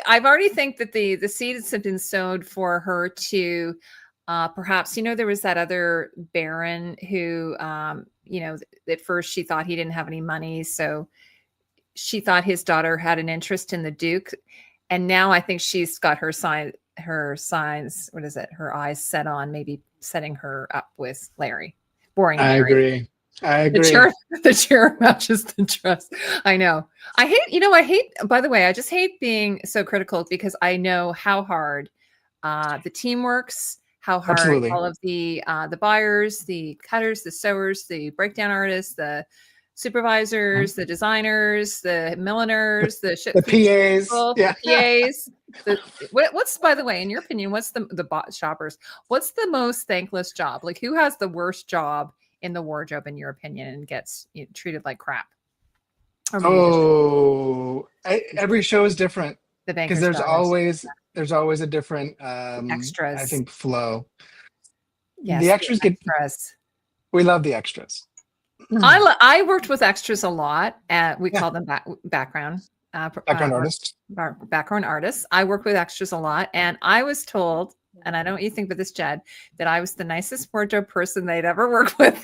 [SPEAKER 1] I've already think that the seeds have been sowed for her to perhaps, there was that other baron who, at first she thought he didn't have any money. So she thought his daughter had an interest in the Duke. And now I think she's got her signs, her eyes set on maybe setting her up with Larry. Boring Larry.
[SPEAKER 2] I agree.
[SPEAKER 1] The chair matches the dress. I know. I hate, by the way, I just hate being so critical, because I know how hard the team works, how hard all of the buyers, the cutters, the sewers, the breakdown artists, the supervisors, the designers, the milliners, the
[SPEAKER 2] PAs,
[SPEAKER 1] people, the PAs. What's, by the way, in your opinion, what's the bot shoppers? What's the most thankless job? Like, who has the worst job in the wardrobe, in your opinion, and gets treated like crap?
[SPEAKER 2] Every show is different, because there's always a different
[SPEAKER 1] extras.
[SPEAKER 2] I think flow. The
[SPEAKER 1] Yes, the
[SPEAKER 2] extras get,
[SPEAKER 1] extras.
[SPEAKER 2] we love the extras.
[SPEAKER 1] I worked with extras a lot. We
[SPEAKER 2] Yeah,
[SPEAKER 1] call them background
[SPEAKER 2] background artist.
[SPEAKER 1] background artists. I work with extras a lot, and I was told, and I don't know what you think about this, Jed, that I was the nicest wardrobe person they'd ever worked with.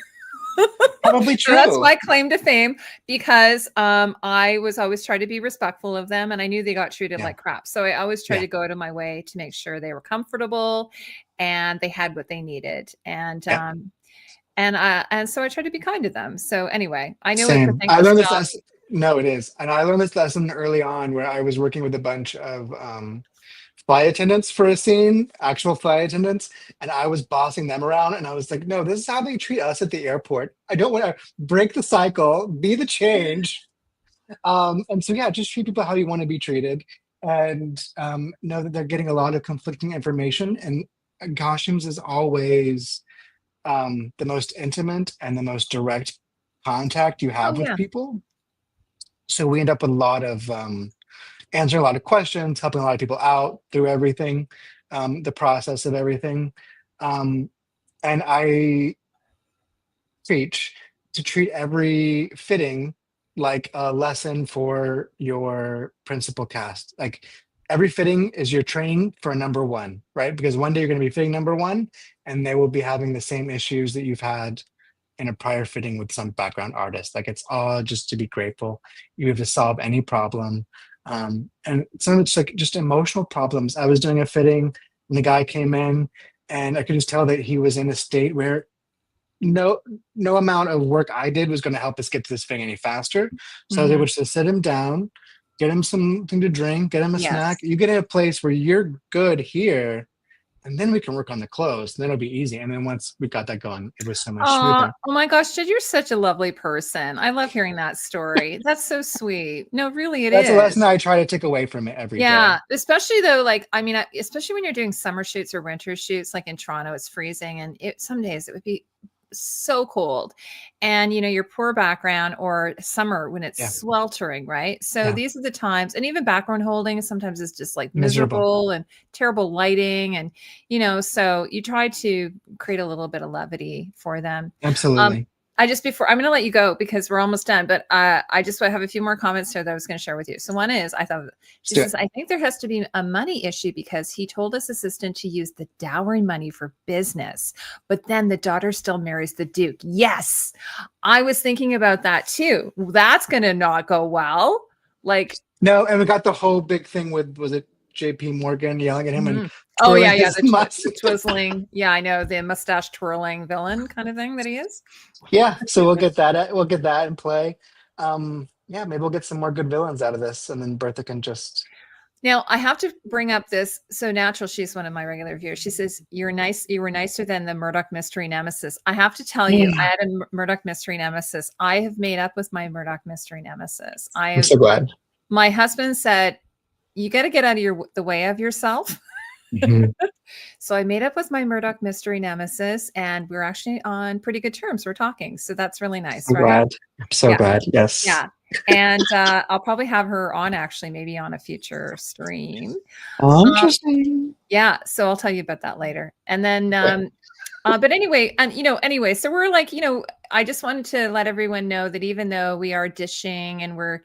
[SPEAKER 2] Probably
[SPEAKER 1] So that's
[SPEAKER 2] true.
[SPEAKER 1] my claim to fame because I was always trying to be respectful of them, and I knew they got treated
[SPEAKER 2] Yeah,
[SPEAKER 1] like crap. So I always tried
[SPEAKER 2] yeah,
[SPEAKER 1] to go out of my way to make sure they were comfortable and they had what they needed.
[SPEAKER 2] yeah.
[SPEAKER 1] And so I tried to be kind to them. So anyway, I know it's a
[SPEAKER 2] Same. I
[SPEAKER 1] thankless
[SPEAKER 2] learned this
[SPEAKER 1] job.
[SPEAKER 2] lesson. No, it is. And I learned this lesson early on where I was working with a bunch of flight attendants for a scene, actual flight attendants, and I was bossing them around. And I was like, no, this is how they treat us at the airport. I don't want to break the cycle, be the change. And so, yeah, just treat people how you want to be treated and know that they're getting a lot of conflicting information. And costumes is always the most intimate and the most direct contact you
[SPEAKER 1] Oh
[SPEAKER 2] have with
[SPEAKER 1] yeah.
[SPEAKER 2] people. So we end up with a lot of answering a lot of questions, helping a lot of people out through everything, the process of everything. Um, and I preach to treat every fitting like a lesson for your principal cast. Like every fitting is your training for a number one, right? Because one day you're going to be fitting number one and they will be having the same issues that you've had in a prior fitting with some background artist. Like it's all just to be grateful. You have to solve any problem. And some of it's like just emotional problems. I was doing a fitting and the guy came in and I could just tell that he was in a state where no amount of work I did was going to help us get to this thing any faster. So I was able
[SPEAKER 1] Mhm.
[SPEAKER 2] to sit him down, get him something to drink, get him a snack.
[SPEAKER 1] Yes.
[SPEAKER 2] You get in a place where you're good here, and then we can work on the clothes. And then it'll be easy. And then once we got that going, it was so much
[SPEAKER 1] Oh,
[SPEAKER 2] smoother.
[SPEAKER 1] oh my gosh, Jed, you're such a lovely person. I love hearing that story. That's so sweet. No, really, it
[SPEAKER 2] That's a lesson
[SPEAKER 1] is.
[SPEAKER 2] I try to take away from it every day.
[SPEAKER 1] Yeah, especially though, like I mean, especially when you're doing summer shoots or winter shoots, like in Toronto, it's freezing, and some days it would be so cold, and your poor background, or summer when it's
[SPEAKER 2] Yeah,
[SPEAKER 1] sweltering, right? So
[SPEAKER 2] yeah,
[SPEAKER 1] these are the times, and even background holding sometimes is just like
[SPEAKER 2] miserable.
[SPEAKER 1] miserable and terrible lighting, and so you try to create a little bit of levity for them. Um,
[SPEAKER 2] Absolutely.
[SPEAKER 1] I just before I'm going to let you go because we're almost done, but I just have a few more comments here that I was going to share with you. So one is, I thought
[SPEAKER 2] Let's
[SPEAKER 1] she
[SPEAKER 2] do it.
[SPEAKER 1] says, I think there has to be a money issue because he told his assistant to use the dowry money for business, but then the daughter still marries the Duke. Yes, I was thinking about that too. That's going to not go well. Like,
[SPEAKER 2] No, and we got the whole big thing with, was it JP Morgan yelling at him and
[SPEAKER 1] mhm. Oh yeah,
[SPEAKER 2] twirling
[SPEAKER 1] yeah,
[SPEAKER 2] his mustache?
[SPEAKER 1] the twizzling. Yeah, I know the mustache twirling villain kind of thing that he is.
[SPEAKER 2] Yeah, so we'll get that in play. Yeah, maybe we'll get some more good villains out of this, and then Bertha can just
[SPEAKER 1] Now, I have to bring up this. So natural, she's one of my regular viewers. She says, "You're nice. You were nicer than the Murdoch mystery nemesis." I have to tell you, I
[SPEAKER 2] I'm
[SPEAKER 1] had a Murdoch mystery nemesis. I have made up with my Murdoch mystery nemesis. I have.
[SPEAKER 2] so glad.
[SPEAKER 1] My husband said, "You got to get out of the way of yourself."
[SPEAKER 2] Mhm.
[SPEAKER 1] So I made up with my Murdoch mystery nemesis, and we're actually on pretty good terms. We're talking, so that's really nice,
[SPEAKER 2] So
[SPEAKER 1] right?
[SPEAKER 2] glad. I'm so
[SPEAKER 1] Yeah.
[SPEAKER 2] glad. Yes.
[SPEAKER 1] Yeah. And I'll probably have her on actually, maybe on a future stream.
[SPEAKER 2] Oh,
[SPEAKER 1] Um,
[SPEAKER 2] interesting.
[SPEAKER 1] yeah, so I'll tell you about that later. And then,
[SPEAKER 2] Okay.
[SPEAKER 1] but anyway, and anyway, so we're like, I just wanted to let everyone know that even though we are dishing and we're,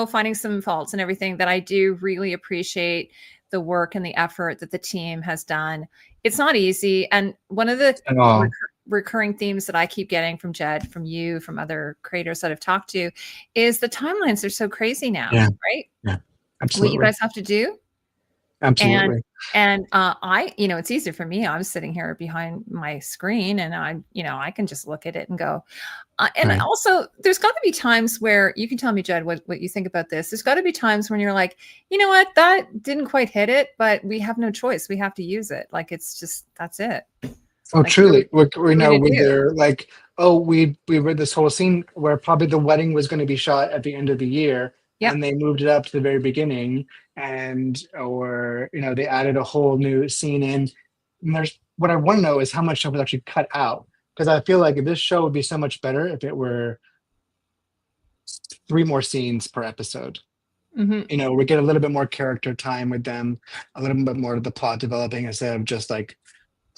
[SPEAKER 1] finding some faults and everything, that I do really appreciate the work and the effort that the team has done. It's not easy. And one of the
[SPEAKER 2] At all.
[SPEAKER 1] recurring themes that I keep getting from Jed, from you, from other creators that I've talked to, is the timelines are so crazy now,
[SPEAKER 2] Yeah.
[SPEAKER 1] right?
[SPEAKER 2] Yeah.
[SPEAKER 1] What you
[SPEAKER 2] Absolutely.
[SPEAKER 1] guys have to do. And
[SPEAKER 2] Absolutely.
[SPEAKER 1] I, it's easier for me. I'm sitting here behind my screen and I can just look at it and go. And
[SPEAKER 2] Right.
[SPEAKER 1] also, there's got to be times where you can tell me, Jed, what you think about this. There's got to be times when you're like, you know what, that didn't quite hit it, but we have no choice. We have to use it. Like it's just that's it.
[SPEAKER 2] Oh,
[SPEAKER 1] Like what are
[SPEAKER 2] truly. We
[SPEAKER 1] we
[SPEAKER 2] know
[SPEAKER 1] gonna
[SPEAKER 2] with
[SPEAKER 1] do?
[SPEAKER 2] their like, oh, we read this whole scene where probably the wedding was going to be shot at the end of the year,
[SPEAKER 1] Yep.
[SPEAKER 2] and they moved it up to the very beginning, and or they added a whole new scene in. And there's what I want to know is how much stuff was actually cut out because I feel like this show would be so much better if it were three more scenes per episode.
[SPEAKER 1] Hmm.
[SPEAKER 2] We get a little bit more character time with them, a little bit more of the plot developing instead of just like,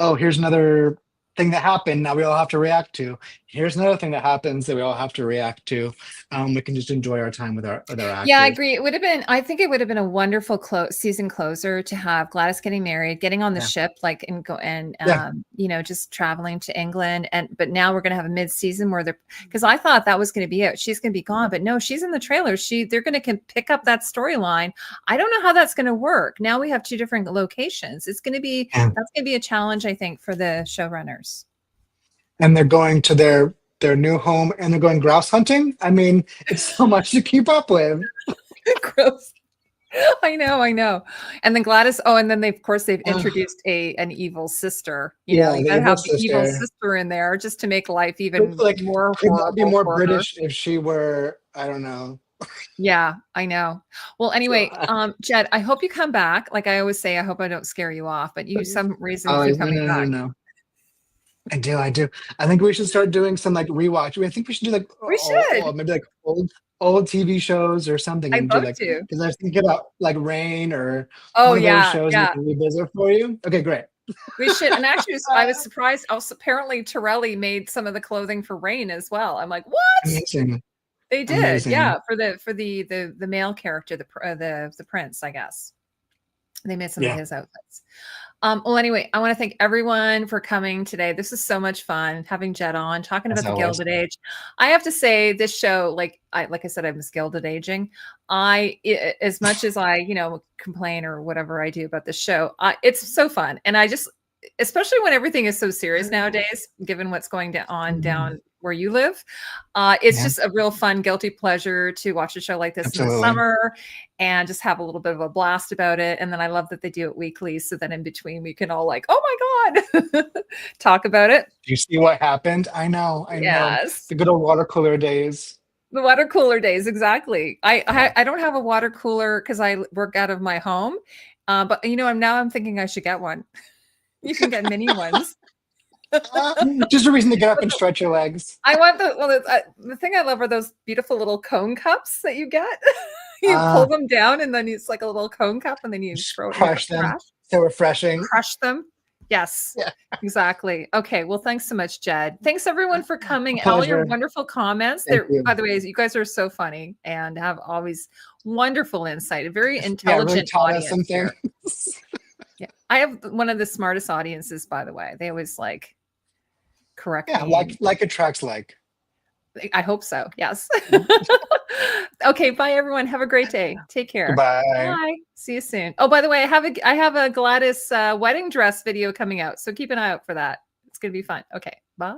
[SPEAKER 2] oh, here's another thing that happened. Now we all have to react to. Here's another thing that happens that we all have to react to. We can just enjoy our time with our
[SPEAKER 1] Yeah, I
[SPEAKER 2] actors.
[SPEAKER 1] agree. It would have been, I think it would have been a wonderful season closer to have Gladys getting married, getting on the
[SPEAKER 2] Yeah.
[SPEAKER 1] ship, like, and go and,
[SPEAKER 2] Yeah.
[SPEAKER 1] you know, just traveling to England. But now we're going to have a mid-season where because I thought that was going to be it. She's going to be gone, but no, she's in the trailer. They're going to pick up that storyline. I don't know how that's going to work. Now we have two different locations. That's going to be a challenge, I think, for the showrunners.
[SPEAKER 2] And they're going to their new home and they're going grouse hunting. I mean, it's so much to keep up with.
[SPEAKER 1] Gross. I know. And then Gladys, and then of course they've introduced an evil sister. You know, you gotta have the evil sister in there just to make life even more horrible.
[SPEAKER 2] Could that be more British if she were, I don't know.
[SPEAKER 1] Yeah, I know. Well, anyway, Jed, I hope you come back. Like I always say, I hope I don't scare you off, but you some reason you're coming back.
[SPEAKER 2] No. I do. I think we should start doing some like rewatch. I think we should do like maybe like old TV shows or something.
[SPEAKER 1] I'd love to.
[SPEAKER 2] Because I was thinking about like Rain or
[SPEAKER 1] one
[SPEAKER 2] of those shows we can revisit for you. Okay, great.
[SPEAKER 1] We should. And actually, I was surprised. Also, apparently, Torelli made some of the clothing for Rain as well. I'm like, what?
[SPEAKER 2] Amazing.
[SPEAKER 1] They did, amazing. Yeah, for the male character, the prince, I guess. They made some of his outfits. Well, anyway, I want to thank everyone for coming today. This is so much fun having Jed on, talking about the Gilded Age. I have to say, this show, like I said, I was Gilded Aging. As much as I, complain or whatever I do about this show, it's so fun, and I just, especially when everything is so serious nowadays, given what's going on down where you live, it's just a real fun, guilty pleasure to watch a show like this in the summer and just have a little bit of a blast about it. And then I love that they do it weekly, so that in between we can all like, oh my God, talk about it.
[SPEAKER 2] Do you see what happened? I know. The good old water cooler days.
[SPEAKER 1] The water cooler days, exactly. I don't have a water cooler because I work out of my home, but I'm thinking I should get one. You can get mini ones.
[SPEAKER 2] Just a reason to get up and stretch your legs.
[SPEAKER 1] I want the thing I love are those beautiful little cone cups that you get. You pull them down and then it's like a little cone cup and then you throw it in
[SPEAKER 2] crush them. So refreshing.
[SPEAKER 1] Crush them. Yes, exactly. Okay. Well, thanks so much, Jed. Thanks everyone for coming and all your wonderful comments. By the way, you guys are so funny and have always wonderful insight. A very intelligent audience here. Yeah, I have one of the smartest audiences, by the way. They always correct me.
[SPEAKER 2] Like attracts like.
[SPEAKER 1] I hope so. Yes. Okay. Bye, everyone. Have a great day. Take care.
[SPEAKER 2] Bye.
[SPEAKER 1] Bye. See you soon. Oh, by the way, I have a Gladys wedding dress video coming out, so keep an eye out for that. It's gonna be fun. Okay. Bye.